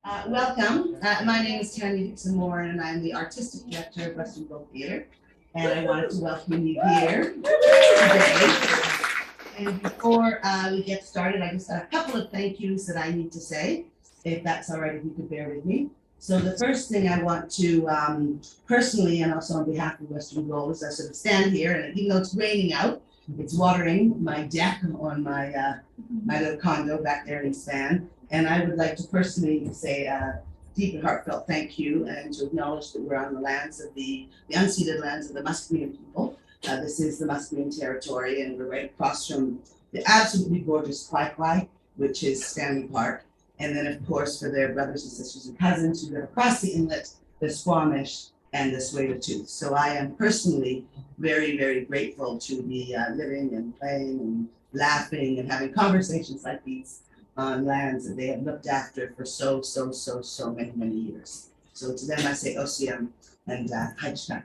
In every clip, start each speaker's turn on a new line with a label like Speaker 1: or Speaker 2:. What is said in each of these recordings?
Speaker 1: Welcome. My name is Tanya Dixon-Moore, and I'm the Artistic Director of Western Globe Theatre. And I wanted to welcome you here today. And before we get started, I just have a couple of thank yous that I need to say, if that's all right, if you could bear with me. So the first thing I want to personally, and also on behalf of Western Globe, is I sort of stand here, and even though it's raining out, it's watering my deck on my my little condo back there in Span. And I would like to personally say a deep and heartfelt thank you, and to acknowledge that we're on the lands of the unceded lands of the Musqueam people. This is the Musqueam territory, and we're right across from the absolutely gorgeous Kwai, which is Stanley Park. And then, of course, for their brothers and sisters and cousins who live across the inlet, the Squamish and the Tsleil-Waututh. So I am personally very, very grateful to be living and playing and laughing and having conversations like these on lands that they have looked after for so many years. So to them I say Osiam and Hajka.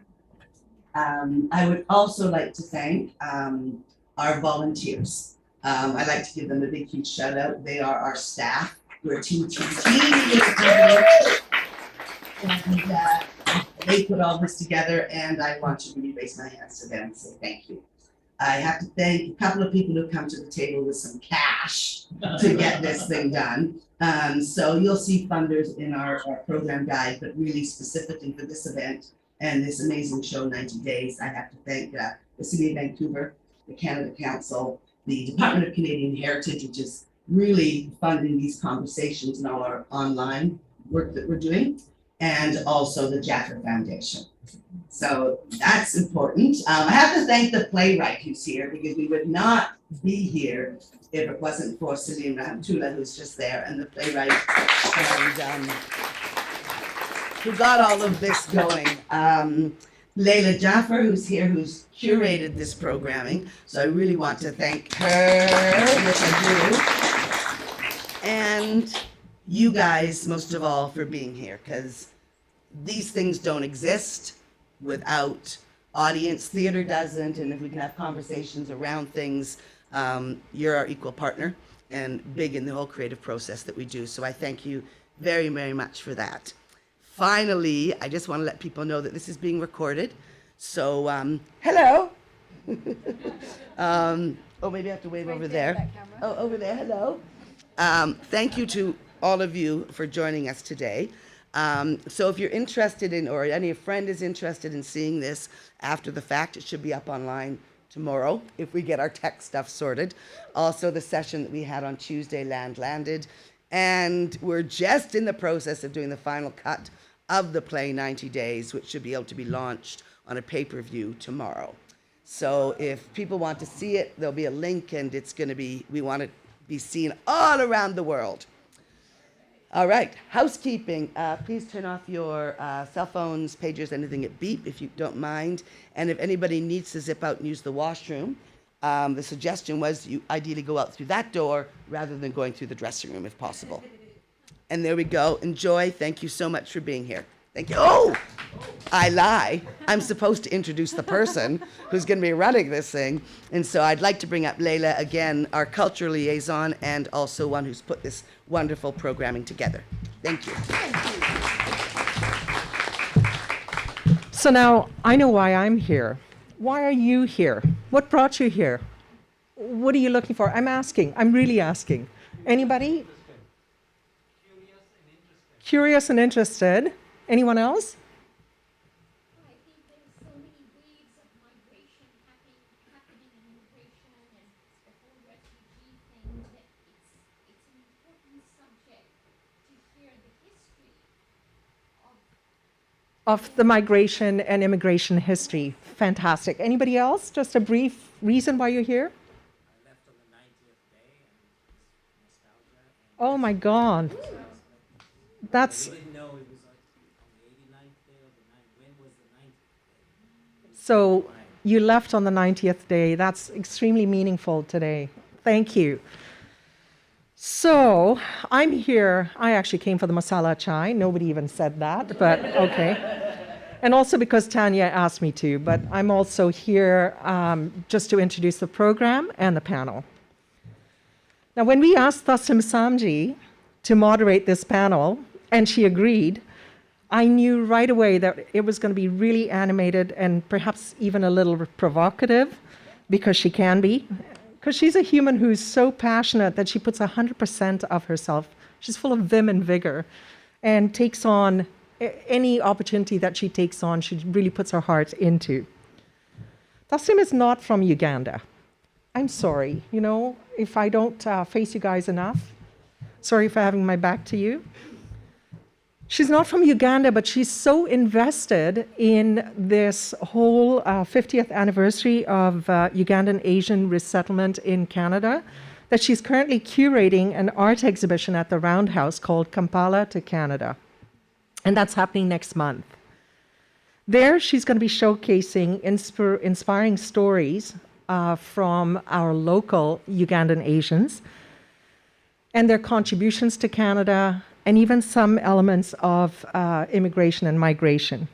Speaker 1: I would also like to thank our volunteers. I'd like to give them a big, huge shout out. They are our staff. We're a team. And they put all this together, and I want to really raise my hands to them and say thank you. I have to thank a couple of people who come to the table with some cash to get this thing done. So you'll see funders in our program guide, but really specifically for this event and this amazing show, 90 Days, I have to thank the City of Vancouver, the Canada Council, the Department of Canadian Heritage, which is really funding these conversations and all our online work that we're doing, and also the Jaffa Foundation. So that's important. I have to thank the playwright who's here, because we would not be here if it wasn't for Celine Ramtula, who's just there, and the playwright and, who got all of this going. Leila Jaffer, who's here, who's curated this programming. So I really want to thank her, which I do. And you guys, most of all, for being here, because these things don't exist without audience. Theater doesn't, and if we can have conversations around things, you're our equal partner and big in the whole creative process that we do. So I thank you very, very much for that. Finally, I just want to let people know that this is being recorded. So, hello. Oh, maybe I have to wave over there. Oh, over there, hello. Thank you to all of you for joining us today. So if you're interested in, or any friend is interested in seeing this after the fact, it should be up online tomorrow if we get our tech stuff sorted. Also, the session that we had on Tuesday landed. And we're just in the process of doing the final cut of the play 90 Days, which should be able to be launched on a pay-per-view tomorrow. So if people want to see it, there'll be a link, and it's going to be, we want it to be seen all around the world. All right, housekeeping. Please turn off your cell phones, pagers, anything at beep if you don't mind. And if anybody needs to zip out and use the washroom, the suggestion was you ideally go out through that door rather than going through the dressing room if possible. And there we go. Enjoy. Thank you so much for being here. Thank you. Oh, I lie. I'm supposed to introduce the person who's going to be running this thing. And so I'd like to bring up Leila again, our cultural liaison, and also one who's put this wonderful programming together. Thank you.
Speaker 2: So now I know why I'm here. Why are you here? What brought you here? What are you looking for? I'm really asking. Anybody? Curious and interested. Anyone else?
Speaker 3: I think there's so many waves of migration happening in immigration and the whole refugee thing that it's an important subject to hear the history
Speaker 2: Of the migration and immigration history. Fantastic. Anybody else? Just a brief reason why you're here?
Speaker 4: I left on the 90th day, and it's nostalgia.
Speaker 2: Oh my God. That's
Speaker 4: We didn't know it was like on the 89th day or the 90th. When was the 90th day?
Speaker 2: so you left on the 90th day. That's extremely meaningful today. Thank you. So I'm here. I actually came for the masala chai. Nobody even said that, but okay. And also because Tanya asked me to, but I'm also here just to introduce the program and the panel. Now, when we asked Thasim Samji to moderate this panel, and she agreed, I knew right away that it was going to be really animated and perhaps even a little provocative, because she can be. Because she's a human who's so passionate that she puts 100% of herself. She's full of vim and vigor and takes on any opportunity that she takes on, she really puts her heart into. Taslim is not from Uganda. I'm sorry, if I don't face you guys enough. Sorry for having my back to you. She's not from Uganda, but she's so invested in this whole 50th anniversary of Ugandan Asian resettlement in Canada that she's currently curating an art exhibition at the Roundhouse called Kampala to Canada. And that's happening next month. There, she's going to be showcasing inspiring stories from our local Ugandan Asians and their contributions to Canada, and even some elements of immigration and migration.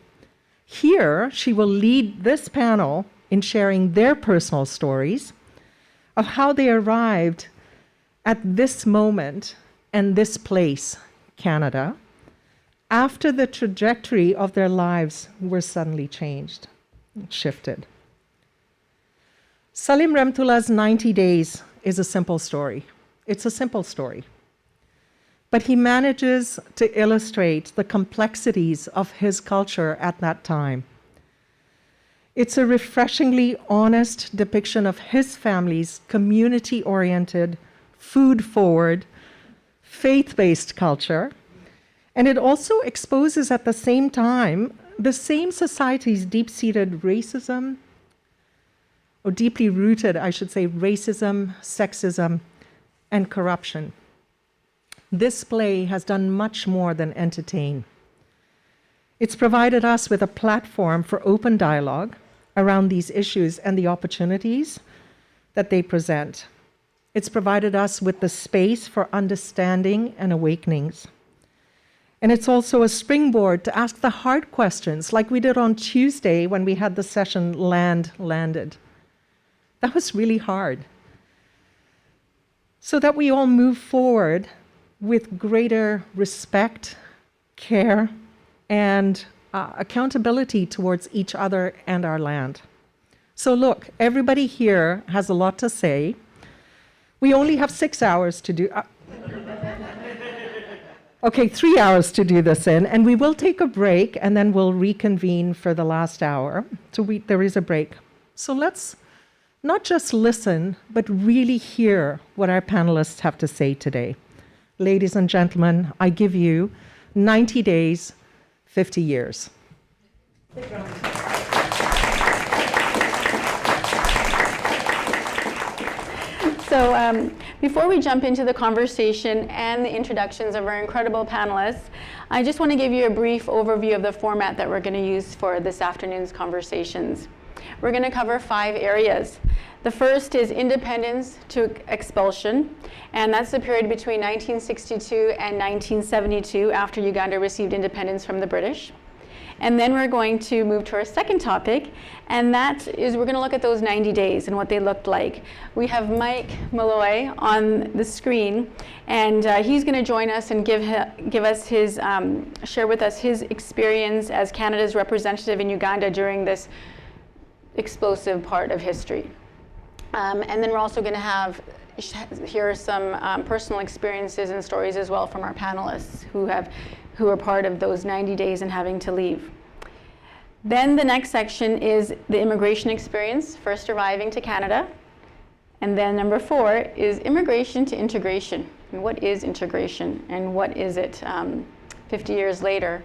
Speaker 2: Here, she will lead this panel in sharing their personal stories of how they arrived at this moment and this place, Canada, after the trajectory of their lives were suddenly changed, shifted. Salim Remtullah's 90 Days is a simple story. It's a simple story. But he manages to illustrate the complexities of his culture at that time. It's a refreshingly honest depiction of his family's community-oriented, food-forward, faith-based culture, and it also exposes at the same time the same society's deep-seated racism, or deeply rooted, I should say, racism, sexism, and corruption. This play has done much more than entertain. It's provided us with a platform for open dialogue around these issues and the opportunities that they present. It's provided us with the space for understanding and awakenings. And it's also a springboard to ask the hard questions, like we did on Tuesday when we had the session Landed. That was really hard. So that we all move forward with greater respect, care, and accountability towards each other and our land. So look, everybody here has a lot to say. We only have 6 hours to do, 3 hours to do this in, and we will take a break and then we'll reconvene for the last hour. So there is a break. So let's not just listen, but really hear what our panelists have to say today. Ladies and gentlemen, I give you 90 days, 50 years.
Speaker 5: So before we jump into the conversation and the introductions of our incredible panelists, I just want to give you a brief overview of the format that we're going to use for this afternoon's conversations. We're going to cover 5 areas. The first is independence to expulsion, and that's the period between 1962 and 1972 after Uganda received independence from the British. And then we're going to move to our second topic, and that is we're going to look at those 90 days and what they looked like. We have Mike Malloy on the screen, and he's going to join us and give us his share with us his experience as Canada's representative in Uganda during this explosive part of history. And then we're also going to hear some personal experiences and stories as well from our panelists who are part of those 90 days and having to leave. Then the next section is the immigration experience, first arriving to Canada. And then number 4 is immigration to integration. And what is integration and what is it 50 years later?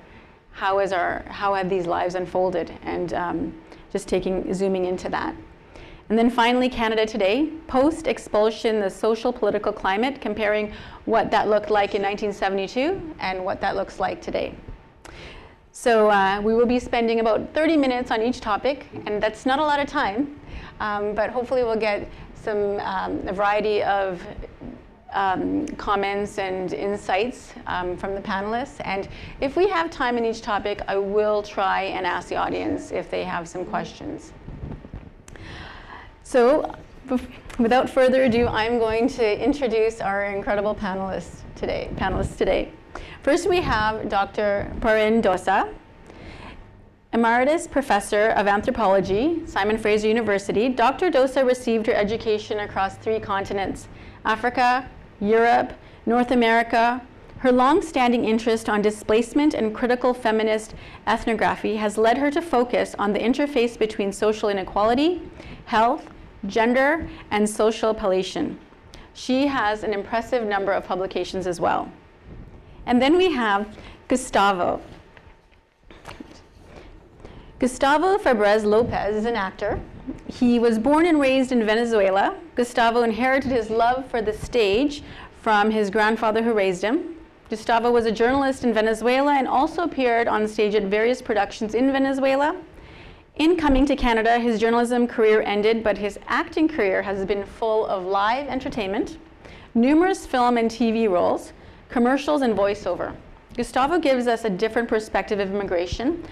Speaker 5: How have these lives unfolded? And just zooming into that. And then finally, Canada today, post-expulsion, the social political climate, comparing what that looked like in 1972 and what that looks like today. So we will be spending about 30 minutes on each topic, and that's not a lot of time, but hopefully we'll get a variety of comments and insights from the panelists. And if we have time in each topic, I will try and ask the audience if they have some questions. So, without further ado, I'm going to introduce our incredible panelists today. First, we have Dr. PARIN DOSSA, emeritus professor of anthropology, Simon Fraser University. Dr. Dossa received her education across 3 continents: Africa, Europe, North America. Her long-standing interest on displacement and critical feminist ethnography has led her to focus on the interface between social inequality, health, gender, and social palliation. She has an impressive number of publications as well. And then we have Gustavo. Gustavo Febres Lopez is an actor. He was born and raised in Venezuela. Gustavo inherited his love for the stage from his grandfather who raised him. Gustavo was a journalist in Venezuela and also appeared on stage at various productions in Venezuela. In coming to Canada, his journalism career ended, but his acting career has been full of live entertainment, numerous film and TV roles, commercials, and voiceover. Gustavo gives us a different perspective of immigration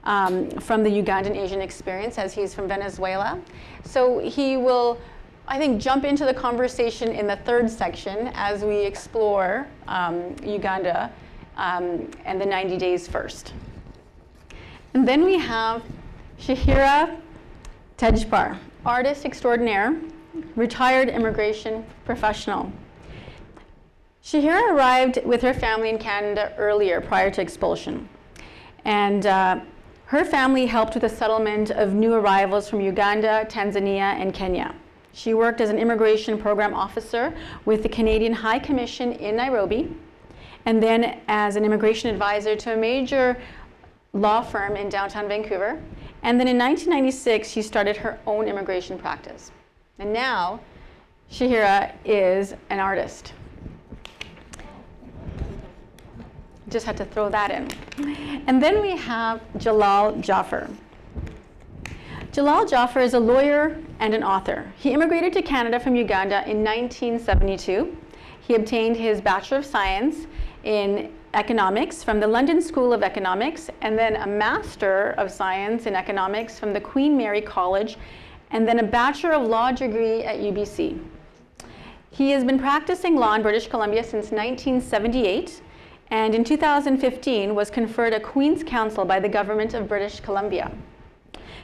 Speaker 5: from the Ugandan Asian experience, as he's from Venezuela. So he will, I think, jump into the conversation in the 3rd section as we explore Uganda and the 90 days first. And then we have Shahira Tejpar, artist extraordinaire, retired immigration professional. Shahira arrived with her family in Canada earlier, prior to expulsion. And her family helped with the settlement of new arrivals from Uganda, Tanzania, and Kenya. She worked as an immigration program officer with the Canadian High Commission in Nairobi, and then as an immigration advisor to a major law firm in downtown Vancouver. And then in 1996, she started her own immigration practice. And now, Shahira is an artist. Just had to throw that in. And then we have Jalal Jaffer. Jalal Jaffer is a lawyer and an author. He immigrated to Canada from Uganda in 1972. He obtained his Bachelor of Science in Economics from the London School of Economics, and then a Master of Science in Economics from the Queen Mary College, and then a Bachelor of Law degree at UBC. He has been practicing law in British Columbia since 1978, and in 2015 was conferred a Queen's Counsel by the Government of British Columbia.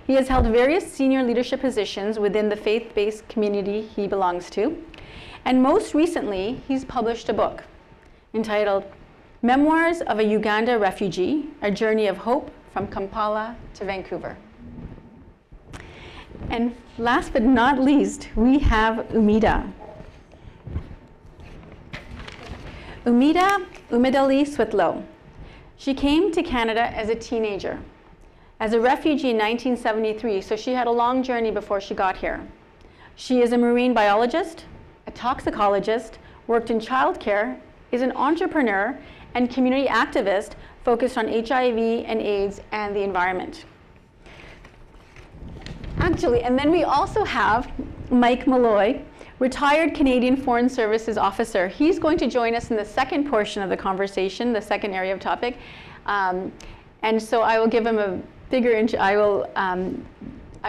Speaker 5: He has held various senior leadership positions within the faith-based community he belongs to, and most recently, he's published a book entitled Memoirs of a Uganda Refugee, A Journey of Hope from Kampala to Vancouver. And last but not least, we have Umida. Umidali Switlo. She came to Canada as a teenager, as a refugee in 1973, so she had a long journey before she got here. She is a marine biologist, a toxicologist, worked in childcare, is an entrepreneur, and community activist focused on HIV and AIDS and the environment. Actually, and then we also have Mike Malloy, retired Canadian Foreign Services officer. He's going to join us in the second portion of the conversation, the second area of topic. And so I will give him a bigger intro. I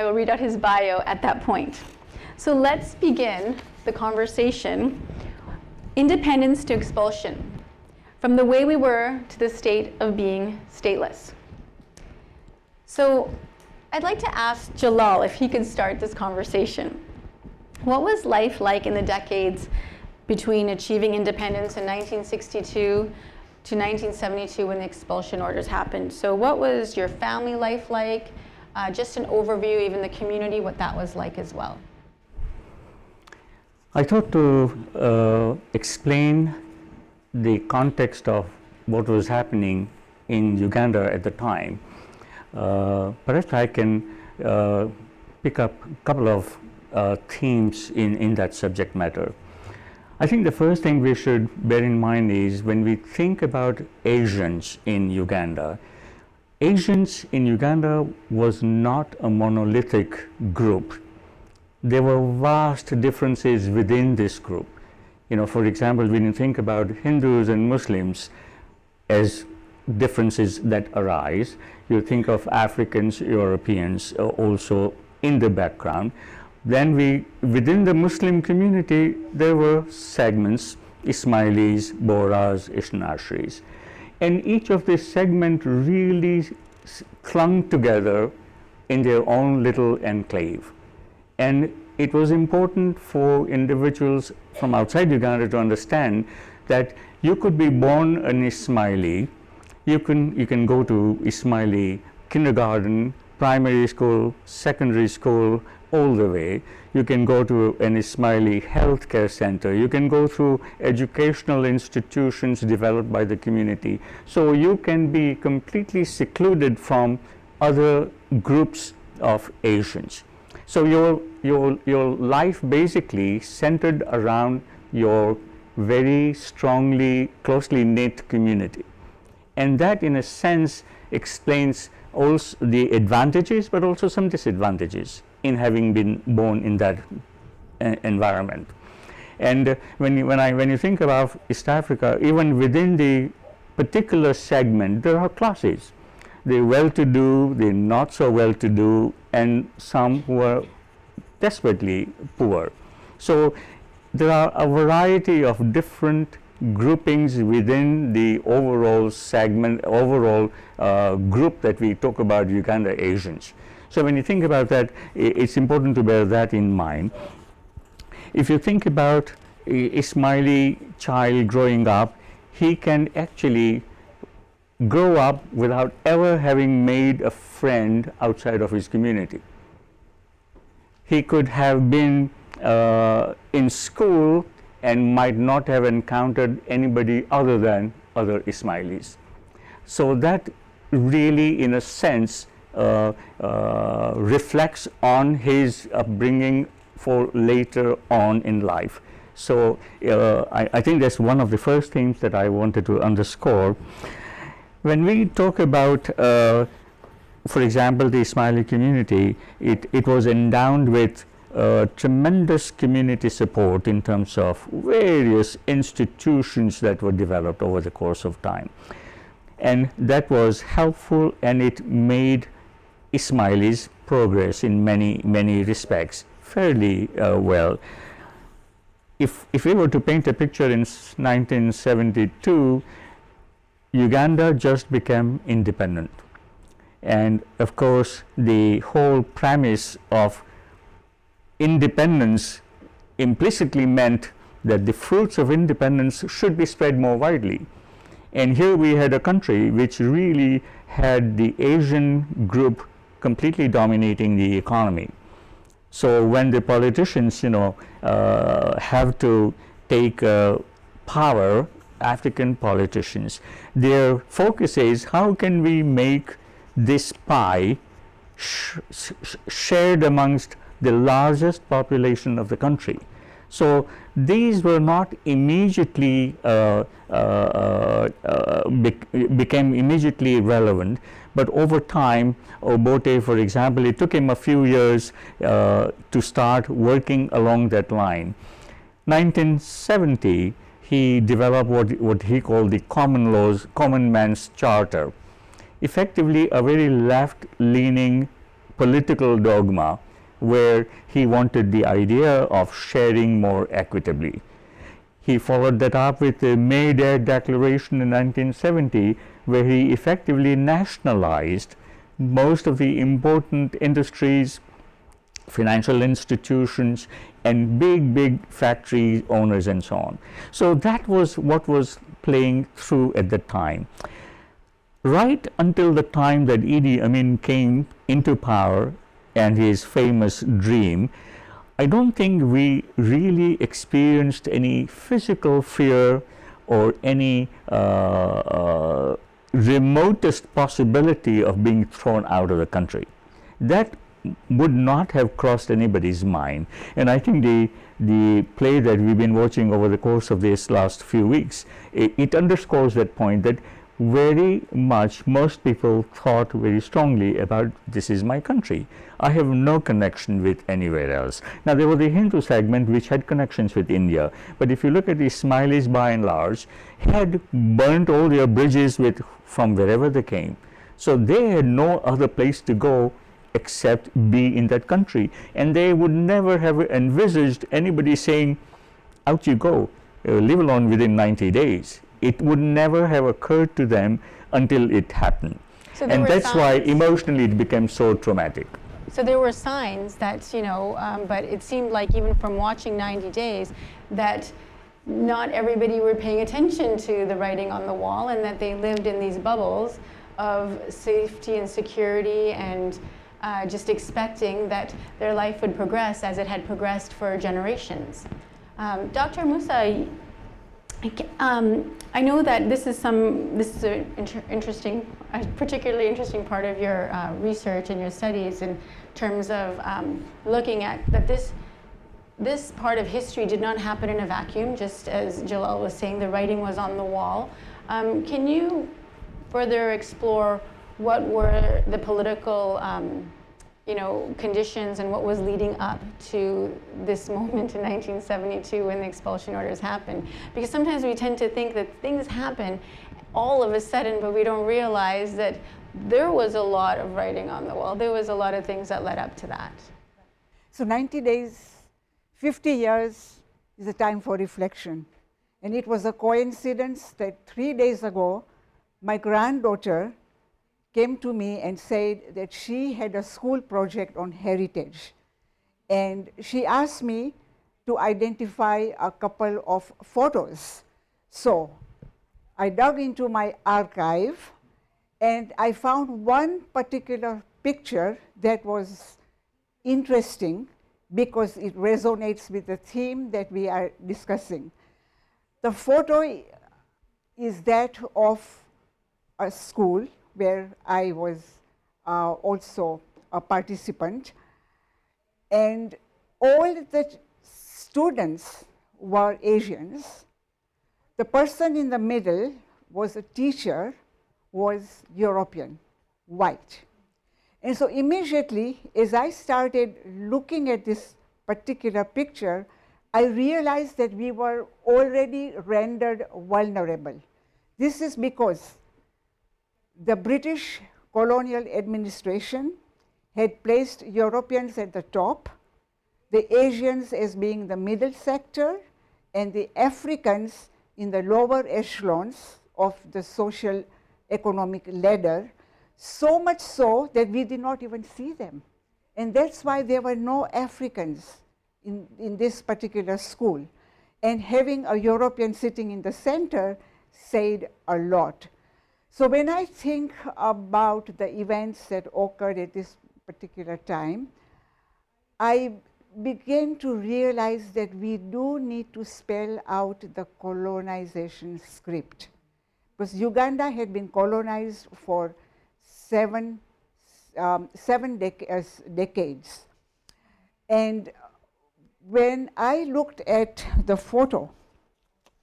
Speaker 5: will read out his bio at that point. So let's begin the conversation. Independence to expulsion, from the way we were to the state of being stateless. So I'd like to ask Jalal if he could start this conversation. What was life like in the decades between achieving independence in 1962 to 1972 when the expulsion orders happened? So what was your family life like? Just an overview, even the community, what that was like as well.
Speaker 6: I thought to explain the context of what was happening in Uganda at the time. Perhaps I can pick up a couple of themes in that subject matter. I think the first thing we should bear in mind is when we think about Asians in Uganda, Asians in Uganda was not a monolithic group. There were vast differences within this group. You know, for example, when you think about Hindus and Muslims as differences that arise, you think of Africans, Europeans also in the background. Then within the Muslim community, there were segments Ismailis, Bohras, Ishnasheris. And each of this segment really clung together in their own little enclave. And it was important for individuals from outside Uganda to understand that you could be born an Ismaili, you can go to Ismaili kindergarten, primary school, secondary school, all the way. You can go to an Ismaili healthcare center. You can go through educational institutions developed by the community. So you can be completely secluded from other groups of Asians. So your life basically centered around your very strongly, closely knit community. And that in a sense explains also the advantages but also some disadvantages in having been born in that environment. And when you think about East Africa, even within the particular segment, there are classes. The well-to-do, the not so well-to-do, and some who are desperately poor. So there are a variety of different groupings within the overall segment, overall group that we talk about, Uganda Asians. So when you think about that, it's important to bear that in mind. If you think about a Ismaili child growing up, he can actually grow up without ever having made a friend outside of his community. He could have been in school and might not have encountered anybody other than other Ismailis. So that really, in a sense, reflects on his upbringing for later on in life. So I think that's one of the first things that I wanted to underscore. When we talk about, for example, the Ismaili community, it was endowed with tremendous community support in terms of various institutions that were developed over the course of time. And that was helpful, and it made Ismailis progress in many respects fairly well. If we were to paint a picture in 1972, Uganda just became independent. And of course, the whole premise of independence implicitly meant that the fruits of independence should be spread more widely. And here we had a country which really had the Asian group completely dominating the economy. So when the politicians, have to take power, African politicians, their focus is how can we make this pie shared amongst the largest population of the country. So these were not immediately became immediately relevant, but over time, Obote, for example, it took him a few years to start working along that line. 1970, he developed what he called the Common Man's Charter, effectively a very left-leaning political dogma where he wanted the idea of sharing more equitably. He followed that up with the May Day Declaration in 1970, where he effectively nationalized most of the important industries, financial institutions, and big factory owners and so on. So that was what was playing through at the time. Right until the time that Idi Amin came into power and his famous dream, I don't think we really experienced any physical fear or any remotest possibility of being thrown out of the country. That would not have crossed anybody's mind. And I think the play that we've been watching over the course of these last few weeks, it underscores that point, that very much most people thought very strongly about, this is my country. I have no connection with anywhere else. Now there was the Hindu segment which had connections with India, but if you look at the Ismailis by and large, had burnt all their bridges from wherever they came. So they had no other place to go except be in that country. And they would never have envisaged anybody saying, out you go. live alone within 90 days. It would never have occurred to them until it happened.
Speaker 5: So there
Speaker 6: And
Speaker 5: were
Speaker 6: that's why
Speaker 5: signs.
Speaker 6: emotionally it became so traumatic.
Speaker 5: So there were signs that, but it seemed like even from watching 90 Days that not everybody were paying attention to the writing on the wall, and that they lived in these bubbles of safety and security, and just expecting that their life would progress as it had progressed for generations. Dr. Musa, I know that this is a particularly interesting part of your research and your studies in terms of looking at that this part of history did not happen in a vacuum, just as Jalal was saying, the writing was on the wall. Can you further explore what were the political conditions and what was leading up to this moment in 1972 when the expulsion orders happened? Because sometimes we tend to think that things happen all of a sudden, but we don't realize that there was a lot of writing on the wall. There was a lot of things that led up to that.
Speaker 7: So 90 days, 50 years is a time for reflection. And it was a coincidence that 3 days ago, my granddaughter came to me and said that she had a school project on heritage. And she asked me to identify a couple of photos. So I dug into my archive and I found one particular picture that was interesting because it resonates with the theme that we are discussing. The photo is that of a school where I was also a participant, and all the students were Asians. The person in the middle was a teacher, was European, white. And so immediately, as I started looking at this particular picture, I realized that we were already rendered vulnerable. This is because the British colonial administration had placed Europeans at the top, the Asians as being the middle sector, and the Africans in the lower echelons of the social economic ladder, so much so that we did not even see them. And that's why there were no Africans in this particular school. And having a European sitting in the center said a lot. So when I think about the events that occurred at this particular time, I began to realize that we do need to spell out the colonization script. Because Uganda had been colonized for seven decades. And when I looked at the photo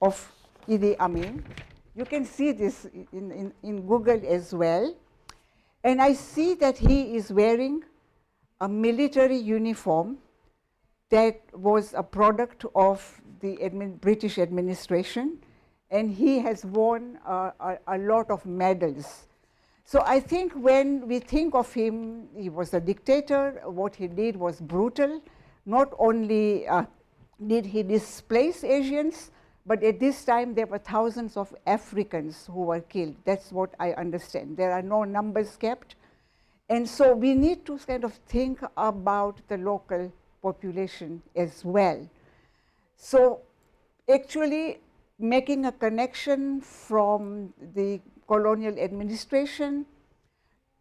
Speaker 7: of Idi Amin, you can see this in Google as well, and I see that he is wearing a military uniform that was a product of the British administration, and he has won a lot of medals. So I think when we think of him, he was a dictator. What he did was brutal. Not only did he displace Asians, but at this time there were thousands of Africans who were killed. That's what I understand. There are no numbers kept. And so we need to kind of think about the local population as well. So actually making a connection from the colonial administration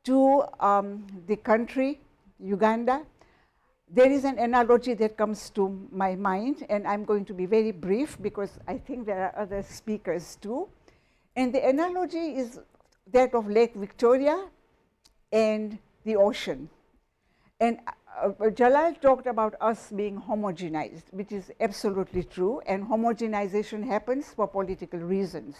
Speaker 7: to the country, Uganda, there is an analogy that comes to my mind, and I'm going to be very brief because I think there are other speakers too. And the analogy is that of Lake Victoria and the ocean. And Jalal talked about us being homogenized, which is absolutely true, and homogenization happens for political reasons.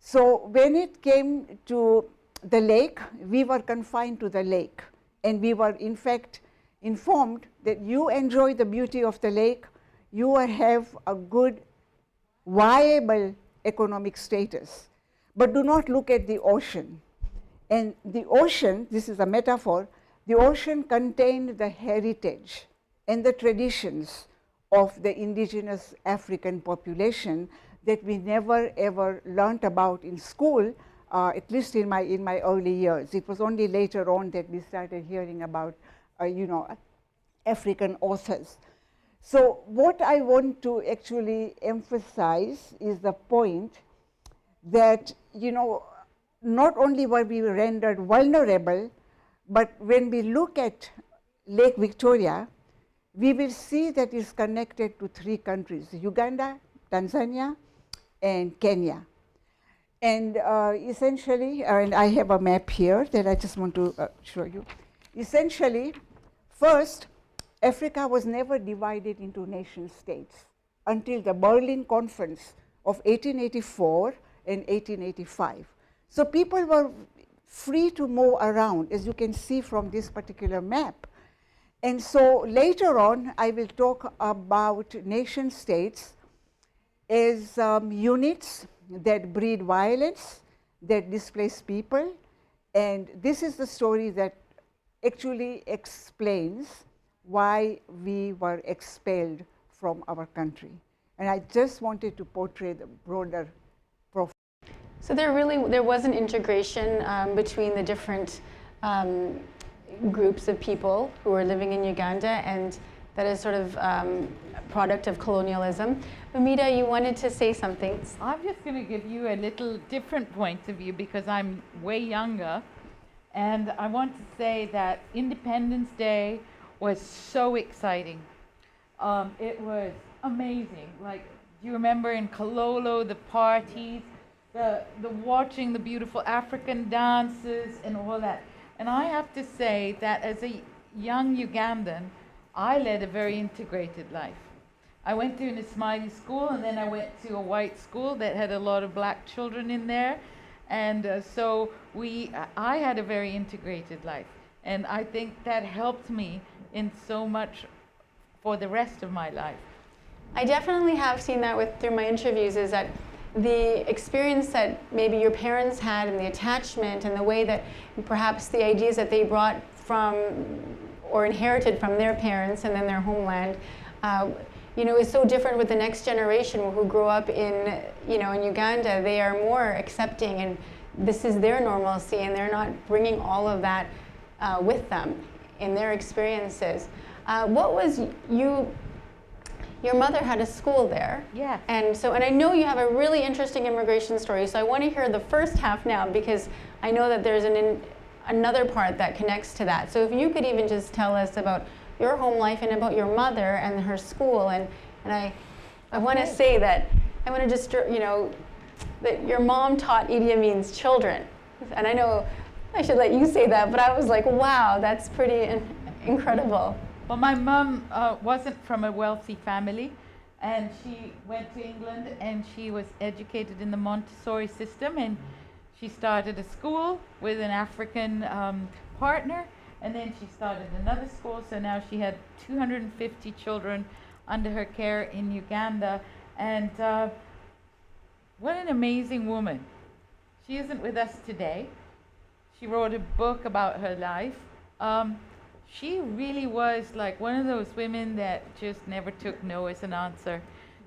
Speaker 7: So when it came to the lake, we were confined to the lake, and we were in fact informed that you enjoy the beauty of the lake, you have a good, viable economic status, but do not look at the ocean. And the ocean, this is a metaphor, the ocean contained the heritage and the traditions of the indigenous African population that we never ever learnt about in school, at least in my early years. It was only later on that we started hearing about, African authors. So what I want to actually emphasize is the point that, not only were we rendered vulnerable, but when we look at Lake Victoria, we will see that it's connected to 3 countries, Uganda, Tanzania, and Kenya. And essentially, and I have a map here that I just want to show you. Essentially, first, Africa was never divided into nation states until the Berlin Conference of 1884 and 1885. So people were free to move around, as you can see from this particular map. And so later on, I will talk about nation states as units that breed violence, that displace people. And this is the story that actually explains why we were expelled from our country. And I just wanted to portray the broader profile.
Speaker 5: So there was an integration between the different groups of people who were living in Uganda, and that is sort of a product of colonialism. Umida, you wanted to say something.
Speaker 8: I'm just going to give you a little different point of view because I'm way younger, and I want to say that Independence Day was so exciting. It was amazing. Like, do you remember in Kololo, the parties, the watching the beautiful African dances and all that? And I have to say that as a young Ugandan, I led a very integrated life. I went to an Ismaili school, and then I went to a white school that had a lot of black children in there. And so I had a very integrated life. And I think that helped me in so much for the rest of my life.
Speaker 5: I definitely have seen that through my interviews, is that the experience that maybe your parents had and the attachment and the way that perhaps the ideas that they brought from or inherited from their parents and then their homeland, is so different with the next generation who grow up in Uganda. They are more accepting, and this is their normalcy, and they're not bringing all of that with them in their experiences. Your mother had a school there.
Speaker 8: Yeah.
Speaker 5: And I know you have a really interesting immigration story, so I want to hear the first half now, because I know that there's another part that connects to that. So if you could even just tell us about your home life and about your mother and her school. And I want to say that, I want to just, that your mom taught Idi Amin's children. And I know I should let you say that, but I was like, wow, that's pretty incredible.
Speaker 8: Well, my mom wasn't from a wealthy family, and she went to England and she was educated in the Montessori system, and she started a school with an African partner, and then she started another school, so now she had 250 children under her care in Uganda. And what an amazing woman. She isn't with us today. She wrote a book about her life. She really was like one of those women that just never took no as an answer.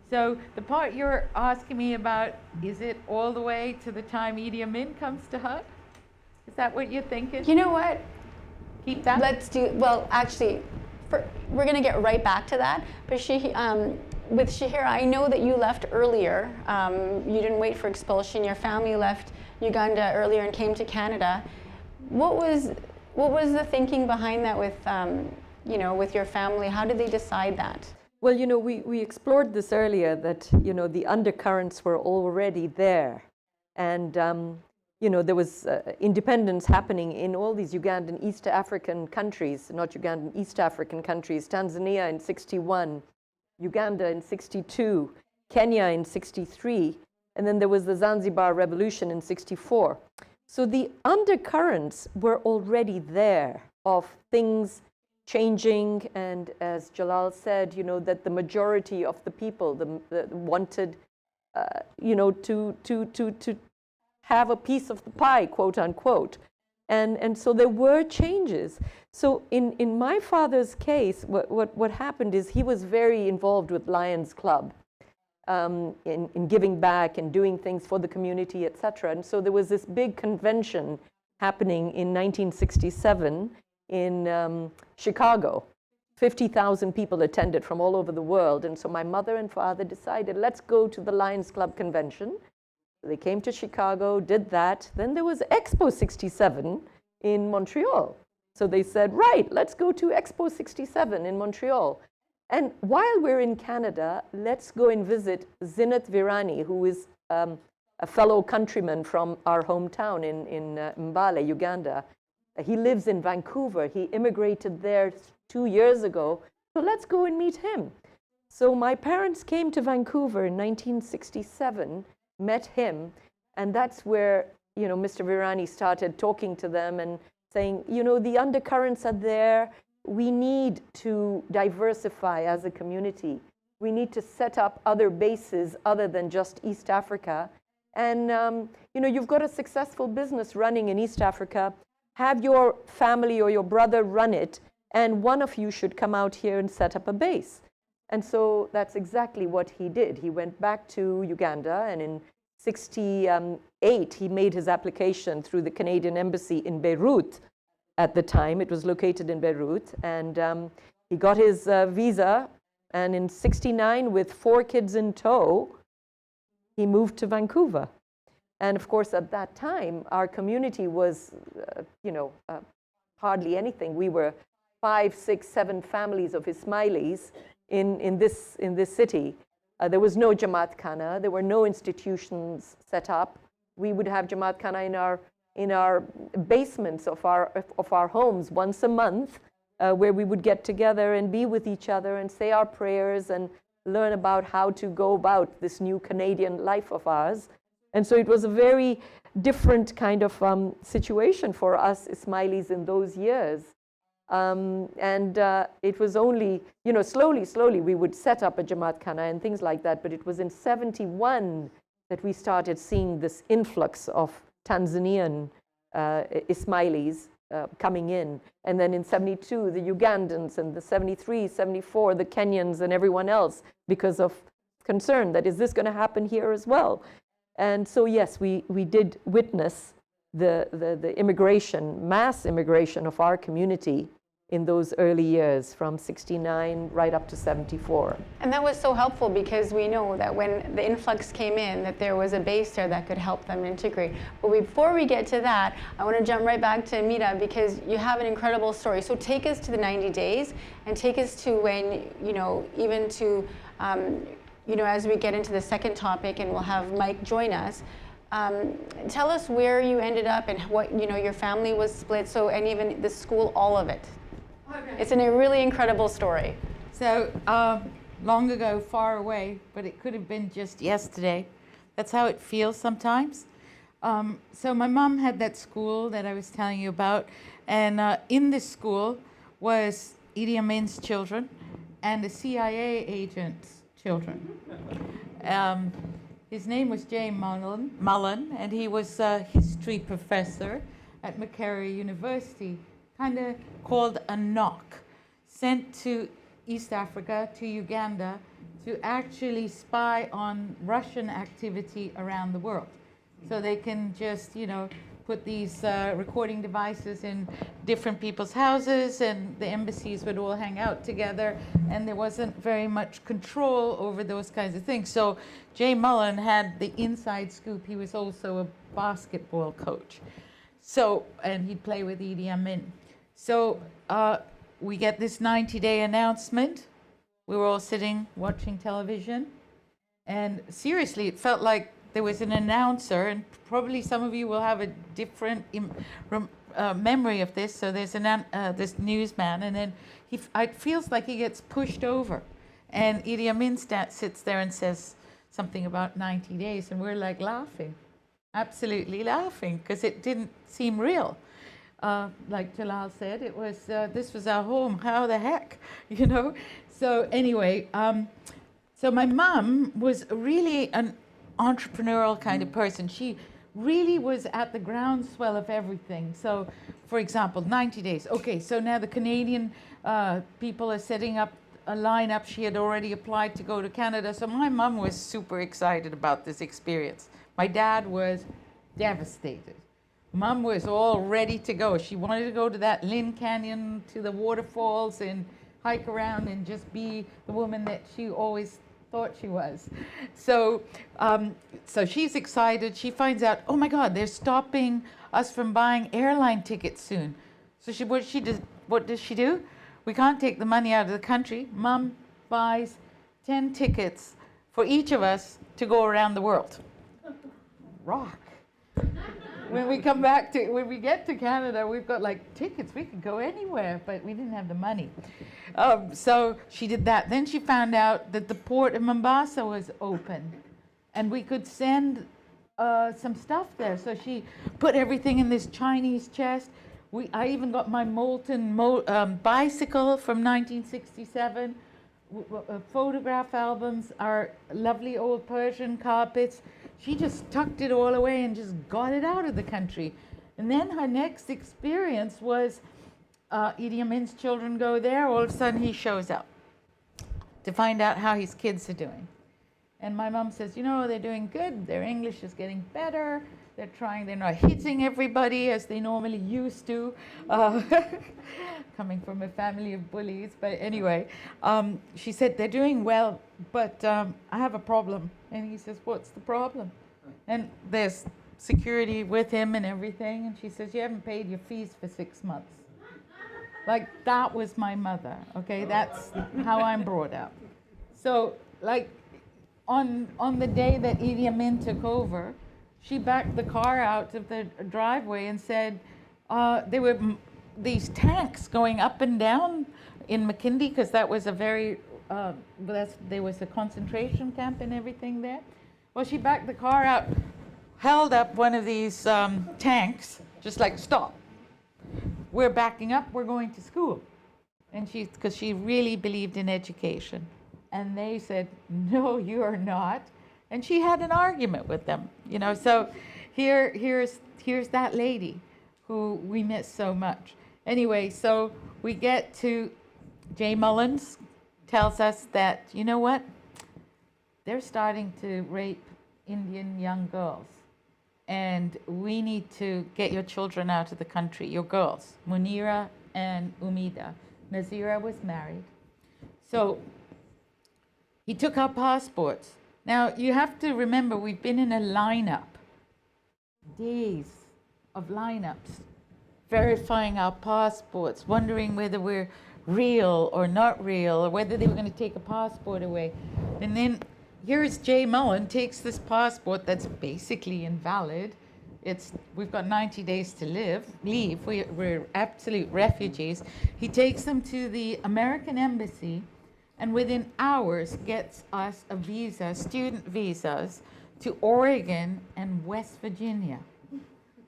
Speaker 8: So the part you're asking me about, is it all the way to the time Idi Amin comes to her? Is that what you're thinking?
Speaker 5: You know what?
Speaker 8: Keep that?
Speaker 5: Let's do, well, actually, we're going to get right back to that. But with Shahira, I know that you left earlier. You didn't wait for expulsion. Your family left Uganda earlier and came to Canada. What was the thinking behind that with, with your family? How did they decide that?
Speaker 9: Well, we explored this earlier, that, the undercurrents were already there. And, there was independence happening in all these Ugandan East African countries, not Ugandan East African countries, Tanzania in 61, Uganda in 62, Kenya in 63, and then there was the Zanzibar Revolution in 64. So the undercurrents were already there of things changing, and as Jalal said, that the majority of the people wanted, to have a piece of the pie, quote unquote. And so there were changes. So in my father's case, what happened is he was very involved with Lions Club in giving back and doing things for the community, etc. And so there was this big convention happening in 1967 in Chicago. 50,000 people attended from all over the world. And so my mother and father decided, let's go to the Lions Club convention. They came to Chicago, did that. Then there was Expo 67 in Montreal. So they said, right, let's go to Expo 67 in Montreal. And while we're in Canada, let's go and visit Zinat Virani, who is a fellow countryman from our hometown in Mbale, Uganda. He lives in Vancouver. He immigrated there 2 years ago. So let's go and meet him. So my parents came to Vancouver in 1967, met him, and that's where, you know, Mr. Virani started talking to them and saying, you know, the undercurrents are there. We need to diversify as a community. We need to set up other bases other than just East Africa. And, you know, you've got a successful business running in East Africa. Have your family or your brother run it, and one of you should come out here and set up a base. And so that's exactly what he did. He went back to Uganda, and in 1968, he made his application through the Canadian Embassy in Beirut. At the time, it was located in Beirut, and he got his visa, and in 1969, with 4 kids in tow, he moved to Vancouver. And of course, at that time, our community was, you know, hardly anything. We were 5, 6, 7 families of Ismailis in this city. There was no Jamaat Khana. There were no institutions set up. We would have Jamaat Khana in our basements of our homes once a month, where we would get together and be with each other and say our prayers and learn about how to go about this new Canadian life of ours. And so it was a very different kind of situation for us Ismailis in those years. It was only, you know, slowly we would set up a Jamaat Khana and things like that. But it was in 1971 that we started seeing this influx of Tanzanian Ismailis coming in. And then in 1972, the Ugandans, and the 1973, 1974, the Kenyans and everyone else, because of concern that is this going to happen here as well? And so, yes, we did witness the immigration, mass immigration of our community in those early years from 1969 right up to 1974.
Speaker 5: And that was so helpful because we know that when the influx came in, that there was a base there that could help them integrate. But before we get to that, I want to jump right back to Mira because you have an incredible story. So take us to the 90 days and take us to when, you know, even to, you know, as we get into the second topic, and we'll have Mike join us. Tell us where you ended up and what, you know, your family was split, so, and even the school, all of it. Okay. It's a really incredible story.
Speaker 8: So long ago, far away, but it could have been just yesterday. That's how it feels sometimes. So my mom had that school that I was telling you about, and in this school was Idi Amin's children and the CIA agent's children. His name was Jay Mullen, and he was a history professor at Macquarie University, kind of called a knock, sent to East Africa, to Uganda, to actually spy on Russian activity around the world. So they can just, you know, put these recording devices in different people's houses, and the embassies would all hang out together, and there wasn't very much control over those kinds of things. So Jay Mullen had the inside scoop. He was also a basketball coach. So, and he'd play with Idi Amin. So we get this 90-day announcement. We were all sitting watching television, and seriously, it felt like there was an announcer, and probably some of you will have a different memory of this. So there's this newsman, and then it feels like he gets pushed over, and Idi Amin sits there and says something about 90 days, and we're like laughing, absolutely laughing, because it didn't seem real. Like Jalal said, it was this was our home. How the heck, you know? So anyway, so my mom was really an entrepreneurial kind of person. She really was at the groundswell of everything. So, for example, 90 days. Okay, so now the Canadian people are setting up a lineup. She had already applied to go to Canada. So my mom was super excited about this experience. My dad was devastated. Mom was all ready to go. She wanted to go to that Lynn Canyon, to the waterfalls, and hike around and just be the woman that she always thought she was. So, so she's excited. She finds out, oh my God, they're stopping us from buying airline tickets soon. So what does she do? We can't take the money out of the country. Mom buys 10 tickets for each of us to go around the world. Rock. When we get to Canada, we've got like tickets. We could go anywhere, but we didn't have the money. So she did that. Then she found out that the port of Mombasa was open, and we could send some stuff there. So she put everything in this Chinese chest. I even got my molten bicycle from 1967. Photograph albums, our lovely old Persian carpets. She just tucked it all away and just got it out of the country. And then her next experience was Idi Amin's children go there. All of a sudden he shows up to find out how his kids are doing. And my mom says, you know, they're doing good. Their English is getting better. They're not hitting everybody as they normally used to. Coming from a family of bullies. But anyway, she said, they're doing well, but I have a problem. And he says, what's the problem? And there's security with him and everything. And she says, you haven't paid your fees for 6 months. Like, that was my mother, okay? That's how I'm brought up. So, like, on the day that Idi Amin took over, she backed the car out of the driveway and said, there were these tanks going up and down in Makindi, because that was a very, there was a concentration camp and everything there. Well, she backed the car out, held up one of these tanks, just like, stop. We're backing up, we're going to school. And because she really believed in education. And they said, no, you are not. And she had an argument with them, you know. So here's that lady who we miss so much. Anyway, so we get to Jay Mullins tells us that, you know what? They're starting to rape Indian young girls. And we need to get your children out of the country, your girls, Munira and Umida. Nazira was married. So he took our passports. Now, you have to remember, we've been in a lineup, days of lineups, verifying our passports, wondering whether we're real or not real, or whether they were going to take a passport away. And then here's Jay Mullen, takes this passport that's basically invalid. We've got 90 days to leave. We're absolute refugees. He takes them to the American embassy, and within hours gets us a visa, student visas, to Oregon and West Virginia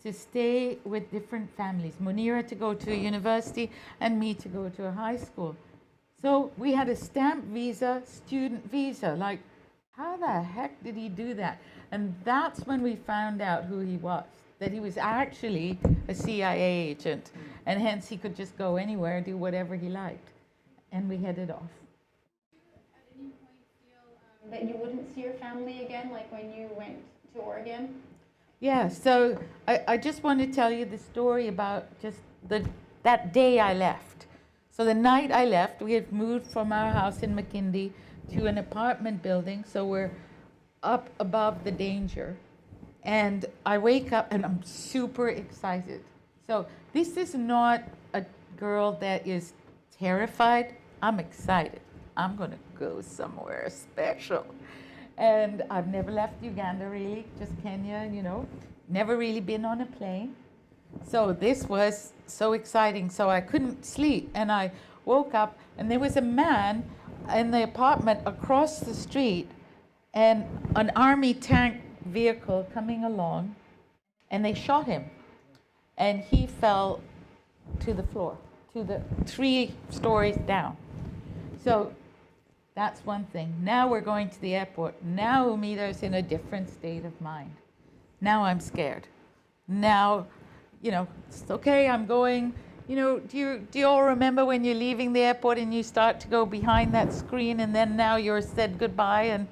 Speaker 8: to stay with different families. Munira to go to a university and me to go to a high school. So we had a stamp visa, student visa. Like, how the heck did he do that? And that's when we found out who he was, that he was actually a CIA agent, and hence he could just go anywhere, do whatever he liked. And we headed off.
Speaker 5: At any point feel that you wouldn't see your family again, like when you went to Oregon?
Speaker 8: Yeah, so I just want to tell you the story about just that day I left. So the night I left, we had moved from our house in Makindi to an apartment building, so we're up above the danger. And I wake up and I'm super excited. So this is not a girl that is terrified. I'm excited. I'm going to go somewhere special. And I've never left Uganda really, just Kenya, you know, never really been on a plane. So this was so exciting. So I couldn't sleep, and I woke up and there was a man in the apartment across the street and an army tank vehicle coming along, and they shot him. And he fell to the floor, to the 3 stories down. So that's one thing. Now we're going to the airport. Now Umida's in a different state of mind. Now I'm scared. Now, you know, it's okay, I'm going. You know, do you all remember when you're leaving the airport and you start to go behind that screen, and then now you're said goodbye and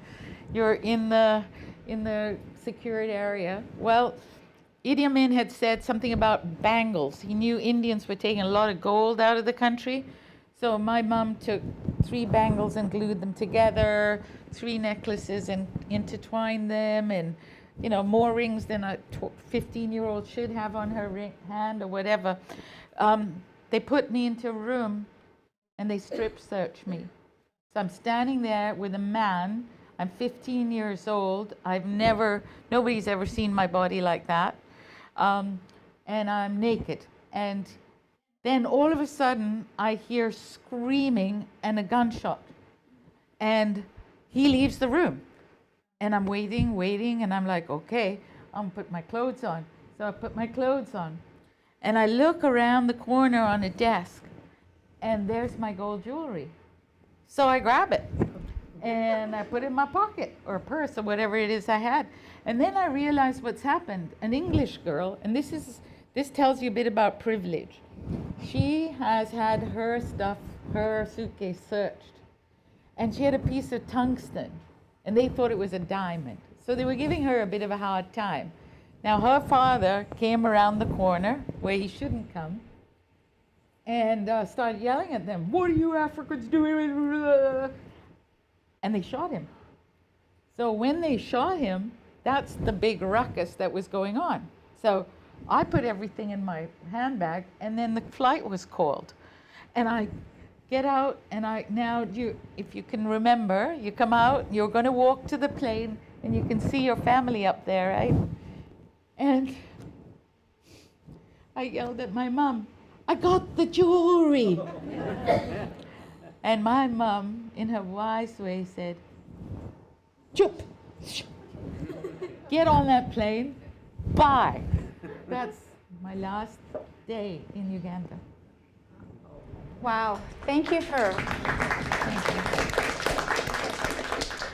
Speaker 8: you're in the secured area? Well, Idi Amin had said something about bangles. He knew Indians were taking a lot of gold out of the country. So my mom took 3 bangles and glued them together, 3 necklaces and intertwined them, and, you know, more rings than a 15-year-old should have on her hand or whatever. They put me into a room and they strip searched me. So I'm standing there with a man. I'm 15 years old. Nobody's ever seen my body like that. And I'm naked. And then all of a sudden, I hear screaming and a gunshot. And he leaves the room. And I'm waiting, and I'm like, okay, I'm gonna put my clothes on. So I put my clothes on. And I look around the corner on a desk, and there's my gold jewelry. So I grab it, and I put it in my pocket, or purse, or whatever it is I had. And then I realized what's happened. An English girl, and this tells you a bit about privilege. She has had her stuff, her suitcase searched, and she had a piece of tungsten, and they thought it was a diamond. So they were giving her a bit of a hard time. Now her father came around the corner where he shouldn't come and started yelling at them, "What are you Africans doing?" And they shot him. So when they shot him, that's the big ruckus that was going on. So I put everything in my handbag, and then the flight was called. And I get out, and if you can remember, you come out, you're going to walk to the plane, and you can see your family up there, right? And I yelled at my mom, "I got the jewelry!" And my mom, in her wise way, said, "Chup! Get on that plane, bye." That's my last day in Uganda.
Speaker 5: Wow, thank you for,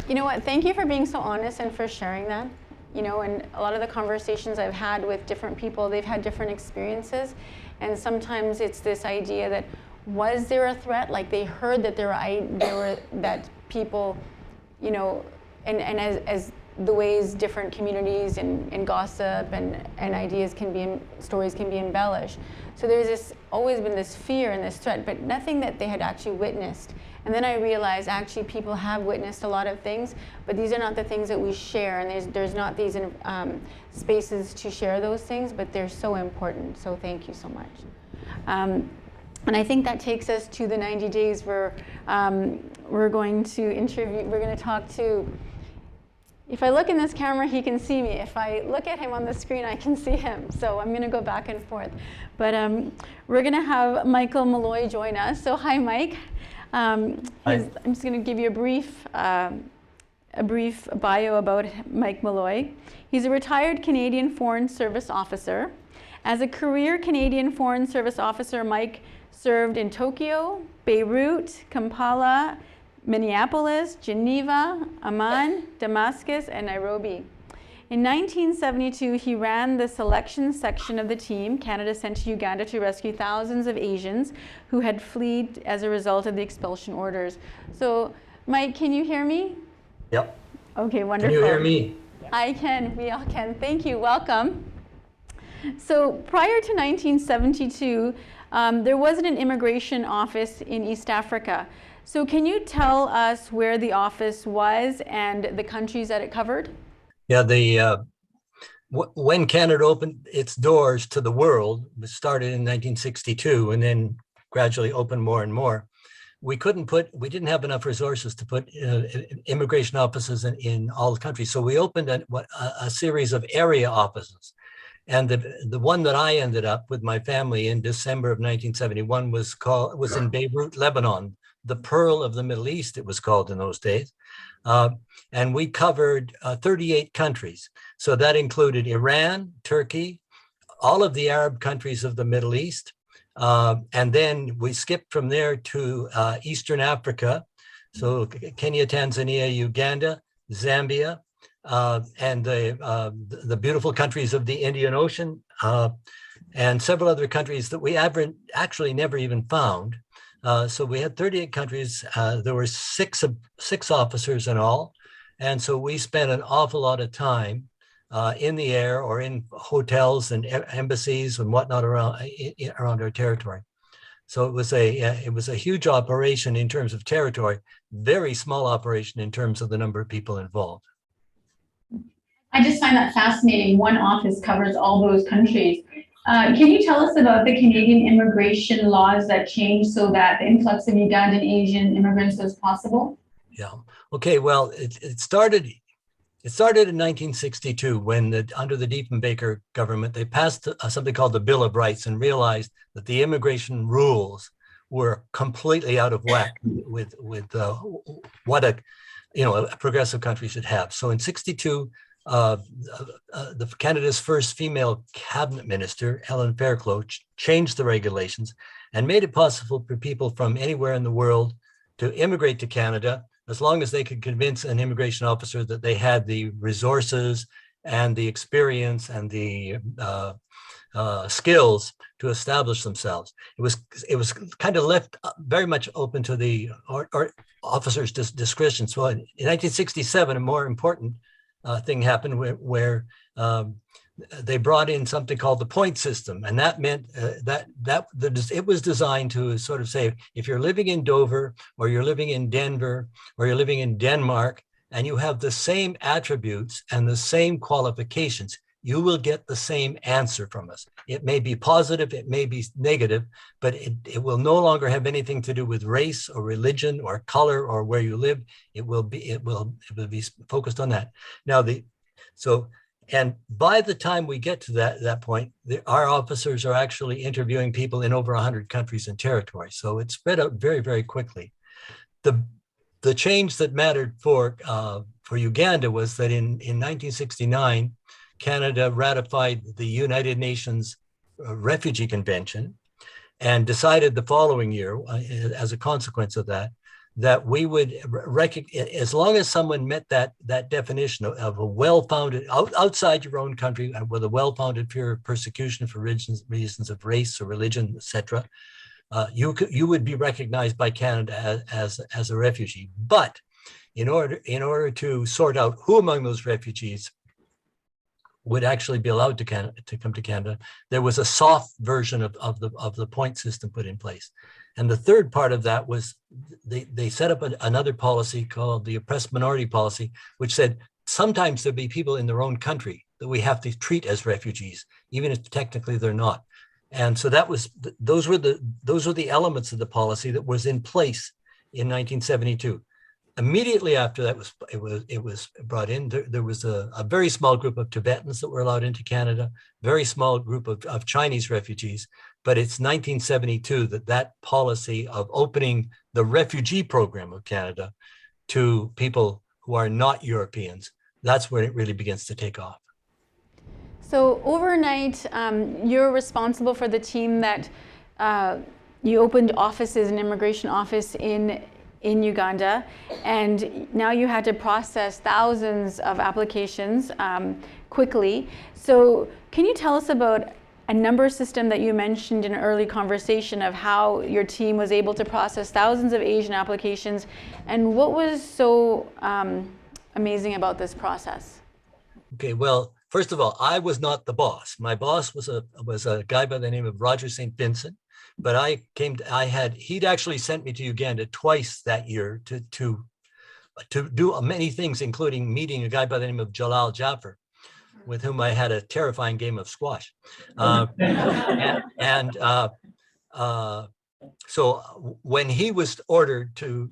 Speaker 5: you know what, thank you for being so honest and for sharing that. You know, and a lot of the conversations I've had with different people, they've had different experiences, and sometimes it's this idea that, was there a threat? Like they heard that there were that people, you know, and as the ways different communities and gossip and ideas stories can be embellished. So there's always been this fear and this threat, but nothing that they had actually witnessed. And then I realized actually people have witnessed a lot of things, but these are not the things that we share, and there's not these spaces to share those things, but they're so important. So thank you so much. And I think that takes us to the 90 days where we're going to talk to, if I look in this camera, he can see me. If I look at him on the screen, I can see him. So I'm going to go back and forth. But we're going to have Michael Malloy join us. So hi, Mike. I'm just going to give you a brief bio about Mike Malloy. He's a retired Canadian Foreign Service officer. As a career Canadian Foreign Service officer, Mike served in Tokyo, Beirut, Kampala, Minneapolis, Geneva, Amman, Damascus, and Nairobi. In 1972, he ran the selection section of the team Canada sent to Uganda to rescue thousands of Asians who had fled as a result of the expulsion orders. So, Mike, can you hear me?
Speaker 10: Yep.
Speaker 5: Okay, wonderful.
Speaker 10: Can you hear me?
Speaker 5: I can. We all can. Thank you. Welcome. So, prior to 1972, there wasn't an immigration office in East Africa. So, can you tell us where the office was and the countries that it covered?
Speaker 10: Yeah, when Canada opened its doors to the world, it started in 1962 and then gradually opened more and more. We didn't have enough resources to put immigration offices in all the countries. So we opened a series of area offices. And the one that I ended up with my family in December of 1971 was in Beirut, Lebanon, the Pearl of the Middle East, it was called in those days. And we covered 38 countries. So that included Iran, Turkey, all of the Arab countries of the Middle East. And then we skipped from there to Eastern Africa. So Kenya, Tanzania, Uganda, Zambia, and the beautiful countries of the Indian Ocean, and several other countries that we actually never even found. So we had 38 countries. There were six officers in all. And so we spent an awful lot of time in the air or in hotels and embassies and whatnot around our territory. So it was a huge operation in terms of territory, very small operation in terms of the number of people involved.
Speaker 5: I just find that fascinating. One office covers all those countries. Can you tell us about the Canadian immigration laws that changed so that the influx of Ugandan Asian immigrants was possible?
Speaker 10: Yeah. Okay. Well, it started in 1962 when under the Diefenbaker government, they passed something called the Bill of Rights and realized that the immigration rules were completely out of whack with what a progressive country should have. So in 62, Canada's first female cabinet minister, Ellen Fairclough, changed the regulations and made it possible for people from anywhere in the world to immigrate to Canada, as long as they could convince an immigration officer that they had the resources and the experience and the skills to establish themselves. It was kind of left very much open to the officer's discretion. So in 1967, a more important thing happened where they brought in something called the point system, and that meant it was designed to sort of say, if you're living in Dover or you're living in Denver or you're living in Denmark and you have the same attributes and the same qualifications, you will get the same answer from us. It may be positive, it may be negative, but it will no longer have anything to do with race or religion or color or where you live. It will be focused on that. Now and by the time we get to that point, our officers are actually interviewing people in over 100 countries and territories. So it spread out very, very quickly. The change that mattered for Uganda was that in 1969, Canada ratified the United Nations Refugee Convention and decided the following year, as a consequence of that we would recognize, as long as someone met that definition of a well-founded, outside your own country, with a well-founded fear of persecution for reasons of race or religion, etc., you would be recognized by Canada as a refugee. But in order to sort out who among those refugees would actually be allowed to come to Canada, there was a soft version of the point system put in place. And the third part of that was they set up another policy called the oppressed minority policy, which said sometimes there'll be people in their own country that we have to treat as refugees, even if technically they're not. And so those were the elements of the policy that was in place in 1972. Immediately after that it was brought in, there was a very small group of Tibetans that were allowed into Canada, very small group of Chinese refugees. But it's 1972 that policy of opening the refugee program of Canada to people who are not Europeans, that's when it really begins to take off.
Speaker 5: So overnight, you're responsible for the team that you opened offices, an immigration office in Uganda, and now you had to process thousands of applications quickly. So can you tell us about a number system that you mentioned in an early conversation of how your team was able to process thousands of Asian applications, and what was so amazing about this process?
Speaker 10: Okay, well, first of all, I was not the boss. My boss was a guy by the name of Roger St. Vincent, but he'd actually sent me to Uganda twice that year to do many things, including meeting a guy by the name of Jalal Jaffer, with whom I had a terrifying game of squash. So when he was ordered to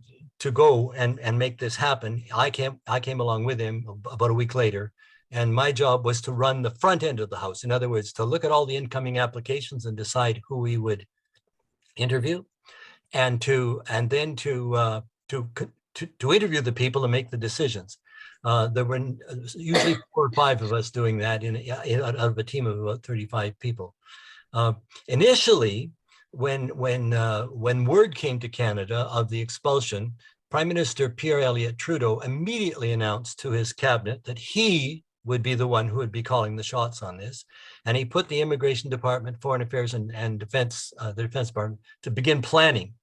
Speaker 10: go and make this happen, I came along with him about a week later, and my job was to run the front end of the house. In other words, to look at all the incoming applications and decide who we would interview, and then to interview the people and make the decisions. There were usually 4 or 5 of us doing that out of a team of about 35 people. Initially, when word came to Canada of the expulsion, Prime Minister Pierre Elliott Trudeau immediately announced to his cabinet that he would be the one who would be calling the shots on this. And he put the Immigration Department, Foreign Affairs, and Defense, the Defense Department, to begin planning.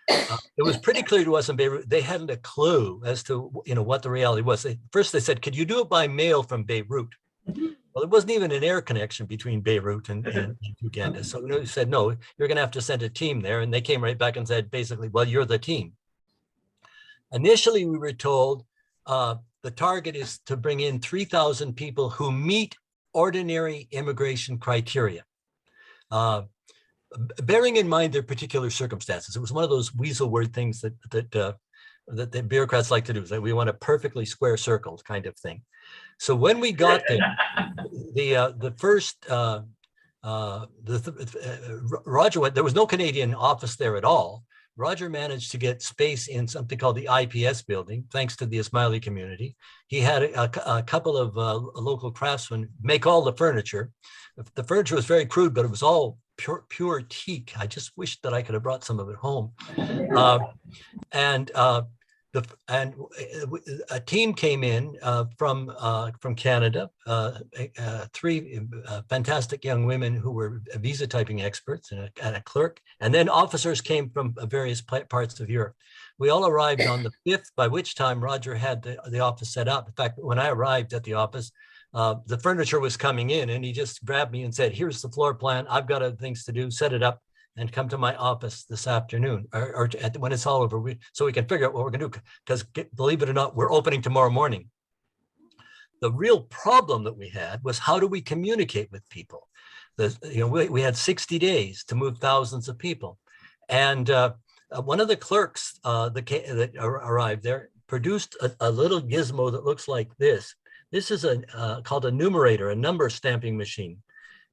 Speaker 10: It was pretty clear to us in Beirut, they hadn't a clue as to what the reality was. First they said, could you do it by mail from Beirut? Well, there wasn't even an air connection between Beirut and Uganda. So we said, no, you're gonna have to send a team there. And they came right back and said, basically, well, you're the team. Initially, we were told the target is to bring in 3,000 people who meet ordinary immigration criteria. Bearing in mind their particular circumstances. It was one of those weasel word things that the bureaucrats like to do, that we want a perfectly square circle kind of thing. So when we got there, Roger went, there was no Canadian office there at all. Roger managed to get space in something called the IPS building, thanks to the Ismaili community. He had a couple of local craftsmen make all the furniture. The furniture was very crude, but it was all pure teak. I just wish that I could have brought some of it home. A team came in from Canada, three fantastic young women who were visa typing experts and a clerk, and then officers came from various parts of Europe. We all arrived on the 5th, by which time Roger had the office set up. In fact, when I arrived at the office, the furniture was coming in, and he just grabbed me and said, here's the floor plan. I've got other things to do, set it up and come to my office this afternoon or when it's all over, so we can figure out what we're gonna do, because believe it or not, we're opening tomorrow morning. The real problem that we had was, how do we communicate with people? We had 60 days to move thousands of people. And one of the clerks that arrived there produced a little gizmo that looks like this. This is called a numerator, a number stamping machine.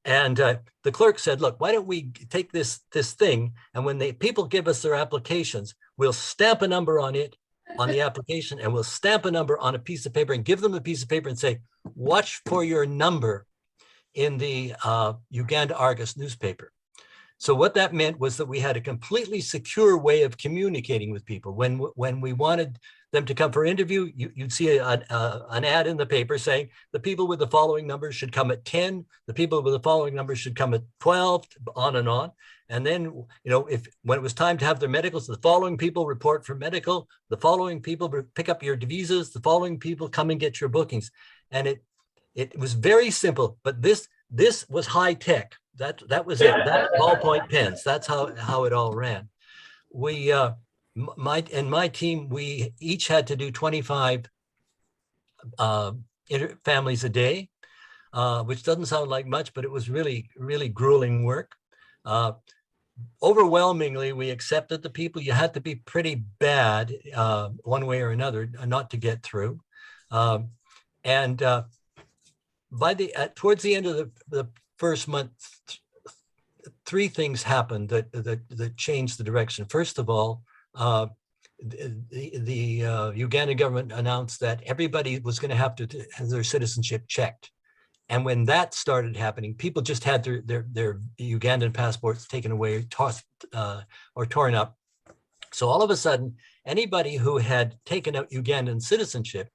Speaker 10: And the clerk said, look, why don't we take this thing, and when the people give us their applications, we'll stamp a number on it, on the application, and we'll stamp a number on a piece of paper and give them the piece of paper and say, watch for your number in the Uganda Argus newspaper. So what that meant was that we had a completely secure way of communicating with people. When we wanted them to come for interview, you'd see an ad in the paper saying the people with the following numbers should come at 10, the people with the following numbers should come at 12, on and on. And then, when it was time to have their medicals, the following people report for medical, the following people pick up your visas, the following people come and get your bookings. And it was very simple, but this was high tech. That was it. That ballpoint pens. That's how it all ran. My team, we each had to do 25 families a day, which doesn't sound like much, but it was really, really grueling work. Overwhelmingly, we accepted the people. You had to be pretty bad one way or another not to get through. Towards the end of the first month, three things happened that changed the direction. First of all, the Ugandan government announced that everybody was going to have their citizenship checked. And when that started happening, people just had their Ugandan passports taken away, tossed or torn up. So all of a sudden, anybody who had taken out Ugandan citizenship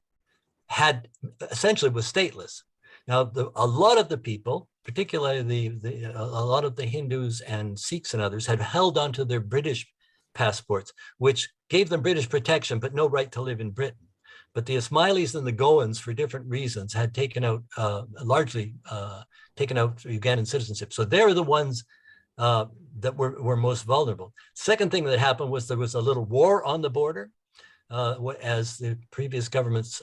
Speaker 10: was stateless. Now, a lot of the people, particularly a lot of the Hindus and Sikhs and others, had held onto their British passports, which gave them British protection, but no right to live in Britain. But the Ismailis and the Goans, for different reasons, had largely taken out Ugandan citizenship. So they're the ones that were most vulnerable. Second thing that happened was there was a little war on the border. As the previous government's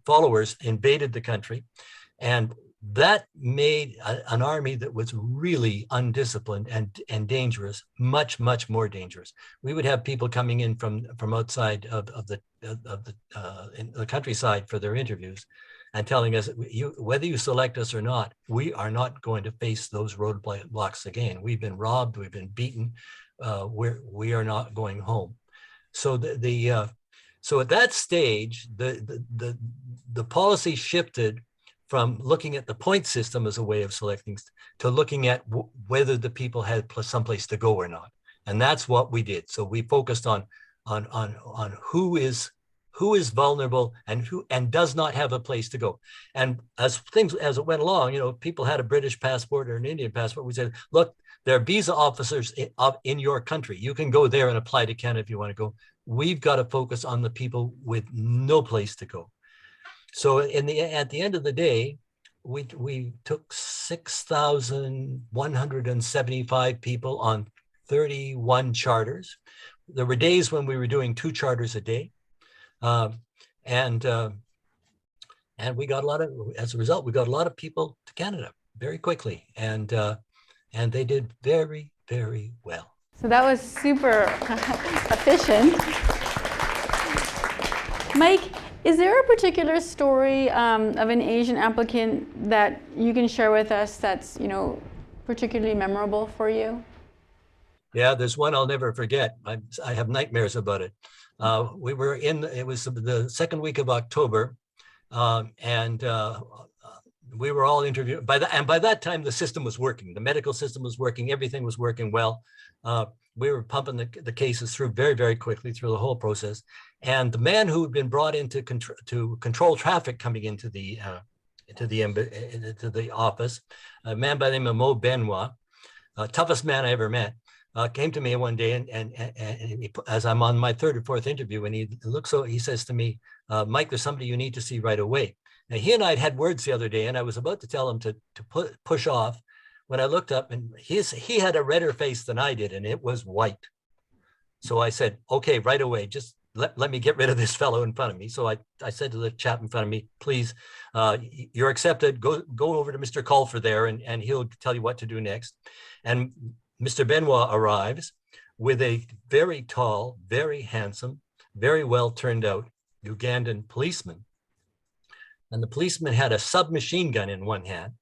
Speaker 10: followers invaded the country. And that made an army that was really undisciplined and dangerous, much, much more dangerous. We would have people coming in from outside of the countryside for their interviews and telling us, whether you select us or not, we are not going to face those roadblocks again. We've been robbed, we've been beaten, we are not going home. So so at that stage, the policy shifted from looking at the point system as a way of selecting to looking at whether the people had someplace to go or not. And that's what we did. So we focused on on who is vulnerable and does not have a place to go. And as it went along, you know, people had a British passport or an Indian passport. We said, look, there are visa officers in your country. You can go there and apply to Canada if you want to go. We've got to focus on the people with no place to go. So at the end of the day, we took 6,175 people on 31 charters. There were days when we were doing 2 charters a day. And we got as a result, we got a lot of people to Canada very quickly. And they did very, very well.
Speaker 5: So that was super efficient. Mike, is there a particular story of an Asian applicant that you can share with us that's, you know, particularly memorable for you?
Speaker 10: Yeah, there's one I'll never forget. I have nightmares about it. It was the second week of October, and we were all interviewed. By that time, the system was working. The medical system was working. Everything was working well. We were pumping the cases through very, very quickly through the whole process. And the man who had been brought in to control traffic coming into the office, a man by the name of Mo Benoit, toughest man I ever met, came to me one day, and he, as I'm on my 3rd or 4th interview, and he says to me, Mike, there's somebody you need to see right away. Now, he and I had words the other day, and I was about to tell him to push off when I looked up, and he had a redder face than I did, and it was white. So I said, okay, right away, just let me get rid of this fellow in front of me. So I said to the chap in front of me, please, you're accepted. Go over to Mr. Colfer there, and he'll tell you what to do next. And Mr. Benoit arrives with a very tall, very handsome, very well turned out Ugandan policeman. And the policeman had a submachine gun in one hand,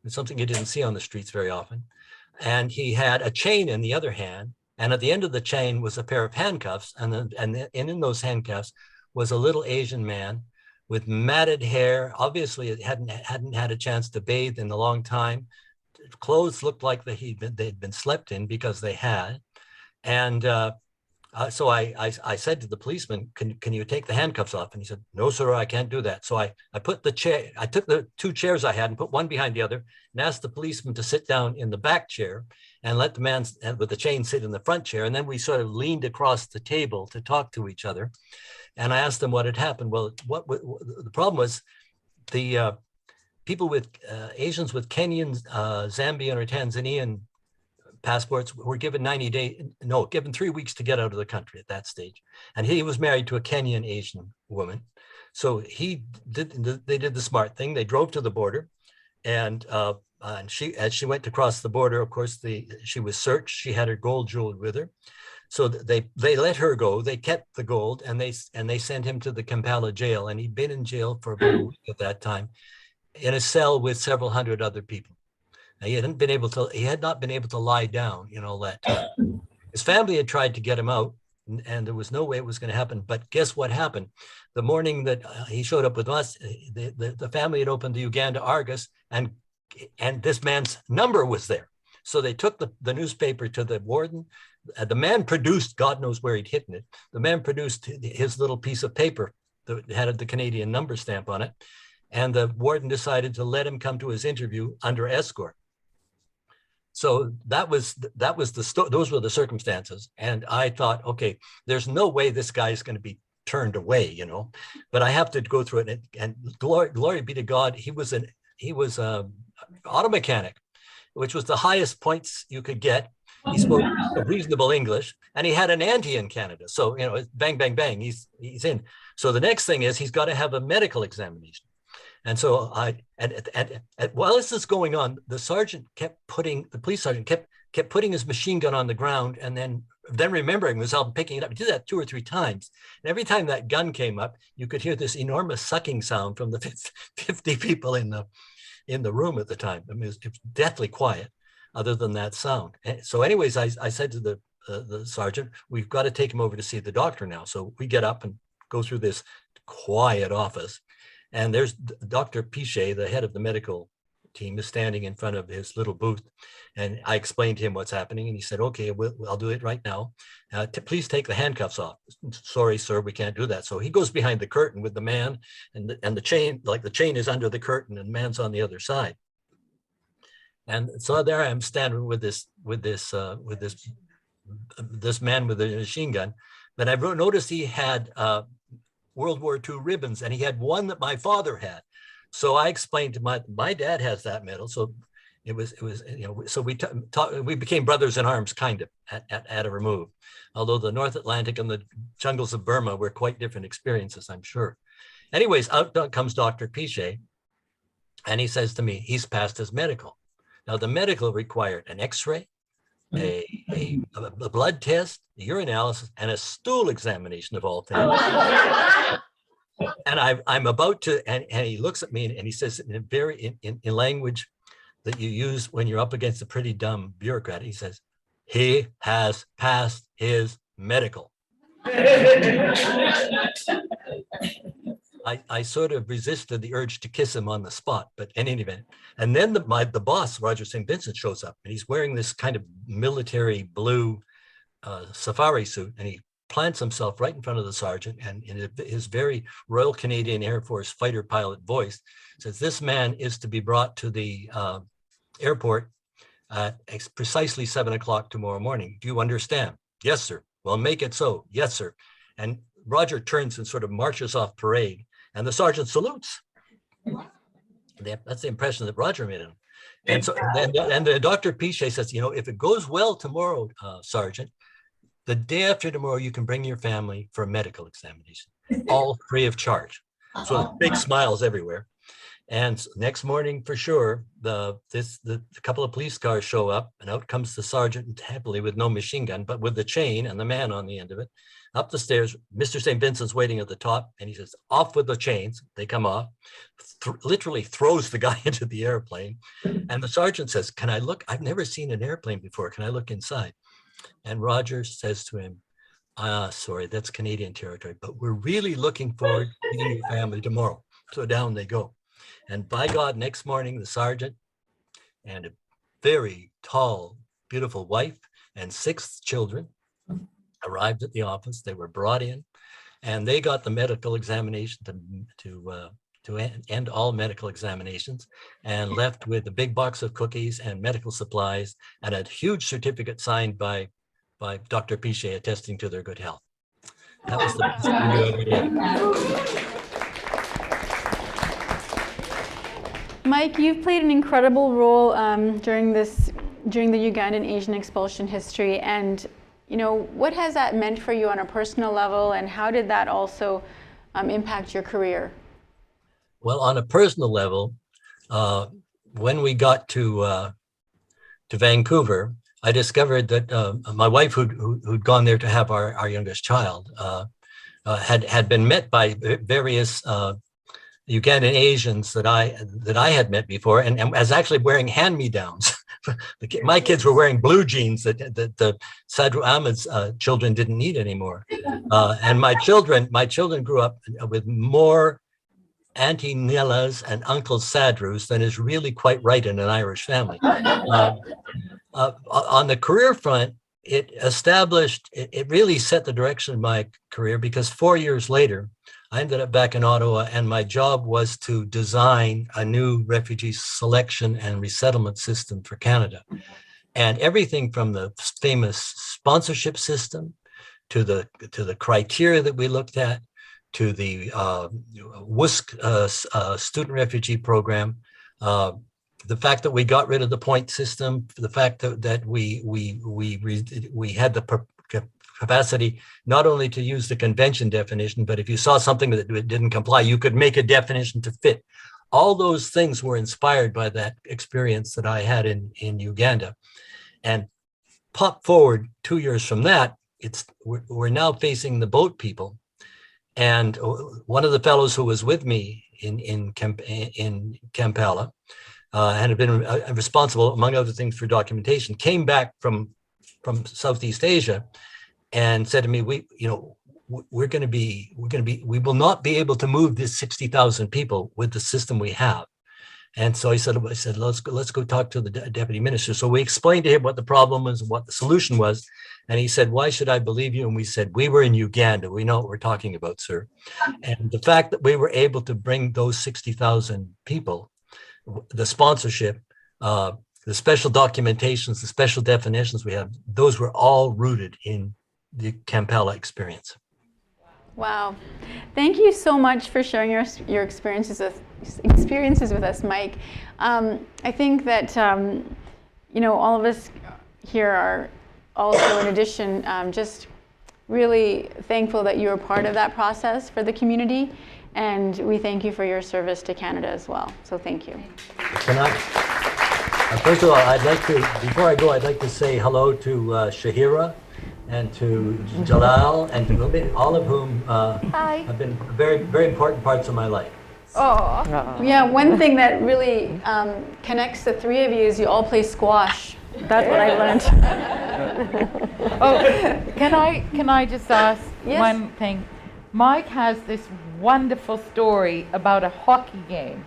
Speaker 10: something you didn't see on the streets very often. And he had a chain in the other hand. And at the end of the chain was a pair of handcuffs. And in those handcuffs was a little Asian man with matted hair. Obviously, it hadn't had a chance to bathe in a long time. Clothes looked like they'd been slept in because they had. And so I said to the policeman, can you take the handcuffs off? And he said, no, sir, I can't do that. So I took the 2 chairs I had and put one behind the other and asked the policeman to sit down in the back chair and let the man with the chain sit in the front chair. And then we sort of leaned across the table to talk to each other. And I asked him what had happened. Well, the problem was the people with Asians with Kenyan, Zambian or Tanzanian passports were given 3 weeks to get out of the country at that stage. And he was married to a Kenyan Asian woman. So they did the smart thing. They drove to the border, and as she went to cross the border, of course, she was searched. She had her gold jeweled with her. So they let her go. They kept the gold, and they sent him to the Kampala jail. And he'd been in jail for about a week at that time, in a cell with several hundred other people. Now, he had not been able to lie down, all that time. His family had tried to get him out, and there was no way it was going to happen. But guess what happened? The morning that he showed up with us, the family had opened the Uganda Argus, and this man's number was there. So they took the newspaper to the warden. The man produced, God knows where he'd hidden it. The man produced his little piece of paper that had the Canadian number stamp on it. And the warden decided to let him come to his interview under escort. So those were the circumstances. And I thought, okay, there's no way this guy is going to be turned away, but I have to go through it. And glory be to God, he was an auto mechanic, which was the highest points you could get. He spoke reasonable English, and he had an auntie in Canada. So, bang, bang, bang, he's in. So the next thing is he's got to have a medical examination. And so while this is going on, the police sergeant kept putting his machine gun on the ground, and then remembering himself, picking it up. He did that 2 or 3 times. And every time that gun came up, you could hear this enormous sucking sound from the 50 people in the room at the time. I mean, it was deathly quiet, other than that sound. So, anyways, I said to the sergeant, we've got to take him over to see the doctor now. So we get up and go through this quiet office. And there's Dr. Pichet, the head of the medical team is standing in front of his little booth, and I explained to him what's happening, and he said, "Okay, I'll do it right now. Please take the handcuffs off." "Sorry, sir, we can't do that." So he goes behind the curtain with the man, and the chain, like the chain is under the curtain, and the man's on the other side. And so there I am standing with this man with a machine gun. But I noticed he had World War II ribbons, and he had one that my father had. So I explained to my dad has that medal. So it was so we became brothers in arms, kind of at a remove. Although the North Atlantic and the jungles of Burma were quite different experiences, I'm sure. Anyways, out comes Dr. Pichet, and he says to me, he's passed his medical. Now the medical required an X-ray, a blood test, a urinalysis, and a stool examination of all things. And I'm about to, and he looks at me and he says in language that you use when you're up against a pretty dumb bureaucrat, he says, "He has passed his medical." I sort of resisted the urge to kiss him on the spot, but in any event. And then the boss, Roger St. Vincent, shows up, and he's wearing this kind of military blue safari suit, and he plants himself right in front of the sergeant, and in his very Royal Canadian Air Force fighter pilot voice says, "This man is to be brought to the airport at precisely 7 o'clock tomorrow morning. Do you understand?" "Yes, sir." "Well, make it so." "Yes, sir." And Roger turns and sort of marches off parade, and the sergeant salutes. That's the impression that Roger made him. And so and Dr. Pichet says, "If it goes well tomorrow, Sergeant, the day after tomorrow, you can bring your family for a medical examination, all free of charge." So big smiles everywhere. And next morning, for sure, the couple of police cars show up, and out comes the sergeant, happily with no machine gun, but with the chain and the man on the end of it. Up the stairs, Mr. St. Vincent's waiting at the top, and he says, "Off with the chains." They come off, literally throws the guy into the airplane. And the sergeant says, "Can I look? I've never seen an airplane before. Can I look inside?" And Roger says to him, "Sorry, that's Canadian territory, but we're really looking forward to meeting your family tomorrow." So down they go. And by God, next morning, the sergeant and a very tall, beautiful wife and 6 children arrived at the office. They were brought in, and they got the medical examination to end all medical examinations, and left with a big box of cookies and medical supplies and a huge certificate signed by Dr. Pichet attesting to their good health. That was the best thing you ever did.
Speaker 5: Mike, you've played an incredible role during the Ugandan Asian expulsion history, and what has that meant for you on a personal level, and how did that also impact your career?
Speaker 10: Well, on a personal level, when we got to Vancouver, I discovered that my wife, who'd gone there to have our youngest child, had been met by various Ugandan Asians that I had met before, and was actually wearing hand-me-downs. My kids were wearing blue jeans that the Sadru Ahmed's children didn't need anymore, and my children grew up with more Auntie Nellas and Uncle Sadrus than is really quite right in an Irish family. On the career front, it really set the direction of my career, because 4 years later, I ended up back in Ottawa, and my job was to design a new refugee selection and resettlement system for Canada. And everything from the famous sponsorship system to the criteria that we looked at, to the WUSC student refugee program, the fact that we got rid of the point system, the fact that we had the capacity not only to use the convention definition, but if you saw something that didn't comply, you could make a definition to fit. All those things were inspired by that experience that I had in Uganda. And pop forward 2 years from that, we're now facing the boat people. And one of the fellows who was with me in Kampala and had been responsible, among other things, for documentation, came back from Southeast Asia and said to me, we will not be able to move this 60,000 people with the system we have. And so I said, let's go talk to the deputy minister. So we explained to him what the problem was and what the solution was. And he said, why should I believe you? And we said, we were in Uganda. We know what we're talking about, sir. And the fact that we were able to bring those 60,000 people, the sponsorship, the special documentations, the special definitions we have, those were all rooted in the Kampala experience.
Speaker 5: Wow. Thank you so much for sharing your experiences with us, Mike. I think that, all of us here are also, in addition, just really thankful that you were part of that process for the community. And we thank you for your service to Canada as well. So thank you.
Speaker 10: First of all, I'd like to, before I go, I'd like to say hello to Shahira and to Jalal and to Umi, all of whom have been very, very important parts of my life.
Speaker 5: Oh, yeah, one thing that really connects the three of you is you all play squash. That's what I learned.
Speaker 8: Can I just ask one thing? Mike has this wonderful story about a hockey game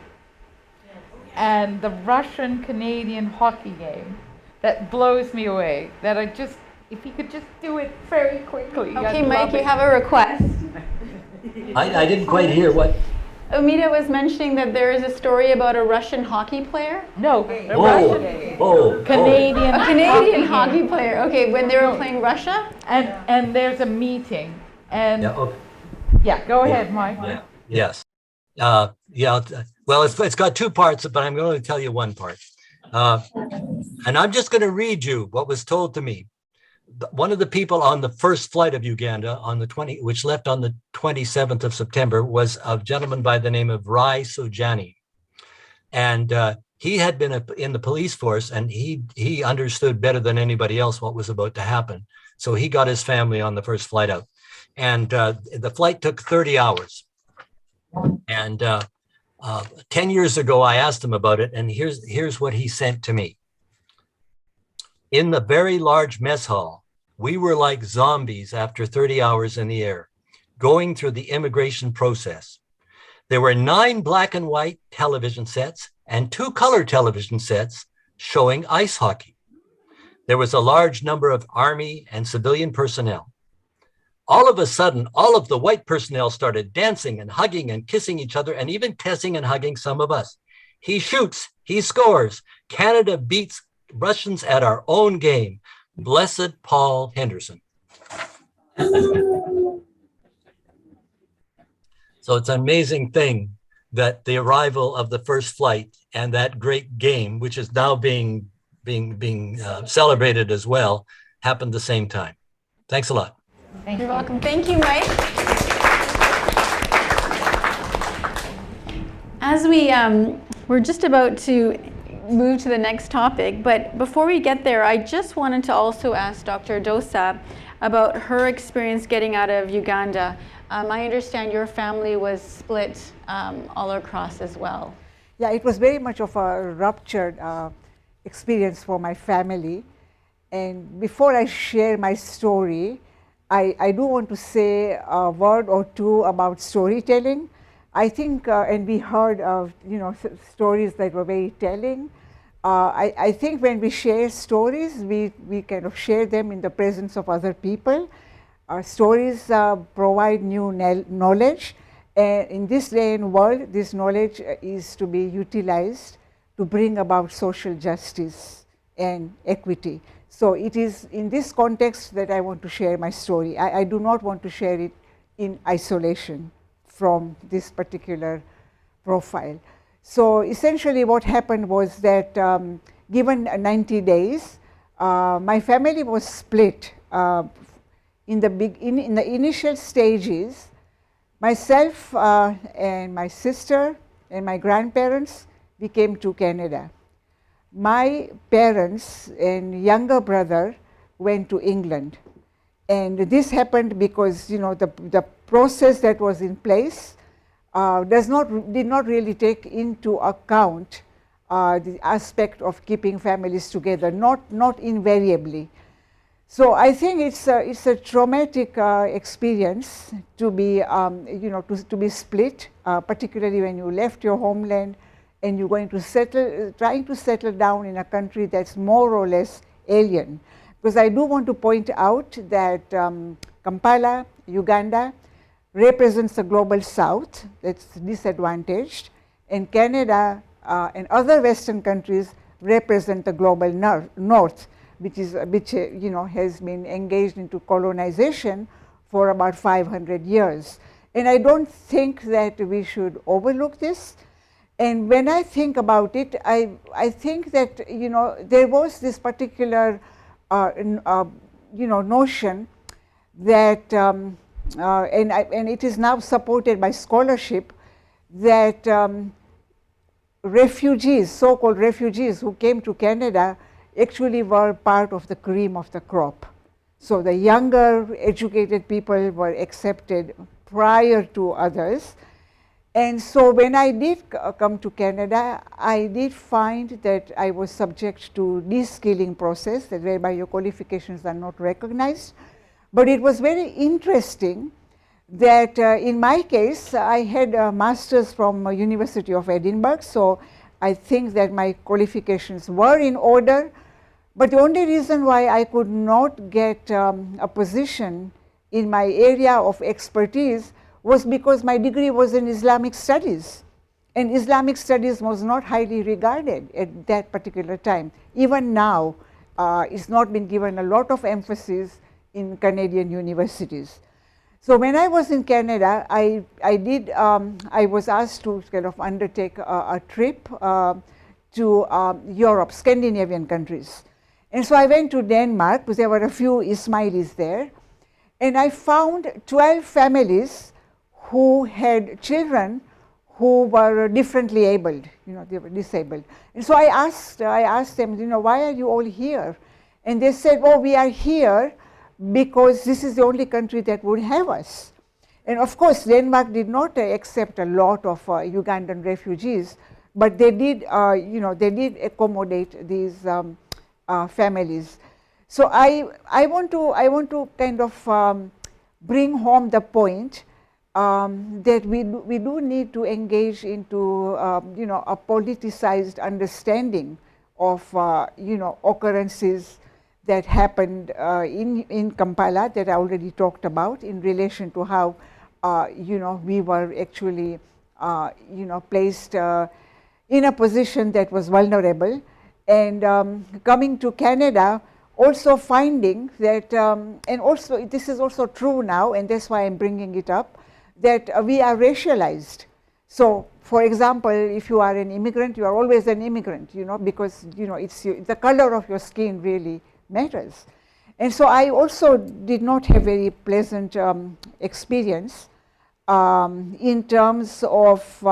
Speaker 8: and the Russian-Canadian hockey game that blows me away, that if you could just do it very quickly.
Speaker 5: Okay, Mike, you have a request.
Speaker 10: I didn't quite hear what.
Speaker 5: Omida was mentioning that there is a story about a Russian hockey player.
Speaker 8: No,
Speaker 5: Canadian hockey player. Okay, when they were playing Russia?
Speaker 8: And there's a meeting. And go ahead, Mike.
Speaker 10: Yes. Well, it's got two parts, but I'm going to tell you one part. And I'm just going to read you what was told to me. One of the people on the first flight of Uganda which left on the 27th of September was a gentleman by the name of Rai Sojani. And he had been in the police force, and he understood better than anybody else what was about to happen. So he got his family on the first flight out. And the flight took 30 hours. And 10 years ago, I asked him about it, and here's what he sent to me. In the very large mess hall, we were like zombies after 30 hours in the air, going through the immigration process. There were 9 black and white television sets and 2 color television sets showing ice hockey. There was a large number of army and civilian personnel. All of a sudden, all of the white personnel started dancing and hugging and kissing each other and even kissing and hugging some of us. He shoots, he scores. Canada beats Russians at our own game. Blessed Paul Henderson. So it's an amazing thing that the arrival of the first flight and that great game, which is now being celebrated as well, happened the same time. Thanks a lot.
Speaker 5: You're welcome. Thank you, Mike. As we're just about to move to the next topic, but before we get there, I just wanted to also ask Dr. Dossa about her experience getting out of Uganda. I understand your family was split all across as well.
Speaker 7: Yeah, it was very much of a ruptured experience for my family. And before I share my story, I do want to say a word or two about storytelling. I think, and we heard of stories that were very telling. I think when we share stories, we kind of share them in the presence of other people. Stories provide new knowledge. In this day and world, this knowledge is to be utilized to bring about social justice and equity. So it is in this context that I want to share my story. I do not want to share it in isolation from this particular profile. So essentially what happened was that given 90 days, my family was split. In the initial stages, myself and my sister and my grandparents, we came to Canada. My parents and younger brother went to England. And this happened because the process that was in place did not really take into account the aspect of keeping families together, not invariably. So I think it's a traumatic experience to be to be split, particularly when you left your homeland and you're going to settle, trying to settle down in a country that's more or less alien. Because I do want to point out that Kampala, Uganda, represents the global south that's disadvantaged, and Canada and other Western countries represent the global north, which has been engaged into colonization for about 500 years. And I don't think that we should overlook this. And when I think about it, I think that there was this particular notion that, and it is now supported by scholarship, that refugees, so-called refugees who came to Canada, actually were part of the cream of the crop. So the younger educated people were accepted prior to others. And so when I did come to Canada, I did find that I was subject to de-skilling process, that whereby your qualifications are not recognized. But it was very interesting that in my case, I had a master's from University of Edinburgh, so I think that my qualifications were in order. But the only reason why I could not get a position in my area of expertise was because my degree was in Islamic studies. And Islamic studies was not highly regarded at that particular time. Even now, it's not been given a lot of emphasis in Canadian universities. So when I was in Canada, I was asked to kind of undertake a trip to Europe, Scandinavian countries. And so I went to Denmark, because there were a few Ismailis there, and I found 12 families who had children who were differently abled, they were disabled. And so I asked them, why are you all here? And they said, oh, we are here because this is the only country that would have us. And of course, Denmark did not accept a lot of Ugandan refugees, but they did, they did accommodate these families. So I want to kind of bring home the point that we do need to engage into a politicized understanding of occurrences that happened in Kampala that I already talked about in relation to how we were actually placed in a position that was vulnerable, and coming to Canada, also finding that, and also this is also true now, and that's why I'm bringing it up, that we are racialized. So, for example, if you are an immigrant, you are always an immigrant, because it's the color of your skin really matters. And so I also did not have very pleasant experience in terms of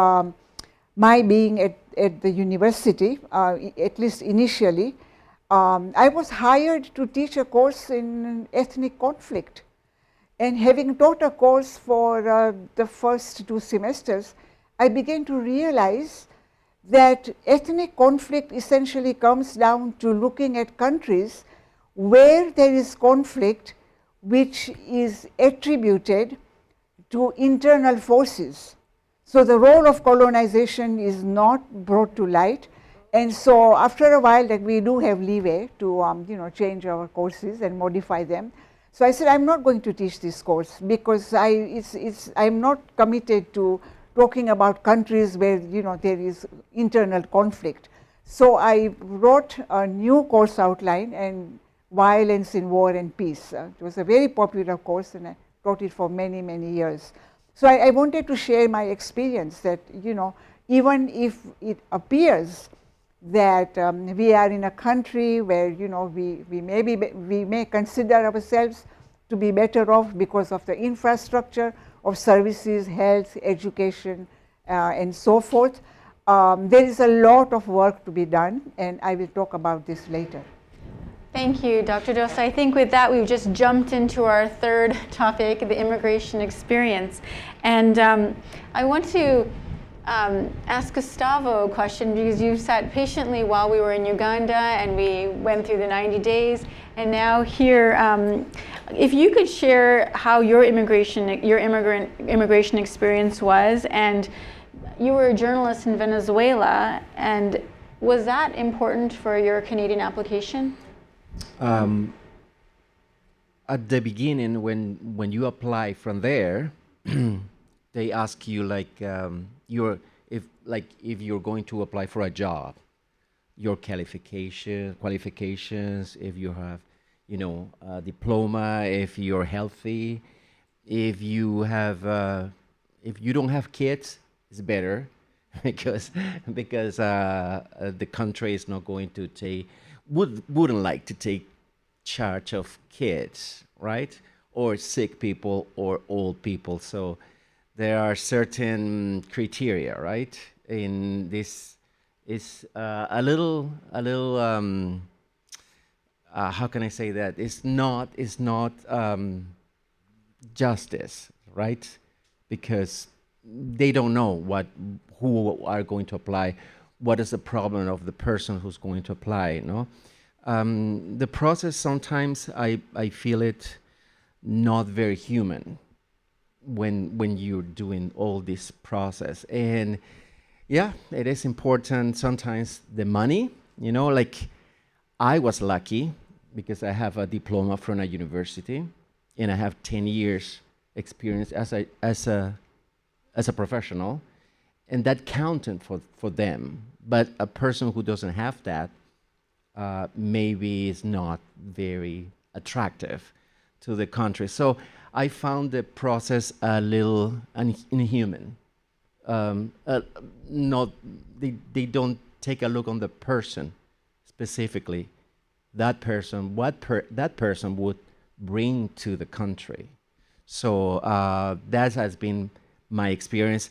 Speaker 7: my being at the university, at least initially. I was hired to teach a course in ethnic conflict. And having taught a course for the first 2 semesters, I began to realize that ethnic conflict essentially comes down to looking at countries where there is conflict which is attributed to internal forces. So the role of colonization is not brought to light. And so after a while, that we do have leeway to change our courses and modify them. So I said, I'm not going to teach this course because I'm not committed to talking about countries where there is internal conflict. So I wrote a new course outline, and Violence in War and Peace. It was a very popular course, and I taught it for many, many years. So I wanted to share my experience that even if it appears that we are in a country where we may consider ourselves to be better off because of the infrastructure of services, health, education, and so forth. There is a lot of work to be done, and I will talk about this later.
Speaker 5: Thank you, Dr. Dossa. I think with that, we've just jumped into our third topic, the immigration experience. And I want to ask Gustavo a question, because you sat patiently while we were in Uganda and we went through the 90 days, and now here, if you could share how your immigration experience was, and you were a journalist in Venezuela, and was that important for your Canadian application?
Speaker 11: At the beginning, when you apply from there, they ask you like if you're going to apply for a job, your qualifications, if you have, a diploma, if you're healthy, if you don't have kids, it's better because the country is not going to wouldn't like to take charge of kids, right? Or sick people or old people. So there are certain criteria, right? In this is a little how can I say that? It's not justice, right? Because they don't know who are going to apply, what is the problem of the person who's going to apply, the process sometimes I feel it not very human when you're doing all this process. And yeah, it is important sometimes the money, like I was lucky because I have a diploma from a university and I have 10 years experience as a professional, and that counted for them. But a person who doesn't have that maybe is not very attractive to the country. So I found the process a little inhuman. They don't take a look on the person specifically. That person, that person would bring to the country. So that has been my experience.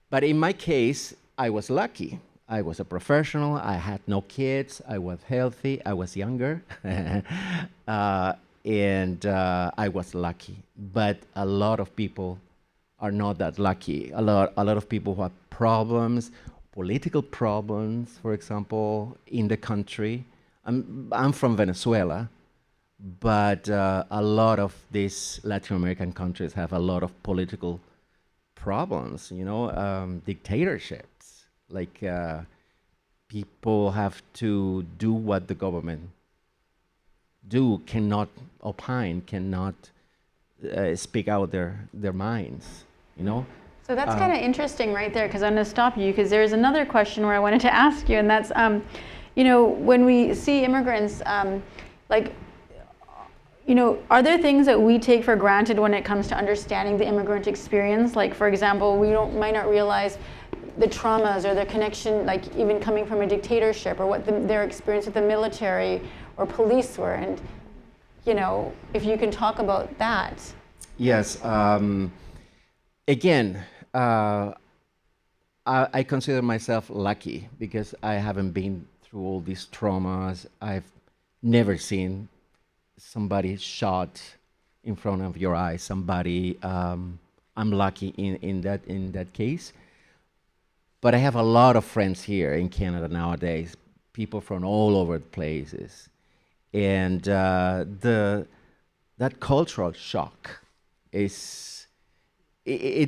Speaker 11: But in my case, I was lucky. I was a professional. I had no kids. I was healthy. I was younger. And I was lucky. But a lot of people are not that lucky. A lot of people who have problems, political problems, for example, in the country. I'm from Venezuela, but a lot of these Latin American countries have a lot of political problems, dictatorships. Like people have to do what the government cannot opine, cannot speak out their minds,
Speaker 5: So that's kind of interesting right there, because I'm going to stop you, because there's another question where I wanted to ask you, and that's, when we see immigrants, are there things that we take for granted when it comes to understanding the immigrant experience? Like, for example, we might not realize the traumas or the connection, like even coming from a dictatorship, or what their experience with the military or police were. And, if you can talk about that.
Speaker 11: Yes. Again, I consider myself lucky because I haven't been through all these traumas. I've never seen somebody shot in front of your eyes. Somebody, I'm lucky in that case. But I have a lot of friends here in Canada nowadays, people from all over the places, and that cultural shock it's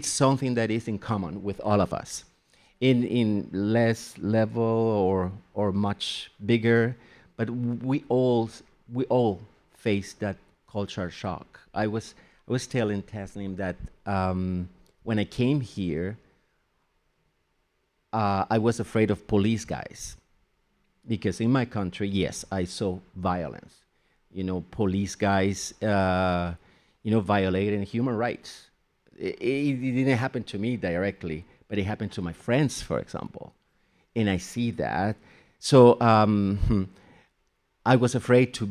Speaker 11: something that is in common with all of us, in less level or much bigger, but we all face that cultural shock. I was telling Tasnim that when I came here, I was afraid of police guys, because in my country, yes, I saw violence. Police guys, violating human rights. It didn't happen to me directly, but it happened to my friends, for example, and I see that. So I was afraid to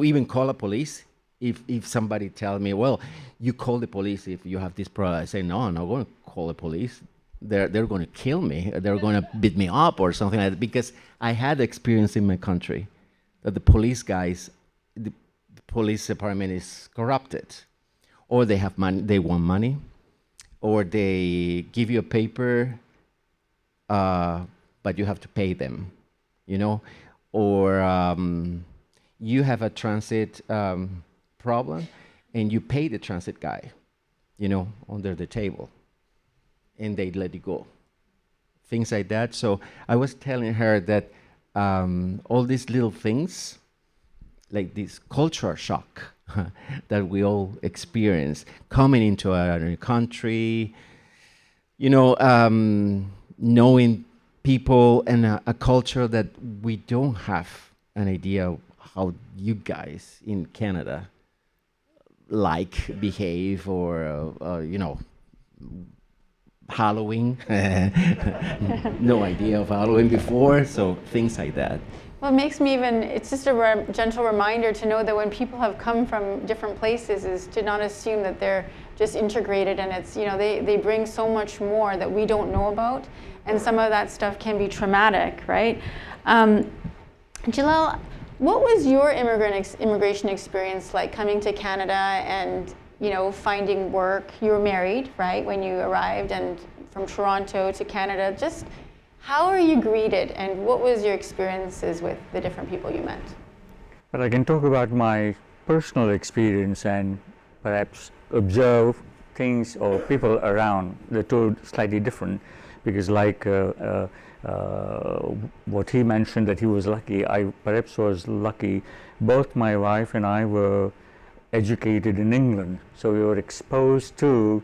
Speaker 11: even call a police. If somebody tell me, well, you call the police if you have this problem, I say, no, I'm not going to call the police. They're going to kill me. They're going to beat me up or something like that, because I had experience in my country that the police guys, the police department is corrupted, or they have money, they want money, or they give you a paper, but you have to pay them, or you have a transit problem, and you pay the transit guy, under the table. and they let it go. Things like that. So I was telling her that all these little things, like this cultural shock that we all experience coming into a country, you know, knowing people and a culture that we don't have an idea of how you guys in Canada behave, or you know, Halloween. No idea of Halloween before, so things like that.
Speaker 5: Well, it makes me even, it's just a gentle reminder to know that when people have come from different places, is to not assume that they're just integrated, and it's, you know, they bring so much more that we don't know about, and some of that stuff can be traumatic, right? Jalal, what was your immigration experience like, coming to Canada and, you know, finding work? You were married, right, when you arrived, and from Toronto to Canada. Just how are you greeted, and what was your experiences with the different people you met?
Speaker 6: But I can talk about my personal experience and perhaps observe things or people around. The two slightly different, because like what he mentioned, that he was lucky, I perhaps was lucky. Both my wife and I were educated in England, so we were exposed to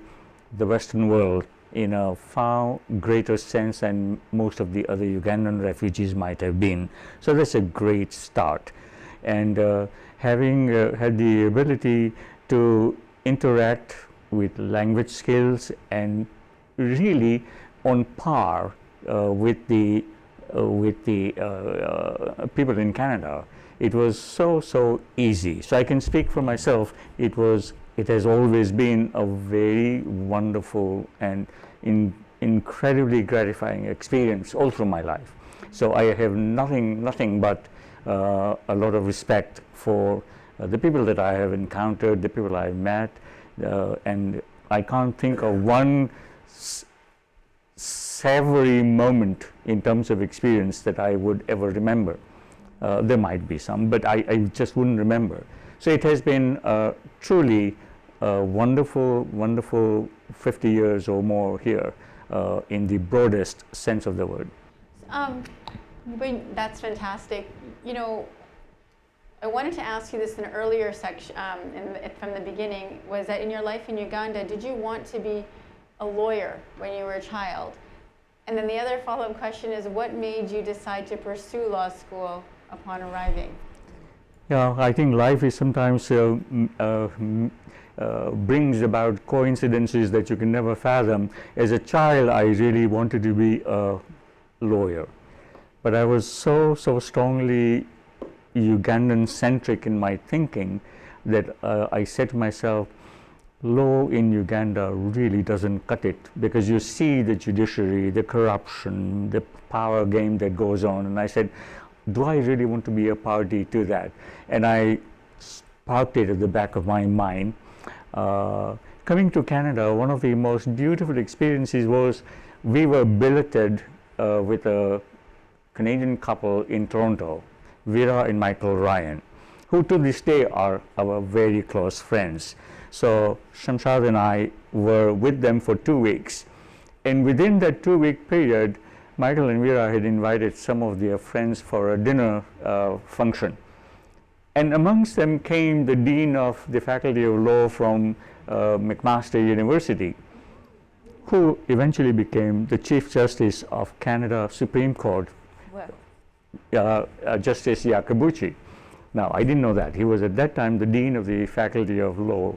Speaker 6: the Western world in a far greater sense than most of the other Ugandan refugees might have been. So that's a great start. And having had the ability to interact with language skills and really on par with the people in Canada, it was so easy. So I can speak for myself. It has always been a very wonderful and incredibly gratifying experience all through my life. So I have nothing but a lot of respect for the people that I have encountered, the people I have met, and I can't think of one savory moment in terms of experience that I would ever remember. There might be some, but I just wouldn't remember. So it has been truly wonderful 50 years or more here, in the broadest sense of the word.
Speaker 5: That's fantastic. You know, I wanted to ask you this in an earlier section, from the beginning, was that in your life in Uganda, did you want to be a lawyer when you were a child? And then the other follow-up question is, what made you decide to pursue law school upon arriving?
Speaker 6: Yeah, I think life is sometimes brings about coincidences that you can never fathom. As a child, I really wanted to be a lawyer, but I was so strongly Ugandan-centric in my thinking that I said to myself, law in Uganda really doesn't cut it, because you see the judiciary, the corruption, the power game that goes on. And I said, do I really want to be a party to that? And I parked it at the back of my mind. Coming to Canada, one of the most beautiful experiences was we were billeted with a Canadian couple in Toronto, Vera and Michael Ryan, who to this day are our very close friends. So Shamshad and I were with them for 2 weeks. And within that 2-week period, Michael and Vera had invited some of their friends for a dinner function. And amongst them came the Dean of the Faculty of Law from McMaster University, who eventually became the Chief Justice of Canada Supreme Court, Justice Yakabuchi. Now, I didn't know that. He was at that time the Dean of the Faculty of Law.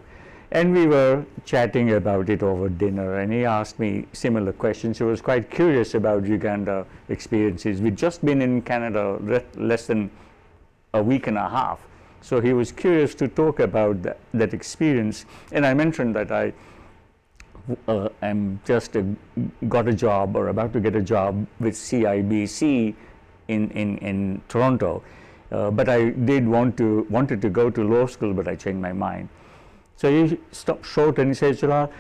Speaker 6: And we were chatting about it over dinner, and he asked me similar questions. He was quite curious about Uganda experiences. We'd just been in Canada less than a week and a half. So he was curious to talk about that experience. And I mentioned that I am just got a job, or about to get a job with CIBC in Toronto. But I wanted to go to law school, but I changed my mind. So he stopped short and he says, Jalal,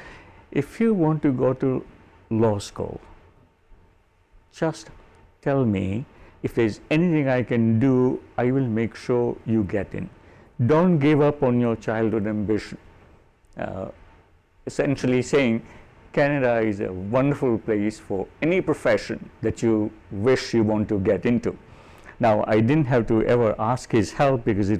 Speaker 6: if you want to go to law school, just tell me. If there's anything I can do, I will make sure you get in. Don't give up on your childhood ambition. Essentially saying, Canada is a wonderful place for any profession that you wish you want to get into. Now, I didn't have to ever ask his help because it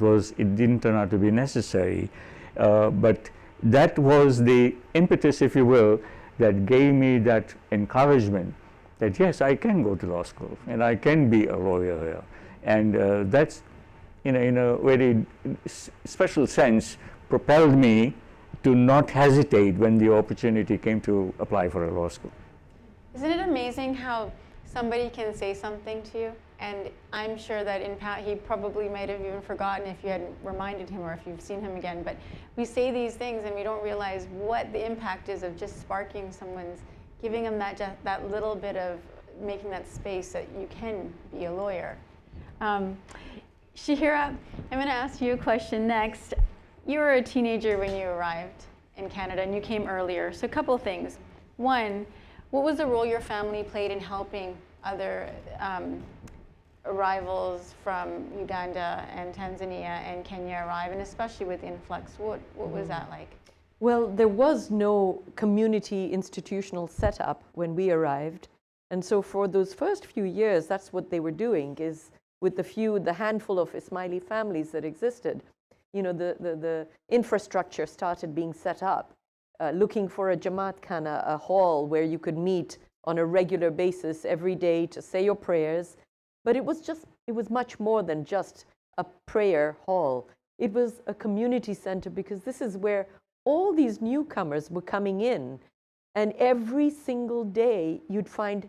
Speaker 6: didn't turn out to be necessary, but that was the impetus, if you will, that gave me that encouragement that yes, I can go to law school and I can be a lawyer here, and that's in a very special sense propelled me to not hesitate when the opportunity came to apply for a law school.
Speaker 5: Isn't it amazing how somebody can say something to you? And I'm sure that he probably might have even forgotten if you hadn't reminded him or if you've seen him again. But we say these things and we don't realize what the impact is of just sparking someone's, giving them that little bit of making that space that you can be a lawyer. Shihira, I'm going to ask you a question next. You were a teenager when you arrived in Canada and you came earlier. So a couple things. One, what was the role your family played in helping other arrivals from Uganda and Tanzania and Kenya arrive, and especially with influx? What was that like?
Speaker 9: Well, there was no community institutional setup when we arrived. And so for those first few years, that's what they were doing, is with the handful of Ismaili families that existed, you know, the infrastructure started being set up, looking for a Jamaat Khana, a hall where you could meet on a regular basis every day to say your prayers. But it was much more than just a prayer hall. It was a community center, because this is where all these newcomers were coming in. And every single day you'd find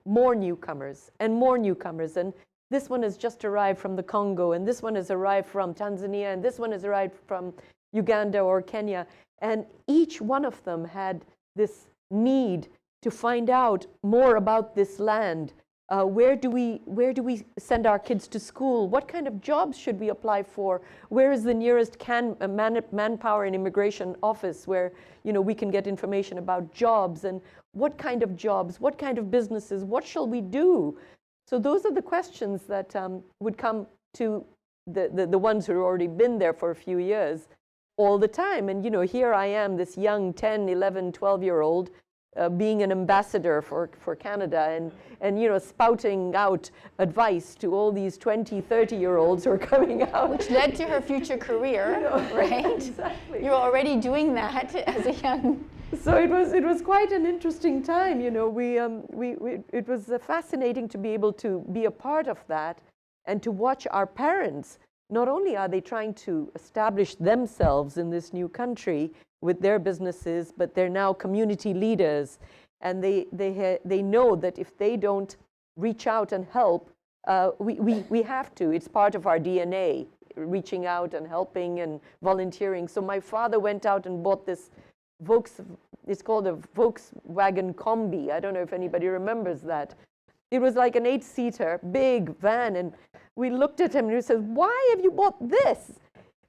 Speaker 9: more newcomers and more newcomers. And this one has just arrived from the Congo, and this one has arrived from Tanzania, and this one has arrived from Uganda or Kenya. And each one of them had this need to find out more about this land. Where do we send our kids to school? What kind of jobs should we apply for? Where is the nearest manpower and immigration office where, you know, we can get information about jobs, and what kind of jobs, what kind of businesses, what shall we do? So those are the questions that would come to the ones who had already been there for a few years all the time. And, you know, here I am, this young 10, 11, 12-year-old, being an ambassador for Canada and you know, spouting out advice to all these 20, 30-year-olds who are coming out.
Speaker 5: Which led to her future career, you know, right?
Speaker 9: Exactly.
Speaker 5: You were already doing that as a young...
Speaker 9: So it was quite an interesting time, you know. It was fascinating to be able to be a part of that and to watch our parents. Not only are they trying to establish themselves in this new country with their businesses, but they're now community leaders, and they know that if they don't reach out and help, we have to. It's part of our DNA, reaching out and helping and volunteering. So my father went out and bought this it's called a Volkswagen Kombi. I don't know if anybody remembers that. It was like an 8-seater, big van, and we looked at him and we said, "Why have you bought this?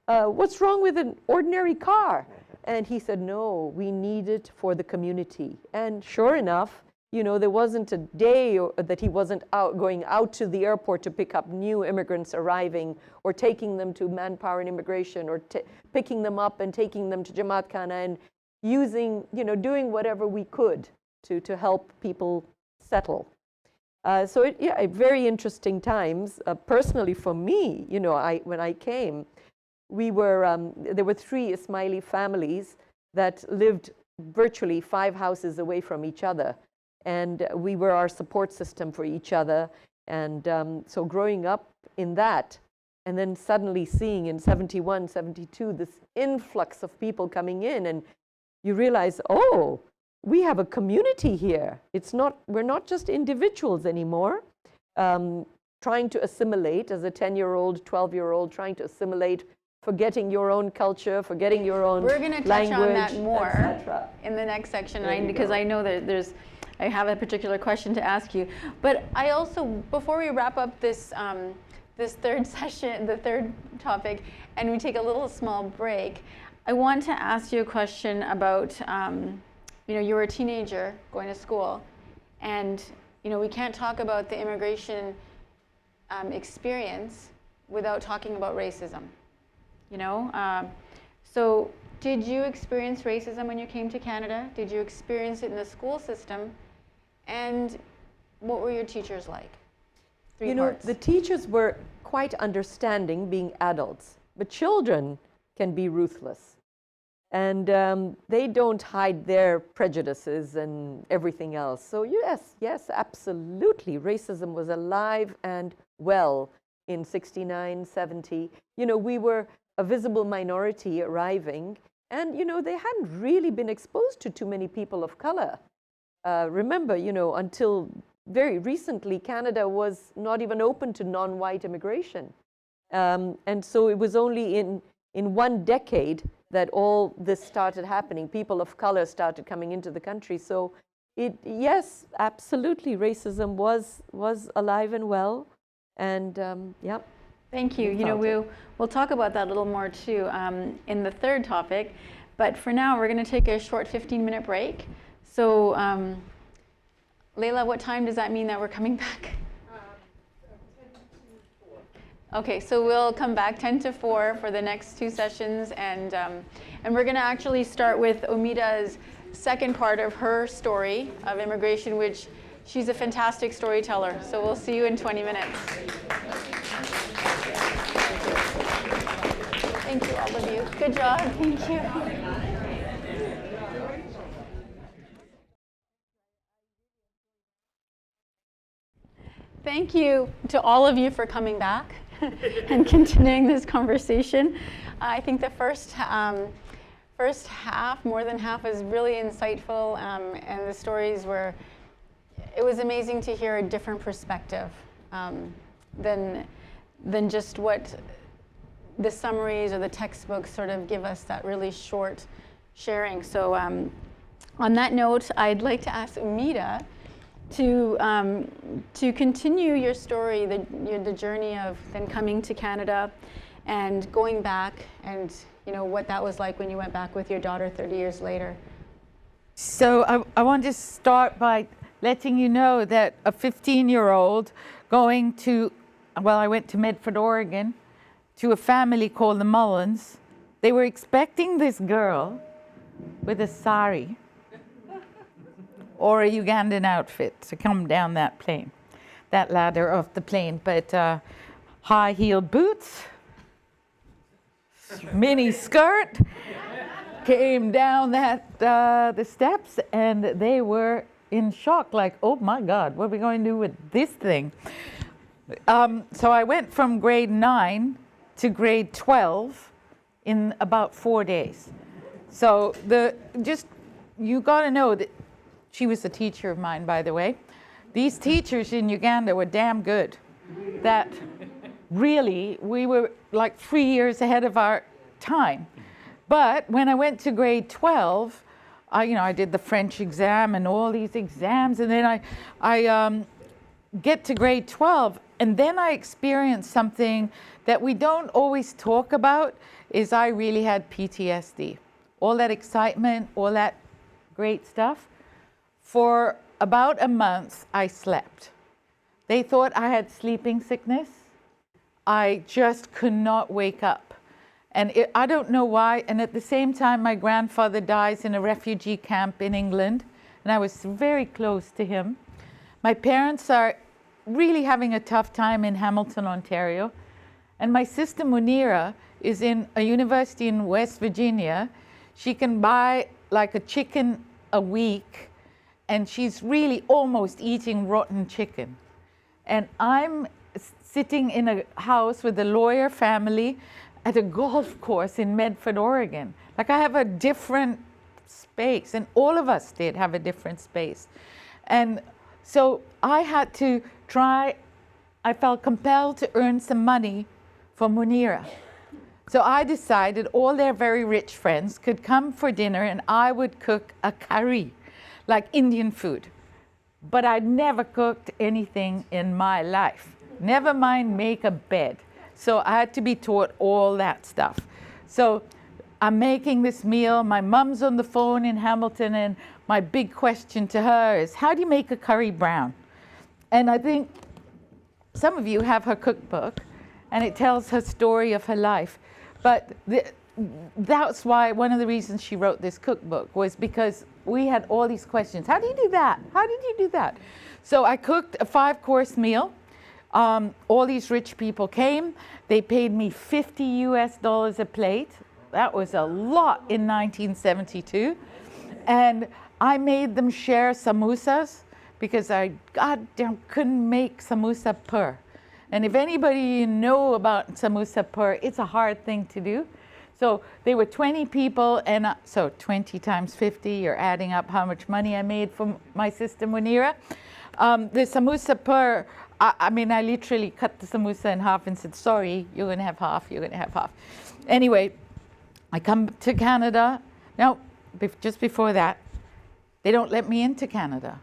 Speaker 9: What's wrong with an ordinary car?" And he said, "No, we need it for the community." And sure enough, you know, there wasn't a day that he wasn't going out to the airport to pick up new immigrants arriving, or taking them to manpower and immigration, or picking them up and taking them to Jamaat Khana, and doing whatever we could to help people settle. So very interesting times. Personally for me, you know, when I came, there were 3 Ismaili families that lived virtually 5 houses away from each other. And we were our support system for each other. And so growing up in that, and then suddenly seeing in 71, 72, this influx of people coming in, and you realize, oh, we have a community here. We're not just individuals anymore, trying to assimilate as a 10-year-old, 12-year-old, trying to assimilate, forgetting your own culture, forgetting your own language. We're going to touch on that more
Speaker 5: in the next section, because I know that I have a particular question to ask you. But I also, before we wrap up this third session, the third topic, and we take a little small break, I want to ask you a question about, you were a teenager going to school, and, you know, we can't talk about the immigration experience without talking about racism, you know? So Did you experience racism when you came to Canada? Did you experience it in the school system? And what were your teachers like?
Speaker 9: You know, the teachers were quite understanding, being adults, but children can be ruthless. And they don't hide their prejudices and everything else. So yes, absolutely. Racism was alive and well in 69, 70. You know, we were a visible minority arriving, and, you know, they hadn't really been exposed to too many people of color. Remember, you know, until very recently, Canada was not even open to non-white immigration. And so it was only in one decade that all this started happening. People of color started coming into the country. So yes, absolutely, racism was alive and well. And yeah.
Speaker 5: Thank you. You know, we'll talk about that a little more too in the third topic. But for now, we're going to take a short 15-minute break. So, Leila, what time does that mean that we're coming back?
Speaker 9: 10 to 4.
Speaker 5: Okay, so we'll come back 10 to 4 for the next 2 sessions, and we're going to actually start with Omida's second part of her story of immigration, which she's a fantastic storyteller. So we'll see you in 20 minutes. Thank you, all of you. Good job. Thank you. Thank you to all of you for coming back and continuing this conversation. I think the first half, more than half, was really insightful, and the stories were, it was amazing to hear a different perspective than just what the summaries or the textbooks sort of give us, that really short sharing. So on that note, I'd like to ask Omida to continue your story, the journey of then coming to Canada and going back, and you know what that was like when you went back with your daughter 30 years later.
Speaker 8: So I want to start by letting you know that a 15-year-old going to, well, I went to Medford, Oregon, to a family called the Mullins. They were expecting this girl with a sari or a Ugandan outfit to come down that ladder of the plane, but high-heeled boots, mini skirt, came down the steps, and they were in shock, like, oh my God, what are we going to do with this thing? So I went from grade 9 to grade 12 in about 4 days. So you got to know that she was a teacher of mine, by the way. These teachers in Uganda were damn good. That really, we were like 3 years ahead of our time. But when I went to grade 12, I did the French exam and all these exams, and then I get to grade 12, and then I experienced something that we don't always talk about, is I really had PTSD. All that excitement, all that great stuff. For about a month, I slept. They thought I had sleeping sickness. I just could not wake up. And I don't know why. And at the same time, my grandfather dies in a refugee camp in England, and I was very close to him. My parents are really having a tough time in Hamilton, Ontario. And my sister Munira is in a university in West Virginia. She can buy like a chicken a week, and she's really almost eating rotten chicken. And I'm sitting in a house with a lawyer family at a golf course in Medford, Oregon. Like, I have a different space, and all of us did have a different space. And so I had to I felt compelled to earn some money for Munira. So I decided all their very rich friends could come for dinner, and I would cook a curry, like Indian food. But I'd never cooked anything in my life, never mind make a bed. So I had to be taught all that stuff. So I'm making this meal, my mom's on the phone in Hamilton, and my big question to her is, how do you make a curry brown? And I think some of you have her cookbook, and it tells her story of her life. But that's why one of the reasons she wrote this cookbook was because we had all these questions. How do you do that? How did you do that? So I cooked a 5-course meal. All these rich people came. They paid me $50 US a plate. That was a lot in 1972. And I made them share samosas because I goddamn couldn't make samosa pur. And if anybody know about samosa pur, it's a hard thing to do. So they were 20 people, and so 20 times 50, you're adding up how much money I made from my sister Munira. The samosa pur, I mean, I literally cut the samosa in half and said, sorry, you're gonna have half, you're gonna have half. Anyway, I come to Canada. Now, just before that, they don't let me into Canada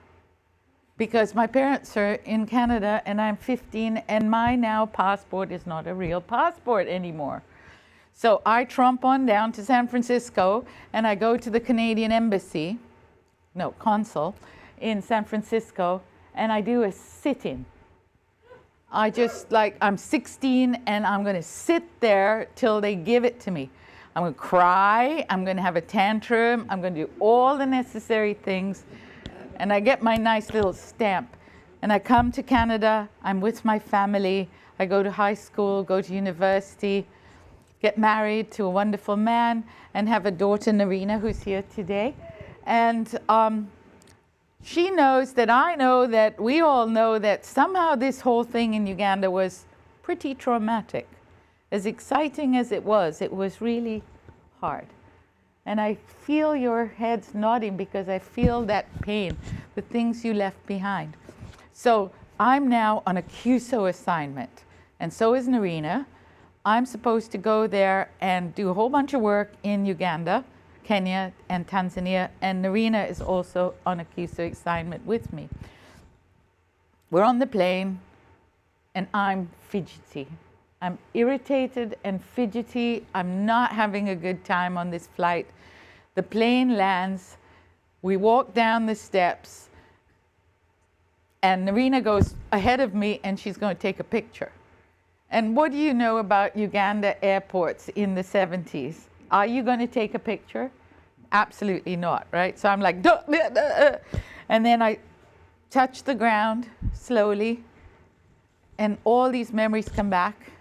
Speaker 8: because my parents are in Canada and I'm 15 and my now passport is not a real passport anymore. So I tromp on down to San Francisco and I go to the Canadian embassy, no, consul, in San Francisco, and I do a sit-in. I just I'm 16 and I'm gonna sit there till they give it to me. I'm gonna cry, I'm gonna have a tantrum, I'm gonna do all the necessary things, and I get my nice little stamp. And I come to Canada, I'm with my family, I go to high school, go to university, get married to a wonderful man, and have a daughter, Narina, who's here today. And she knows that I know that we all know that somehow this whole thing in Uganda was pretty traumatic. As exciting as it was really hard. And I feel your heads nodding because I feel that pain, the things you left behind. So I'm now on a CUSO assignment, and so is Narina. I'm supposed to go there and do a whole bunch of work in Uganda, Kenya, and Tanzania, and Narina is also on a CUSO assignment with me. We're on the plane, and I'm fidgety. I'm irritated and fidgety. I'm not having a good time on this flight. The plane lands, we walk down the steps, and Narina goes ahead of me, and she's going to take a picture. And what do you know about Uganda airports in the 70s? Are you going to take a picture? Absolutely not, right? So I'm like, duh, duh, duh. And then I touch the ground slowly, and all these memories come back.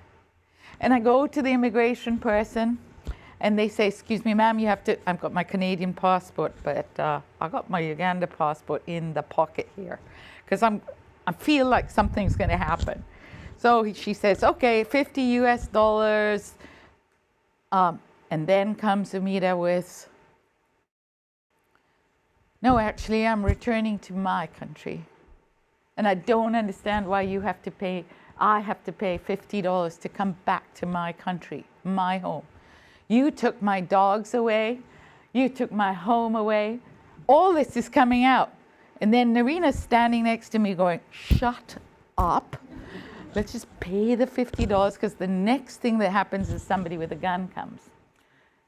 Speaker 8: And I go to the immigration person, and they say, excuse me, ma'am, you have to, I've got my Canadian passport, but I got my Uganda passport in the pocket here, because I feel like something's going to happen. So she says, okay, $50 US. And then comes Amita with, no, actually, I'm returning to my country. And I don't understand why you have to pay, I have to pay $50 to come back to my country, my home. You took my dogs away. You took my home away. All this is coming out. And then Narina's standing next to me going, shut up. Let's just pay the $50 because the next thing that happens is somebody with a gun comes.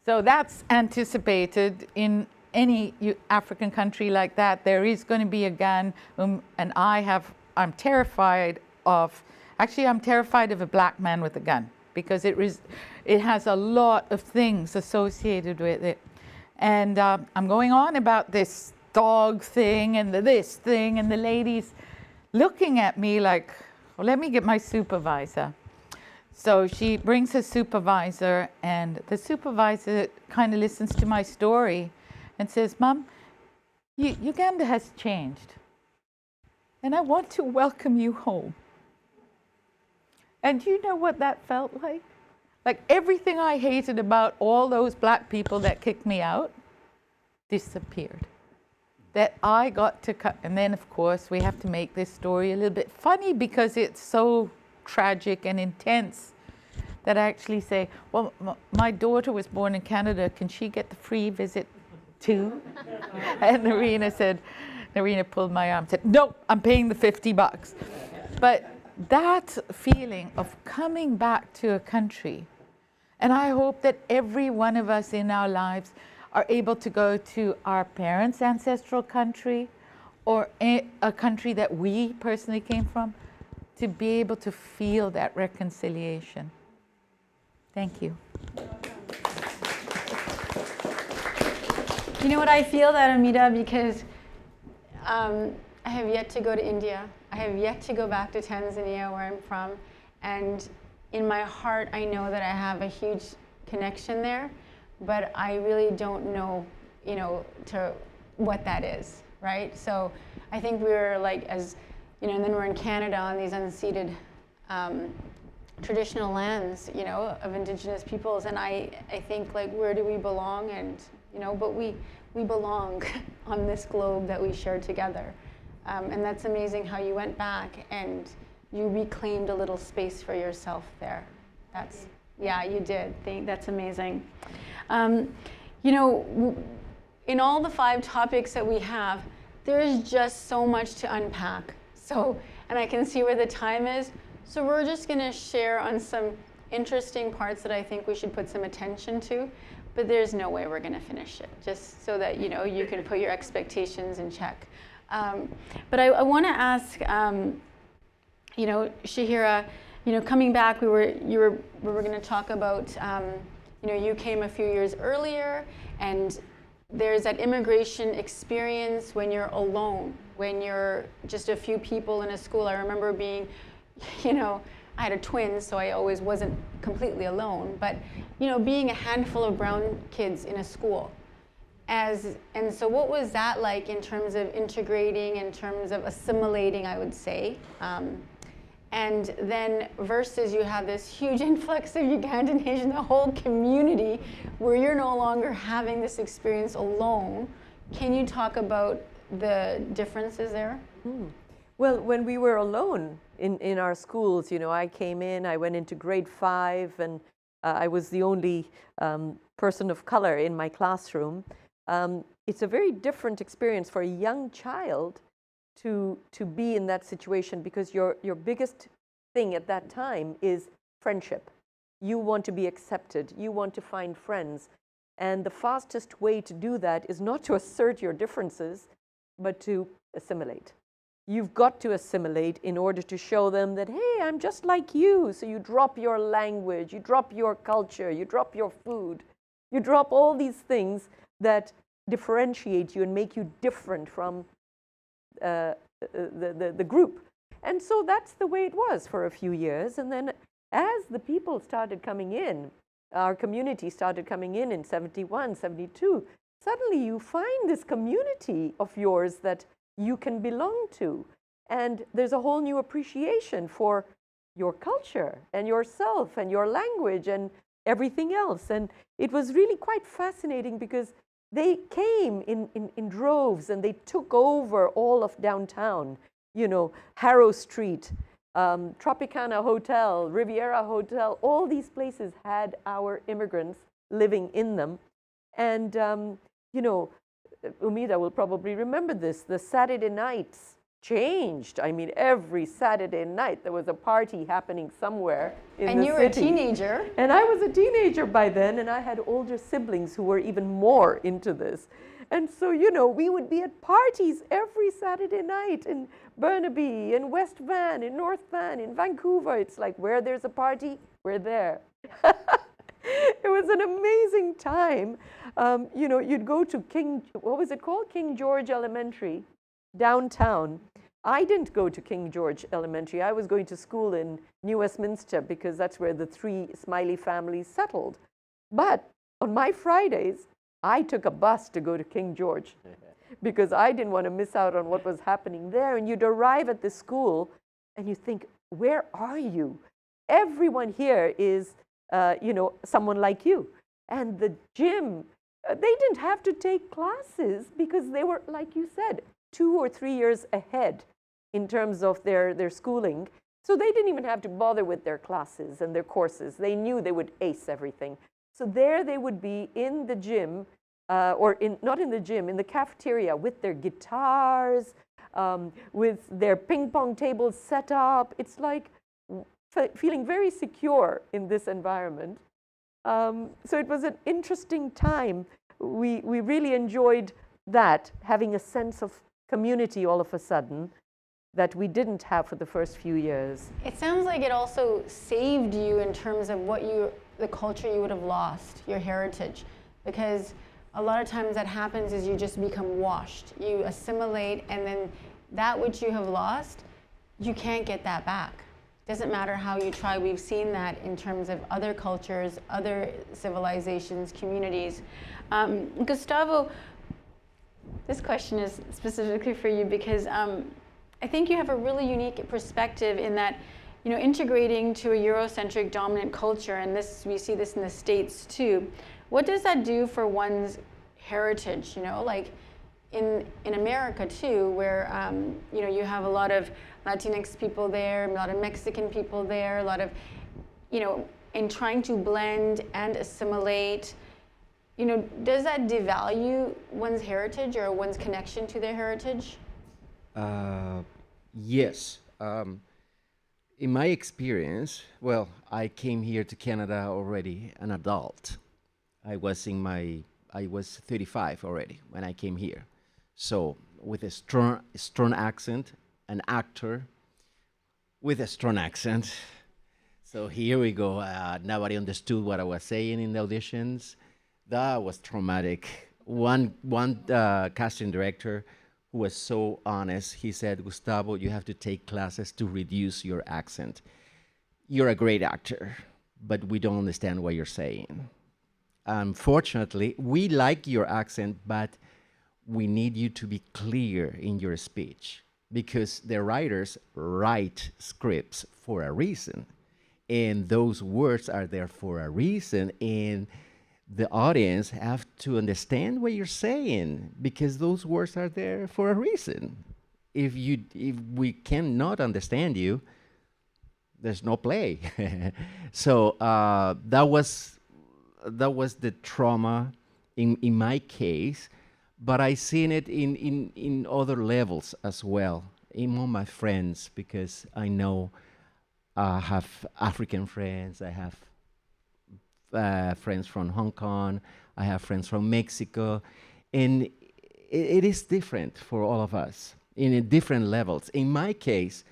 Speaker 8: So that's anticipated in any African country like that. There is going to be a gun, and I'm terrified of, actually I'm terrified of a black man with a gun because it has a lot of things associated with it. And I'm going on about this dog thing and this thing, and the lady's looking at me like, well, let me get my supervisor. So she brings her supervisor, and the supervisor kind of listens to my story and says, Mom, Uganda has changed, and I want to welcome you home. And you know what that felt like? Like everything I hated about all those black people that kicked me out disappeared. That I got to cut, and then of course we have to make this story a little bit funny because it's so tragic and intense that I actually say, well, my daughter was born in Canada, can she get the free visit too? And Narina pulled my arm and said, nope, I'm paying the $50. But that feeling of coming back to a country, and I hope that every one of us in our lives are able to go to our parents' ancestral country or a country that we personally came from, to be able to feel that reconciliation. Thank you.
Speaker 5: You know what, I feel that, Amita, because I have yet to go to India. I have yet to go back to Tanzania, where I'm from. And in my heart, I know that I have a huge connection there, but I really don't know, you know, to what that is, right? So I think we're like, as, you know, and then we're in Canada on these unceded traditional lands, you know, of Indigenous peoples. And I think, like, where do we belong? And, you know, but we belong on this globe that we share together. And that's amazing how you went back and you reclaimed a little space for yourself there. That's, yeah, you did. That's amazing. You know, in all the 5 topics that we have, there is just so much to unpack. So, and I can see where the time is. So we're just going to share on some interesting parts that I think we should put some attention to, but there's no way we're going to finish it, just so that, you know, you can put your expectations in check. But I want to ask, you know, Shahira, you know, coming back, we were going to talk about, you know, you came a few years earlier, and there's that immigration experience when you're alone, when you're just a few people in a school. I remember being, you know, I had a twin, so I always wasn't completely alone, but, you know, being a handful of brown kids in a school. And so what was that like in terms of integrating, in terms of assimilating, I would say? And then versus you have this huge influx of Ugandan Asian, the whole community, where you're no longer having this experience alone. Can you talk about the differences there?
Speaker 9: Well, when we were alone in our schools, you know, I came in, I went into grade 5, and I was the only person of color in my classroom. It's a very different experience for a young child to be in that situation, because your biggest thing at that time is friendship. You want to be accepted. You want to find friends. And the fastest way to do that is not to assert your differences, but to assimilate. You've got to assimilate in order to show them that, hey, I'm just like you. So you drop your language, you drop your culture, you drop your food, you drop all these things that differentiate you and make you different from the group. And so that's the way it was for a few years. And then as the people started coming in, our community started coming in 71, 72, suddenly you find this community of yours that you can belong to. And there's a whole new appreciation for your culture and yourself and your language and everything else. And it was really quite fascinating, because they came in droves and they took over all of downtown, you know, Harrow Street, Tropicana Hotel, Riviera Hotel, all these places had our immigrants living in them. And, you know, Umida will probably remember this, the Saturday nights changed. I mean, every Saturday night there was a party happening somewhere in the city.
Speaker 5: And you were a teenager.
Speaker 9: And I was a teenager by then, and I had older siblings who were even more into this. And so, you know, we would be at parties every Saturday night in Burnaby, in West Van, in North Van, in Vancouver. It's like, where there's a party, we're there. It was an amazing time. You know, you'd go to what was it called? King George Elementary, downtown. I didn't go to King George Elementary. I was going to school in New Westminster, because that's where the 3 Smiley families settled. But on my Fridays, I took a bus to go to King George, because I didn't want to miss out on what was happening there. And you'd arrive at the school and you think, where are you? Everyone here is, you know, someone like you. And the gym, they didn't have to take classes, because they were, like you said, 2 or 3 years ahead in terms of their schooling. So they didn't even have to bother with their classes and their courses. They knew they would ace everything. So there they would be in the gym, not in the gym, in the cafeteria, with their guitars, with their ping pong tables set up. It's like feeling very secure in this environment. So it was an interesting time. We really enjoyed that, having a sense of community all of a sudden that we didn't have for the first few years.
Speaker 5: It sounds like it also saved you in terms of the culture you would have lost, your heritage. Because a lot of times that happens is you just become washed. You assimilate, and then that which you have lost, you can't get that back. Doesn't matter how you try. We've seen that in terms of other cultures, other civilizations, communities. Gustavo, this question is specifically for you because I think you have a really unique perspective in that, you know, integrating to a Eurocentric dominant culture, and this, we see this in the States too. What does that do for one's heritage? You know, like in America too, where you know, you have a lot of Latinx people there, a lot of Mexican people there, a lot of, you know, in trying to blend and assimilate. You know, does that devalue one's heritage or one's connection to their heritage?
Speaker 11: Yes. In my experience, well, I came here to Canada already an adult. I was 35 already when I came here. So with a strong accent, an actor with a strong accent. So here we go. Nobody understood what I was saying in the auditions. That was traumatic. One casting director who was so honest, he said, Gustavo, you have to take classes to reduce your accent. You're a great actor, but we don't understand what you're saying. Unfortunately, we like your accent, but we need you to be clear in your speech because the writers write scripts for a reason. And those words are there for a reason. And the audience have to understand what you're saying because those words are there for a reason. If we cannot understand you, there's no play. So that was the trauma in my case, but I seen it in other levels as well, among my friends, because I know I have African friends, I have friends from Hong Kong, I have friends from Mexico, and it is different for all of us in different levels. In my case,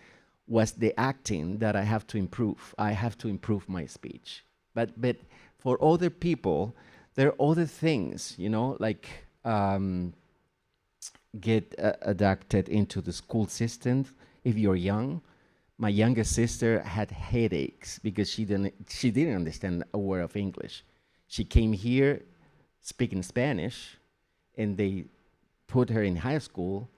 Speaker 11: was the acting that I have to improve. I have to improve my speech. But for other people, there are other things, you know, like get adapted into the school system if you're young. My youngest sister had headaches because she didn't understand a word of English. She came here speaking Spanish, and they put her in high school,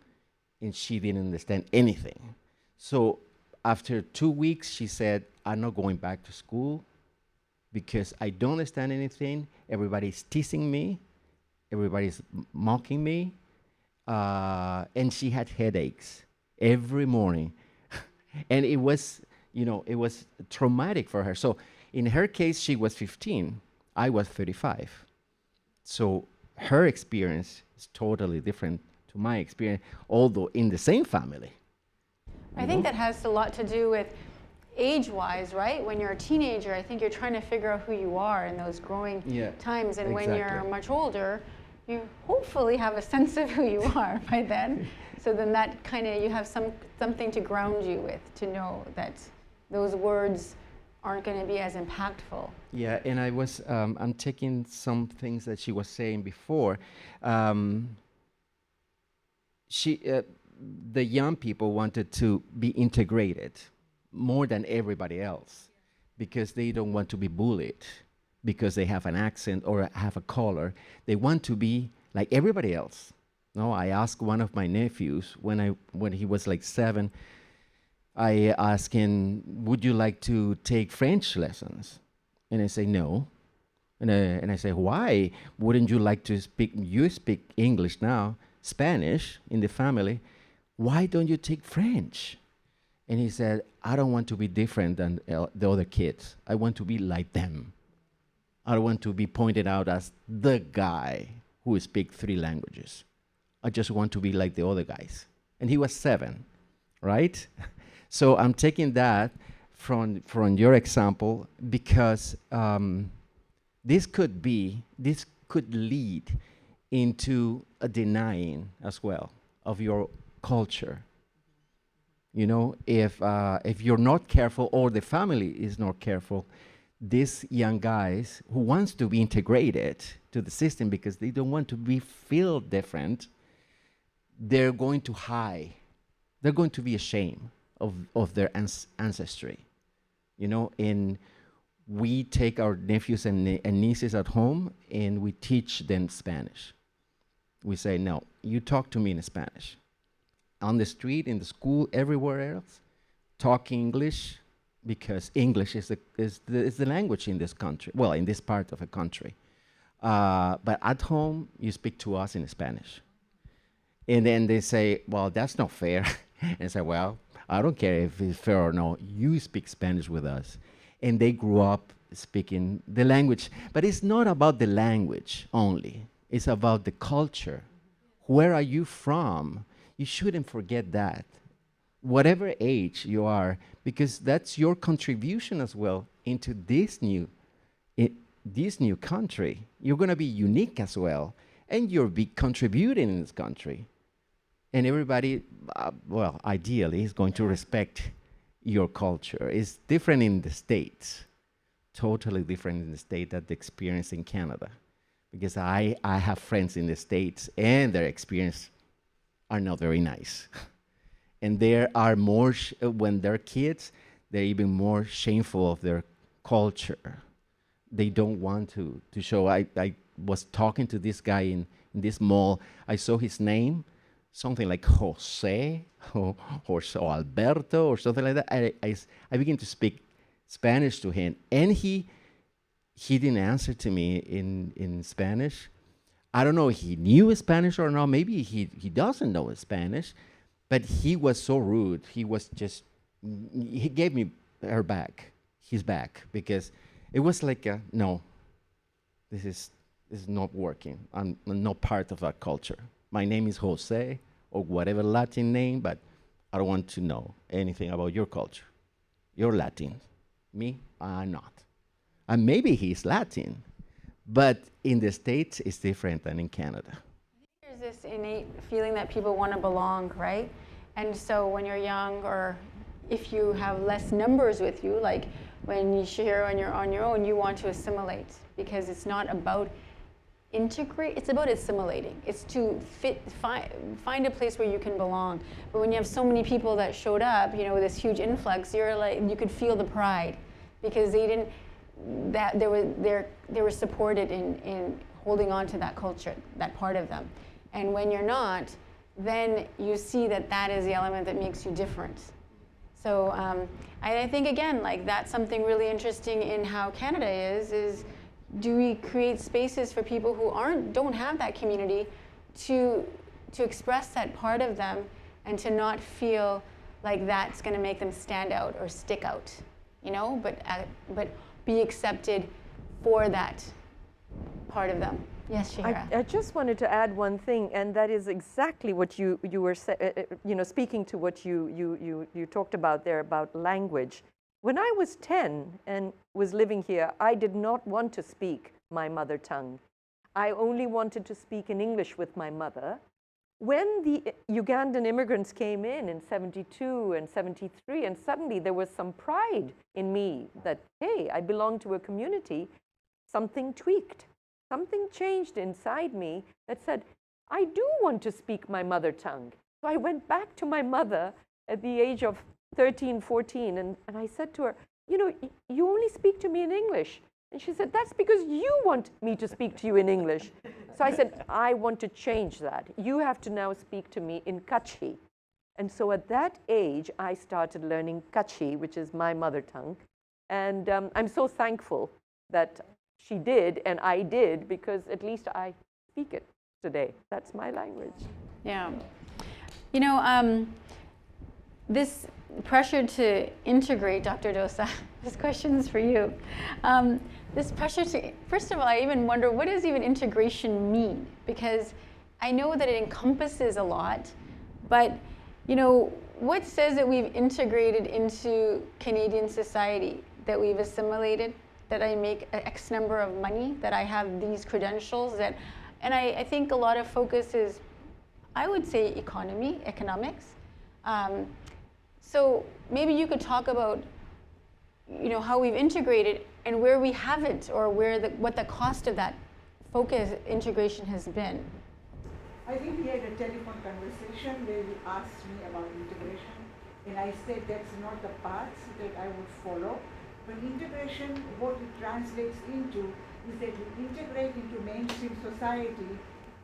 Speaker 11: and she didn't understand anything. So after 2 weeks, she said, I'm not going back to school because I don't understand anything. Everybody's teasing me. Everybody's mocking me. And she had headaches every morning. And it was, you know, it was traumatic for her. So in her case, she was 15. I was 35. So her experience is totally different to my experience, although in the same family.
Speaker 5: I think that has a lot to do with age-wise, right? When you're a teenager, I think you're trying to figure out who you are in those growing times. And when you're much older, you hopefully have a sense of who you are by then. So then that kind of, you have something to ground you with, to know that those words aren't going to be as impactful.
Speaker 11: Yeah, and I was, I'm taking some things that she was saying before. The young people wanted to be integrated more than everybody else because they don't want to be bullied because they have an accent or have a color. They want to be like everybody else. No, I asked one of my nephews when he was like 7, I asked him, would you like to take French lessons? And I say, no. And I say, why? Wouldn't you like to speak, you speak English now, Spanish in the family. Why don't you take French? And he said, I don't want to be different than the other kids. I want to be like them. I don't want to be pointed out as the guy who speaks 3 languages. I just want to be like the other guys. And he was 7, right? So I'm taking that from your example because this could lead into a denying as well of your culture. You know, if you're not careful or the family is not careful, these young guys who wants to be integrated to the system because they don't want to feel different, they're going to hide. They're going to be ashamed of their ancestry, you know. And we take our nephews and nieces at home and we teach them Spanish. We say, no, you talk to me in Spanish. On the street, in the school, everywhere else, talk English, because English is the language in this country, well, in this part of the country. But at home, you speak to us in Spanish. And then they say, well, that's not fair. And I say, well, I don't care if it's fair or not, you speak Spanish with us. And they grew up speaking the language. But it's not about the language only. It's about the culture. Where are you from? You shouldn't forget that. Whatever age you are, because that's your contribution as well into this new country. You're going to be unique as well, and you'll be contributing in this country. And everybody, well, ideally, is going to respect your culture. It's different in the States, totally different in the States than the experience in Canada. Because I have friends in the States, and their experience are not very nice. And there are more, when they're kids, they're even more shameful of their culture. They don't want to show. I was talking to this guy in this mall. I saw his name, something like Jose or Alberto or something like that. I began to speak Spanish to him, and he didn't answer to me in Spanish. I don't know if he knew Spanish or not. Maybe he doesn't know Spanish, but he was so rude. He was just, he gave me his back, because it was like, no, this is not working. I'm not part of that culture. My name is Jose, or whatever Latin name, but I don't want to know anything about your culture. You're Latin. Me, I'm not. And maybe he's Latin, but in the States, it's different than in Canada.
Speaker 5: There's this innate feeling that people want to belong, right? And so when you're young, or if you have less numbers with you, like when you share on your own, you want to assimilate, because it's not about integrate, it's about assimilating. It's to find a place where you can belong. But when you have so many people that showed up, you know, with this huge influx, you're like, you could feel the pride, because they didn't, that they were supported in holding on to that culture, that part of them. And when you're not, then you see that is the element that makes you different. So I think, again, like, that's something really interesting in how Canada is do we create spaces for people who don't have that community to express that part of them, and to not feel like that's going to make them stand out or stick out, you know, but be accepted for that part of them. Yes, Shahira.
Speaker 9: I just wanted to add one thing, and that is exactly what you were speaking to what you talked about there about language. When I was 10 and was living here, I did not want to speak my mother tongue. I only wanted to speak in English with my mother. When the Ugandan immigrants came in 72 and 73, and suddenly there was some pride in me that, hey, I belong to a community, something tweaked. Something changed inside me that said, I do want to speak my mother tongue. So I went back to my mother at the age of 13, 14, and I said to her, you know, you only speak to me in English. And she said, that's because you want me to speak to you in English. So I said, I want to change that. You have to now speak to me in Kutchi. And so at that age, I started learning Kutchi, which is my mother tongue. And I'm so thankful that she did and I did, because at least I speak it today. That's my language.
Speaker 5: Yeah. You know, this pressure to integrate, Dr. Dossa, this question's for you. This pressure to, first of all, I even wonder, what does even integration mean? Because I know that it encompasses a lot, but, you know, what says that we've integrated into Canadian society, that we've assimilated, that I make X number of money, that I have these credentials, that, and I think a lot of focus is, I would say, economics. So maybe you could talk about how we've integrated and where we haven't, or what the cost of that focus integration has been.
Speaker 7: I think we had a telephone conversation where you asked me about integration, and I said that's not the path that I would follow. But integration, what it translates into is that you integrate into mainstream society,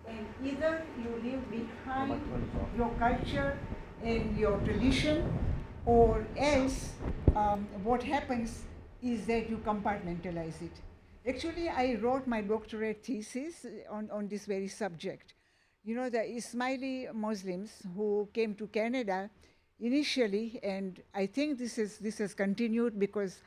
Speaker 7: and either you leave behind your culture and your tradition, or else what happens is that you compartmentalize it. Actually, I wrote my doctorate thesis on this very subject. The Ismaili Muslims who came to Canada initially, and I think this has continued because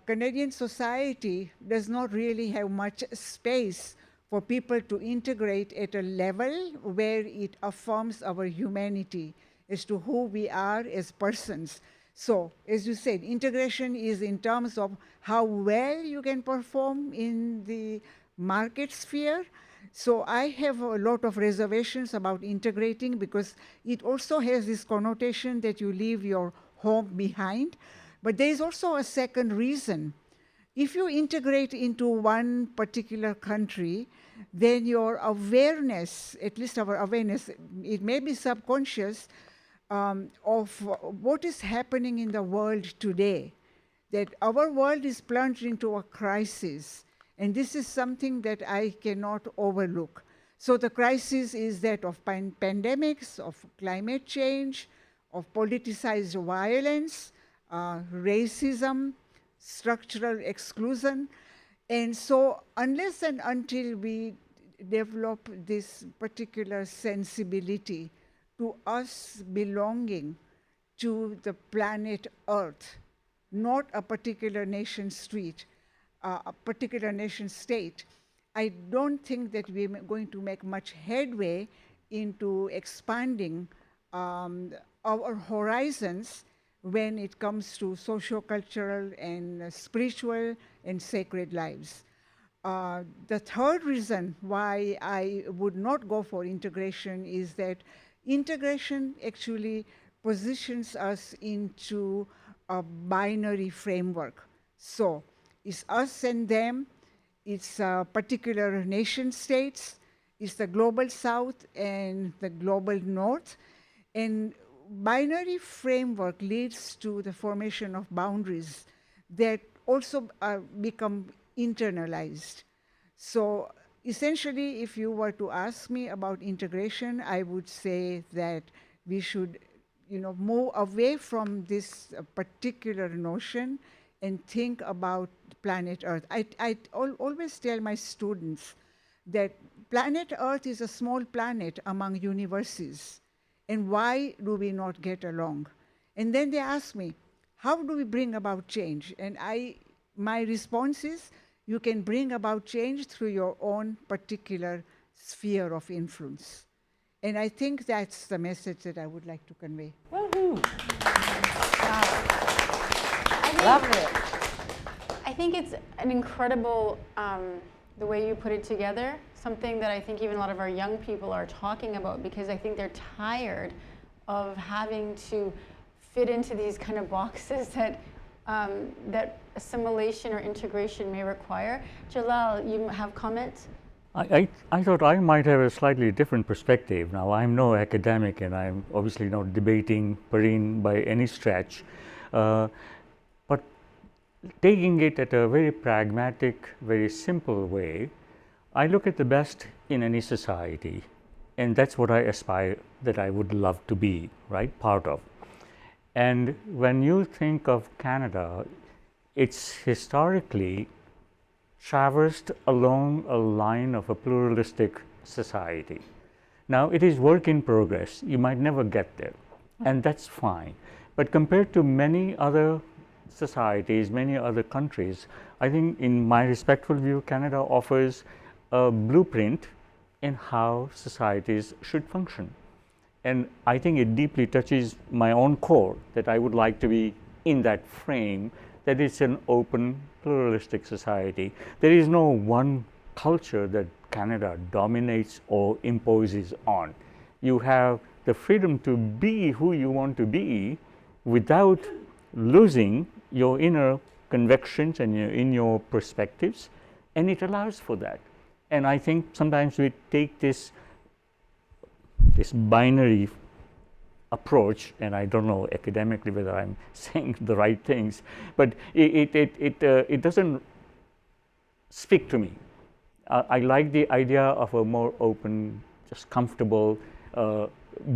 Speaker 7: Canadian society does not really have much space for people to integrate at a level where it affirms our humanity as to who we are as persons. So, as you said, integration is in terms of how well you can perform in the market sphere. So I have a lot of reservations about integrating because it also has this connotation that you leave your home behind. But there is also a second reason. If you integrate into one particular country, then your awareness, at least our awareness, it may be subconscious, of what is happening in the world today, that our world is plunged into a crisis, and this is something that I cannot overlook. So the crisis is that of pandemics, of climate change, of politicized violence, racism, structural exclusion. And so unless and until we develop this particular sensibility to us belonging to the planet Earth, not a particular nation state, I don't think that we're going to make much headway into expanding our horizons when it comes to socio-cultural and spiritual and sacred lives. The third reason why I would not go for integration is that integration actually positions us into a binary framework. So it's us and them, it's particular nation states, it's the global south and the global north. And binary framework leads to the formation of boundaries that also become internalized. So essentially, if you were to ask me about integration, I would say that we should move away from this particular notion and think about planet Earth. I always tell my students that planet Earth is a small planet among universes. And why do we not get along? And then they ask me, how do we bring about change? And my response is, you can bring about change through your own particular sphere of influence. And I think that's the message that I would like to convey.
Speaker 8: Woohoo!
Speaker 5: Love it. I think it's an incredible, the way you put it together, something that I think even a lot of our young people are talking about, because I think they're tired of having to fit into these kind of boxes that that assimilation or integration may require. Jalal, you have comments?
Speaker 6: I thought I might have a slightly different perspective. Now, I'm no academic, and I'm obviously not debating PARIN by any stretch. But taking it at a very pragmatic, very simple way, I look at the best in any society, and that's what I aspire, that I would love to be, right, part of. And when you think of Canada, it's historically traversed along a line of a pluralistic society. Now, it is work in progress. You might never get there, and that's fine. But compared to many other societies, many other countries, I think in my respectful view, Canada offers a blueprint in how societies should function. And I think it deeply touches my own core, that I would like to be in that frame, that it's an open, pluralistic society. There is no one culture that Canada dominates or imposes on. You have the freedom to be who you want to be without losing your inner convictions and in your perspectives, and it allows for that. And I think sometimes we take this binary approach, and I don't know academically whether I'm saying the right things, but it doesn't speak to me. I like the idea of a more open, just comfortable,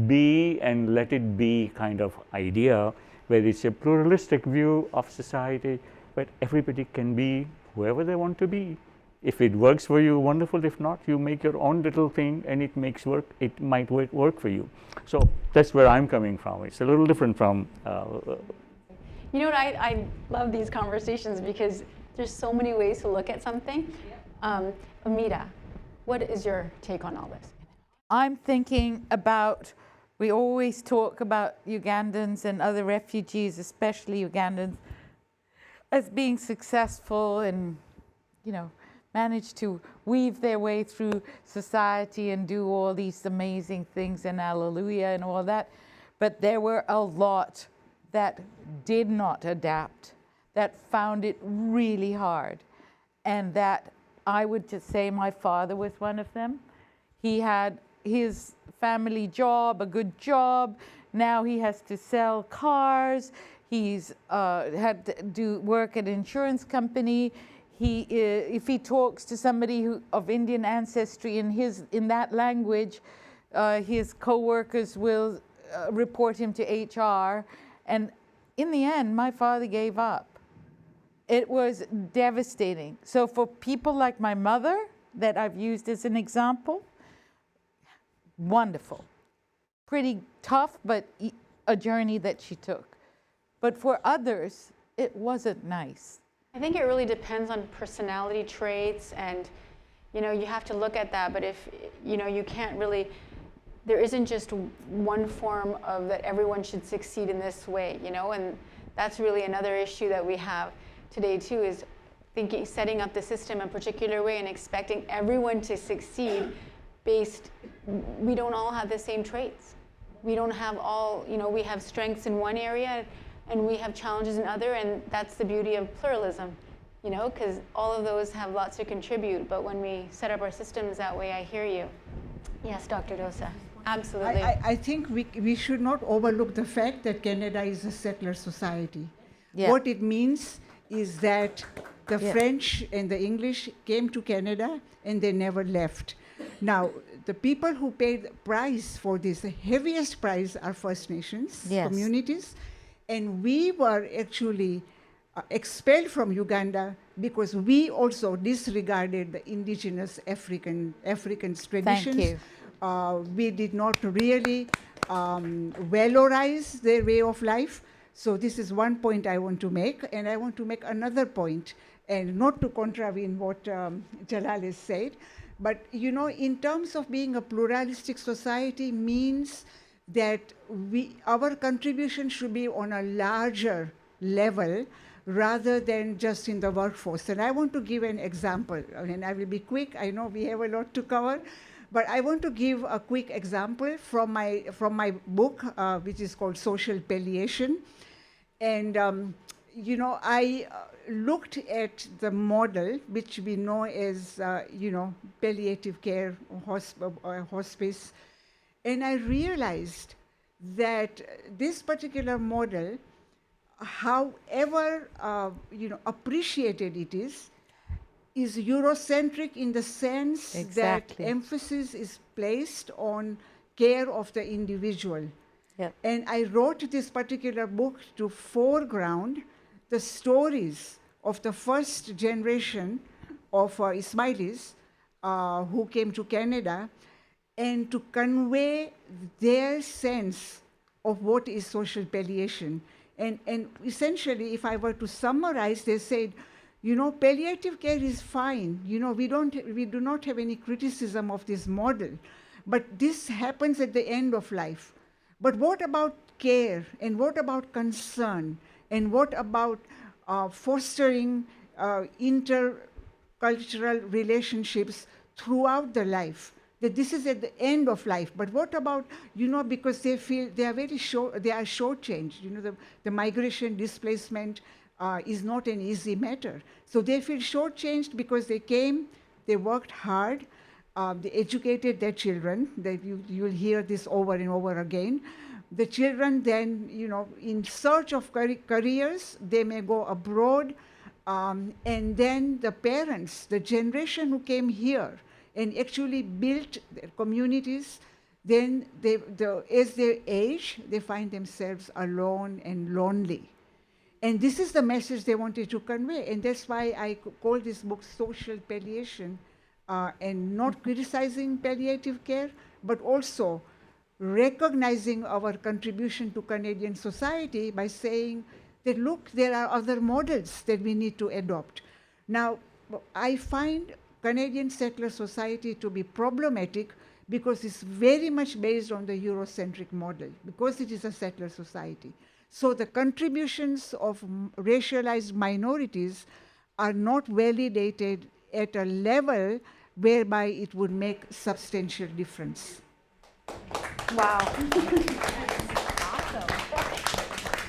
Speaker 6: be and let it be kind of idea, where it's a pluralistic view of society, where everybody can be whoever they want to be. If it works for you, wonderful. If not, you make your own little thing, and it might work for you. So that's where I'm coming from. It's a little different from.
Speaker 5: You know what? I love these conversations because there's so many ways to look at something. Amita, what is your take on all this?
Speaker 8: I'm thinking about, we always talk about Ugandans and other refugees, especially Ugandans, as being successful and, manage to weave their way through society and do all these amazing things and hallelujah and all that. But there were a lot that did not adapt, that found it really hard. And that I would just say my father was one of them. He had his family job, a good job. Now he has to sell cars. He's had to do work at an insurance company. If he talks to somebody of Indian ancestry in that language, his co-workers will report him to HR. And in the end, my father gave up. It was devastating. So for people like my mother, that I've used as an example, wonderful. Pretty tough, but a journey that she took. But for others, it wasn't nice.
Speaker 5: I think it really depends on personality traits, and you have to look at that. But if you can't really, there isn't just one form of that everyone should succeed in this way, and that's really another issue that we have today too, is setting up the system a particular way and expecting everyone to succeed we don't all have the same traits. We don't have all, we have strengths in one area and we have challenges in other, and that's the beauty of pluralism, because all of those have lots to contribute. But when we set up our systems that way, I hear you. Yes, Dr. Dossa. Absolutely.
Speaker 7: I think we should not overlook the fact that Canada is a settler society.
Speaker 8: Yeah.
Speaker 7: What it means is that the French and the English came to Canada and they never left. Now, the people who paid the price for this, the heaviest price, are First Nations communities. And we were actually expelled from Uganda because we also disregarded the indigenous Africans' traditions.
Speaker 8: Thank you.
Speaker 7: We did not really valorize their way of life. So this is one point I want to make, and I want to make another point, and not to contravene what Jalal has said, but in terms of being a pluralistic society means that our contribution should be on a larger level rather than just in the workforce. And I want to give an example, and I will be quick. I know we have a lot to cover, but I want to give a quick example from my book, which is called Social Palliation. And I looked at the model, which we know as palliative care, hospice, and I realized that this particular model, however appreciated it is Eurocentric in the sense that emphasis is placed on care of the individual.
Speaker 9: Yep.
Speaker 7: And I wrote this particular book to foreground the stories of the first generation of Ismailis who came to Canada, and to convey their sense of what is social palliation. And essentially, if I were to summarize, they said, palliative care is fine. We do not have any criticism of this model, but this happens at the end of life. But what about care, and what about concern, and what about fostering intercultural relationships throughout the life? That this is at the end of life. But what about, because they feel they are shortchanged, the migration, displacement, is not an easy matter. So they feel shortchanged because they came, they worked hard, they educated their children. You'll hear this over and over again. The children then, in search of careers, they may go abroad, and then the parents, the generation who came here and actually built their communities, then as they age, they find themselves alone and lonely. And this is the message they wanted to convey. And that's why I call this book Social Palliation, and not criticizing palliative care, but also recognizing our contribution to Canadian society by saying that, look, there are other models that we need to adopt. Now, I find Canadian settler society to be problematic because it's very much based on the Eurocentric model, because it is a settler society. So the contributions of racialized minorities are not validated at a level whereby it would make substantial difference.
Speaker 5: Wow.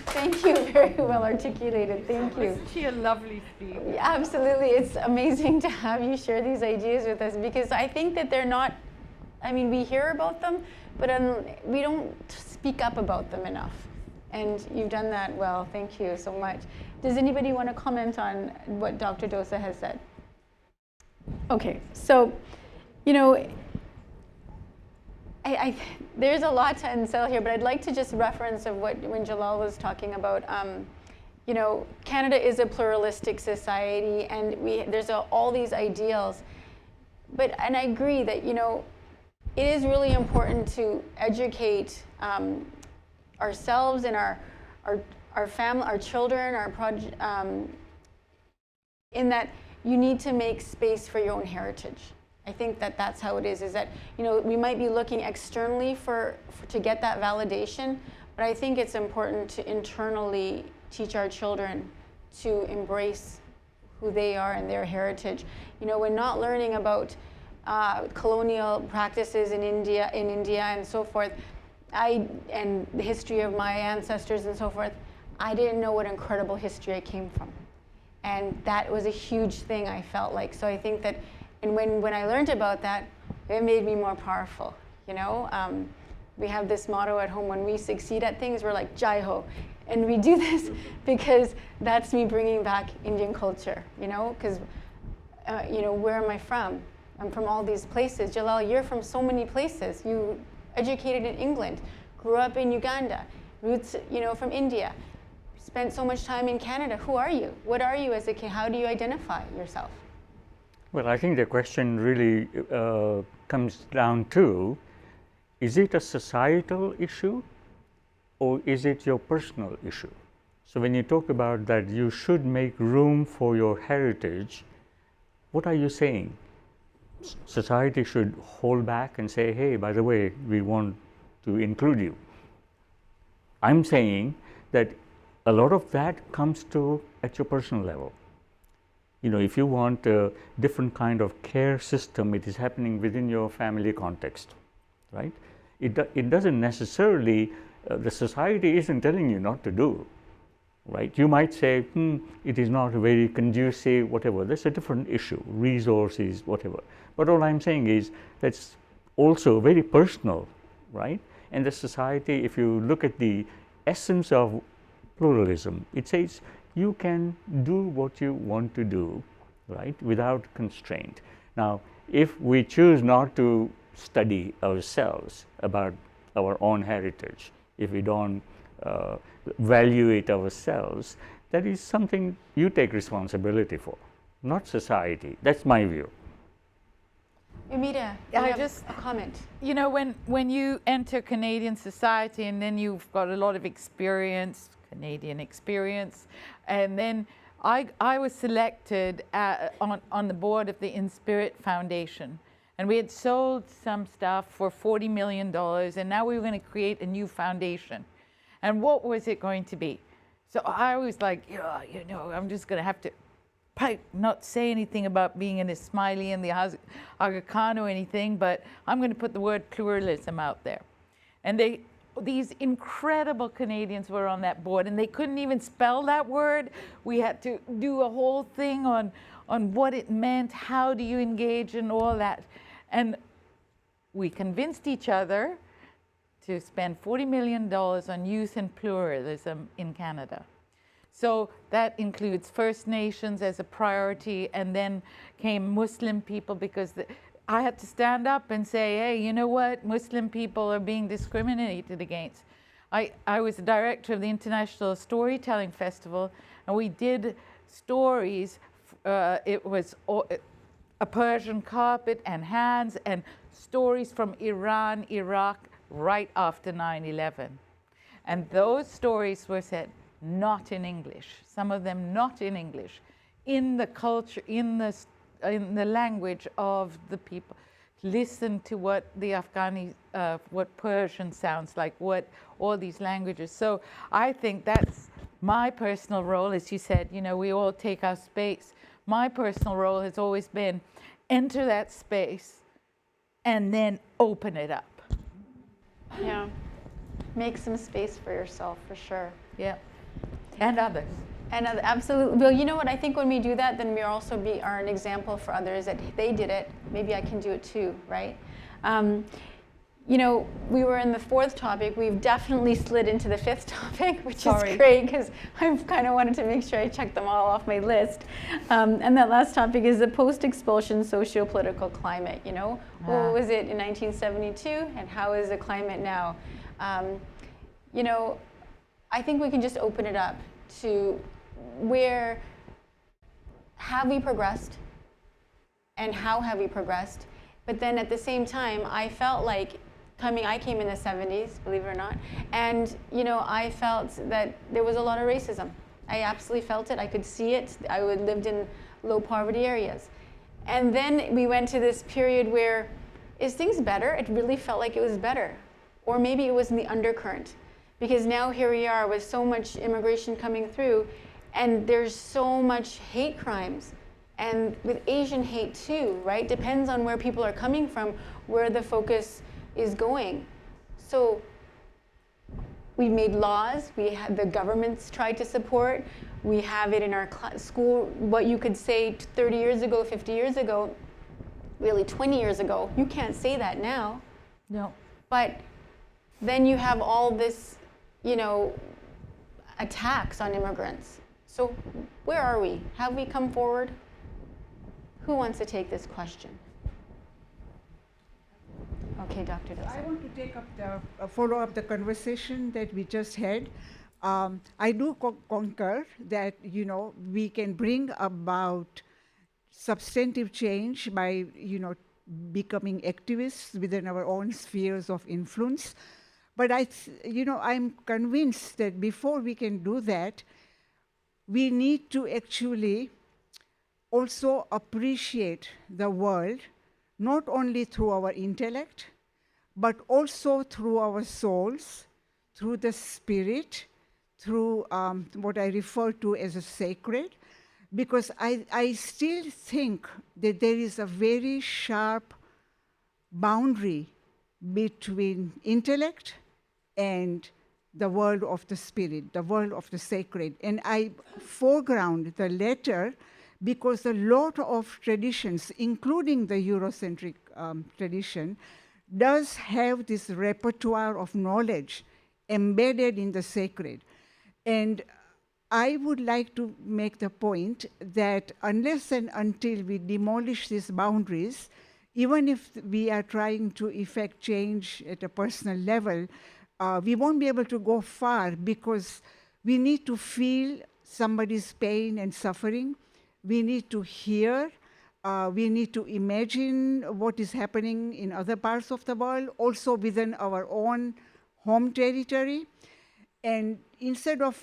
Speaker 5: Thank you, very well articulated, thank you.
Speaker 8: Wasn't she a lovely speaker?
Speaker 5: Yeah, absolutely, it's amazing to have you share these ideas with us, because I think that they're not, I mean, we hear about them, but we don't speak up about them enough. And you've done that well, thank you so much. Does anybody want to comment on what Dr. Dossà has said? Okay, so, there's a lot to unsettle here, but I'd like to just reference of when Jalal was talking about, Canada is a pluralistic society, and there's all these ideals. And I agree that, it is really important to educate ourselves and our family, our children, in that you need to make space for your own heritage. I think that that's how it is that, we might be looking externally to get that validation, but I think it's important to internally teach our children to embrace who they are and their heritage. When not learning about colonial practices in India and so forth, and the history of my ancestors and so forth, I didn't know what incredible history I came from. And that was a huge thing, I felt like. So I think that, and when I learned about that, it made me more powerful, We have this motto at home: when we succeed at things, we're like, Jai Ho. And we do this because that's me bringing back Indian culture, because, where am I from? I'm from all these places. Jalal, you're from so many places. You educated in England, grew up in Uganda, roots, from India, spent so much time in Canada. Who are you? What are you as a kid? How do you identify yourself?
Speaker 6: Well, I think the question really comes down to, is it a societal issue or is it your personal issue? So when you talk about that you should make room for your heritage, what are you saying? Society should hold back and say, hey, by the way, we want to include you. I'm saying that a lot of that comes to at your personal level. If you want a different kind of care system, it is happening within your family context, right? It doesn't necessarily, the society isn't telling you not to do, right? You might say, it is not very conducive, whatever. That's a different issue, resources, whatever. But all I'm saying is that's also very personal, right? And the society, if you look at the essence of pluralism, it says you can do what you want to do, right, without constraint. Now, if we choose not to study ourselves about our own heritage, if we don't value it ourselves, that is something you take responsibility for, not society. That's my view.
Speaker 5: Umida,
Speaker 8: I
Speaker 5: have
Speaker 8: just
Speaker 5: a comment.
Speaker 8: When you enter Canadian society and then you've got a lot of experience, Canadian experience, and then I was selected on the board of the In Spirit Foundation, and we had sold some stuff for $40 million, and now we were going to create a new foundation. And what was it going to be? So I was like, I'm just going to have to not say anything about being in a Smiley and the Aga Khan or anything, but I'm going to put the word pluralism out there. And these incredible Canadians were on that board, and they couldn't even spell that word. We had to do a whole thing on what it meant, how do you engage, and all that. And we convinced each other to spend $40 million on youth and pluralism in Canada. So that includes First Nations as a priority, and then came Muslim people, because I had to stand up and say, hey, you know what? Muslim people are being discriminated against. I was the director of the International Storytelling Festival, and we did stories. It was a Persian carpet and hands, and stories from Iran, Iraq, right after 9/11. And those stories were said not in English, some of them not in English, in the culture, in the language of the people. Listen to what the Afghani, what Persian sounds like, what all these languages. So I think that's my personal role. As you said, you know, we all take our space. My personal role has always been enter that space and then open it up.
Speaker 5: Yeah. Make some space for yourself, for sure.
Speaker 8: Yeah. And others.
Speaker 5: And absolutely. Well, you know what? I think when we do that, then we also are an example for others that they did it. Maybe I can do it too, right? You know, we were in the fourth topic. We've definitely slid into the fifth topic, which is great, because I've kind of wanted to make sure I check them all off my list. And that last topic is the post-expulsion socio-political climate. You know, what was it in 1972, and how is the climate now? You know, I think we can just open it up to where have we progressed, and how have we progressed? But then at the same time, I felt like I came in the 70s, believe it or not, and you know, I felt that there was a lot of racism. I absolutely felt it. I could see it. I lived in low poverty areas. And then we went to this period where, is things better? It really felt like it was better. Or maybe it was in the undercurrent. Because now here we are with so much immigration coming through, and there's so much hate crimes. And with Asian hate too, right? Depends on where people are coming from, where the focus is going. So we made laws, the government's tried to support, we have it in our school, what you could say 30 years ago, 50 years ago, really 20 years ago, you can't say that now.
Speaker 8: No.
Speaker 5: But then you have all this, you know, attacks on immigrants. So where are we? Have we come forward? Who wants to take this question? Okay, Dr. Dossai.
Speaker 7: I want to take up follow up the conversation that we just had. I do concur that, you know, we can bring about substantive change by, you know, becoming activists within our own spheres of influence. But I'm convinced that before we can do that, we need to actually also appreciate the world, not only through our intellect, but also through our souls, through the spirit, through what I refer to as a sacred, because I still think that there is a very sharp boundary between intellect and the world of the spirit, the world of the sacred. And I foreground the latter because a lot of traditions, including the Eurocentric tradition, does have this repertoire of knowledge embedded in the sacred. And I would like to make the point that unless and until we demolish these boundaries, even if we are trying to effect change at a personal level, we won't be able to go far, because we need to feel somebody's pain and suffering. We need to hear. We need to imagine what is happening in other parts of the world, also within our own home territory. And instead of,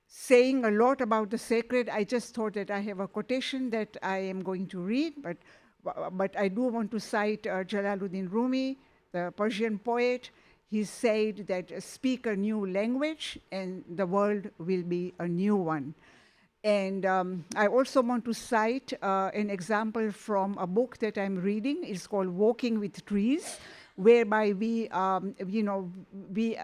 Speaker 7: saying a lot about the sacred, I just thought that I have a quotation that I am going to read, but I do want to cite Jalaluddin Rumi, the Persian poet. He said that speak a new language and the world will be a new one. And I also want to cite an example from a book that I'm reading. It's called Walking with Trees whereby we, we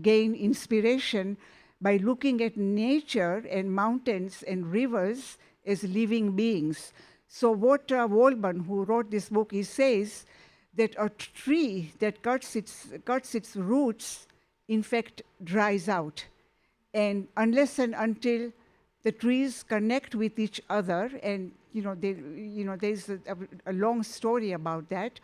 Speaker 7: gain inspiration by looking at nature and mountains and rivers as living beings. So what Walburn, who wrote this book, he says that a tree that cuts its roots, in fact, dries out. And unless and until the trees connect with each other, and there's a long story about that,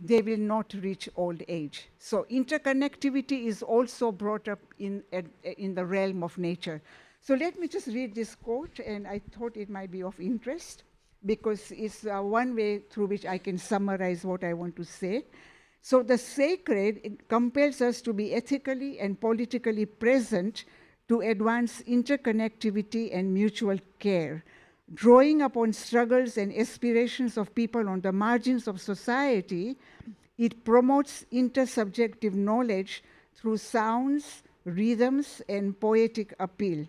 Speaker 7: they will not reach old age. So interconnectivity is also brought up in the realm of nature. So let me just read this quote, and I thought it might be of interest because it's one way through which I can summarize what I want to say. So the sacred compels us to be ethically and politically present to advance interconnectivity and mutual care, drawing upon struggles and aspirations of people on the margins of society. It promotes intersubjective knowledge through sounds, rhythms, and poetic appeal.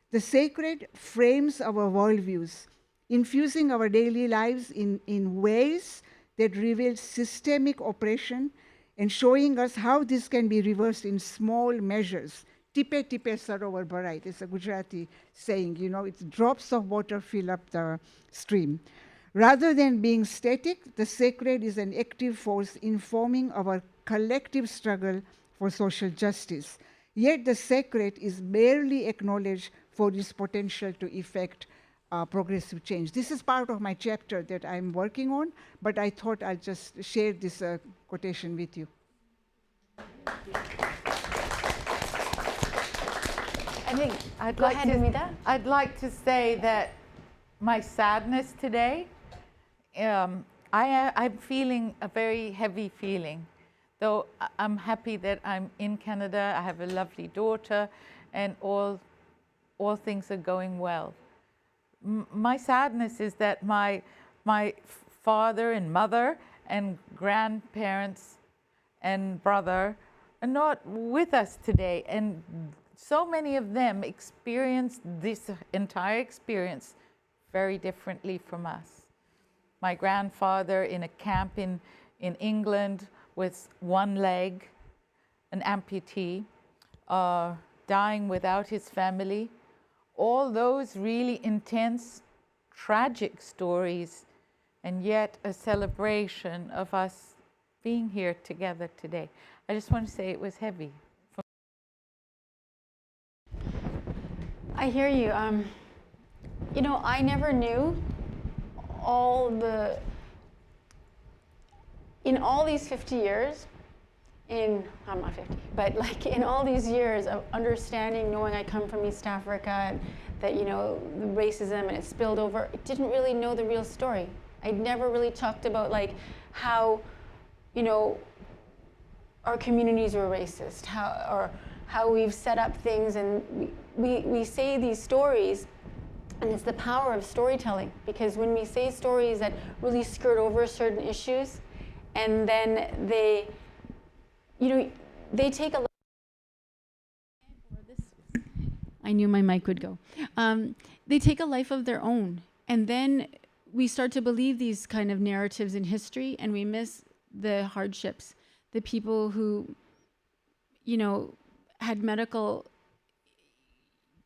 Speaker 7: The sacred frames our worldviews, infusing our daily lives in ways that reveal systemic oppression and showing us how this can be reversed in small measures. Tipe tipe sarovar bharai. It's a Gujarati saying, it's drops of water fill up the stream. Rather than being static, the sacred is an active force informing our collective struggle for social justice. Yet the sacred is barely acknowledged for its potential to effect progressive change. This is part of my chapter that I'm working on, but I thought I'll just share this quotation with you.
Speaker 5: I think,
Speaker 8: I'd like to say that my sadness today, I'm feeling a very heavy feeling. Though I'm happy that I'm in Canada, I have a lovely daughter, and all things are going well. My sadness is that my father and mother and grandparents and brother are not with us today, and so many of them experienced this entire experience very differently from us. My grandfather in a camp in England with one leg, an amputee, dying without his family. All those really intense, tragic stories, and yet a celebration of us being here together today. I just want to say it was heavy.
Speaker 5: I hear you. I never knew in all these 50 years, I'm not 50, but like in all these years of understanding, knowing I come from East Africa, and that, the racism and it spilled over, I didn't really know the real story. I'd never really talked about like how, our communities were racist, how we've set up things, and we say these stories, and it's the power of storytelling, because when we say stories that really skirt over certain issues, and then they take a... I knew my mic would go. They take a life of their own, and then we start to believe these kind of narratives in history, and we miss the hardships, the people who, had medical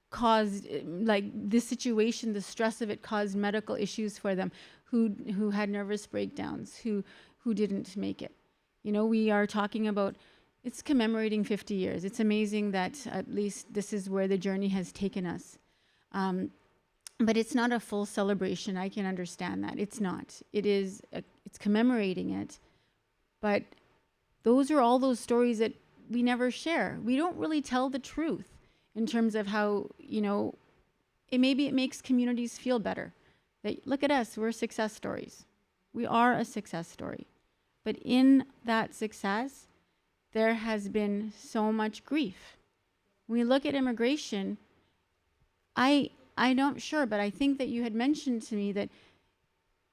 Speaker 5: caused, like this situation, the stress of it caused medical issues for them, who had nervous breakdowns, who didn't make it. We are talking about, it's commemorating 50 years. It's amazing that at least this is where the journey has taken us. But it's not a full celebration. I can understand that. It's not. It's commemorating it. But those are all those stories that we never share. We don't really tell the truth in terms of how, it makes communities feel better. That, look at us, we're success stories. We are a success story. But in that success, there has been so much grief. When we look at immigration, I'm not sure, but I think that you had mentioned to me that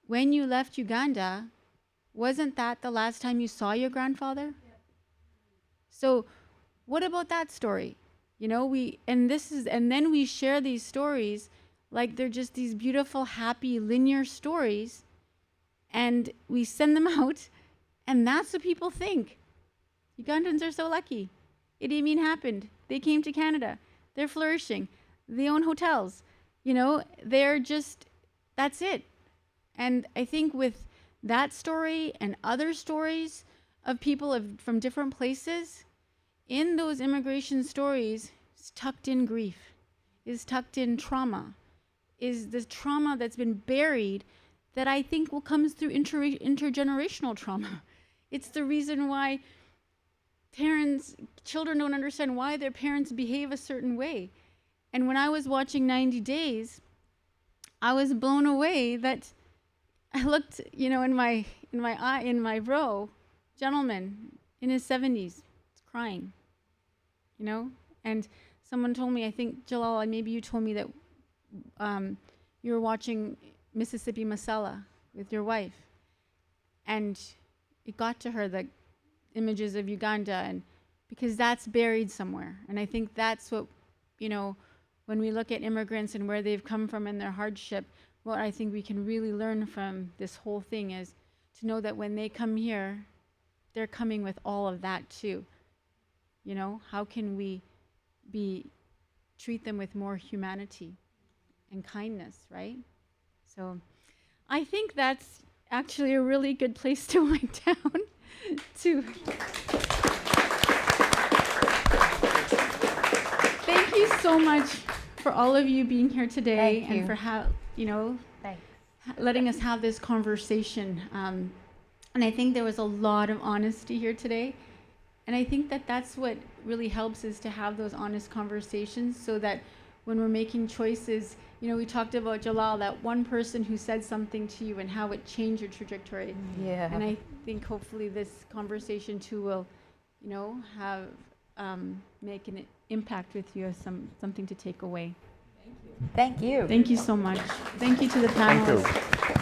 Speaker 5: when you left Uganda, wasn't that the last time you saw your grandfather? Yeah. So what about that story? And then we share these stories like they're just these beautiful, happy, linear stories, and we send them out, And that's what people think. Ugandans are so lucky. Idi Amin happened. They came to Canada. They're flourishing. They own hotels. You know, they're just, that's it. And I think with that story and other stories of people from different places, in those immigration stories is tucked in grief, is tucked in trauma, is the trauma that's been buried that I think will come through intergenerational trauma. It's the reason why children don't understand why their parents behave a certain way. And when I was watching 90 Days, I was blown away that I looked, you know, in my row, gentleman in his 70s, crying, you know? And someone told me, I think, Jalal, maybe you told me that you were watching Mississippi Masala with your wife. And it got to her, the images of Uganda, and because that's buried somewhere. And I think that's what, you know, when we look at immigrants and where they've come from and their hardship, what I think we can really learn from this whole thing is to know that when they come here, they're coming with all of that too. You know, how can we treat them with more humanity and kindness, right? So I think that's actually a really good place to wind down. Thank you so much for all of you being here today and for letting us have this conversation. And I think there was a lot of honesty here today. And I think that that's what really helps, is to have those honest conversations, so that when we're making choices, you know, we talked about, Jalal, that one person who said something to you and how it changed your trajectory.
Speaker 9: Yeah.
Speaker 5: And I think hopefully this conversation too will, you know, have make an impact with you as something to take away.
Speaker 8: Thank you.
Speaker 5: Thank you so much. Thank you to the panelists.
Speaker 6: Thank you.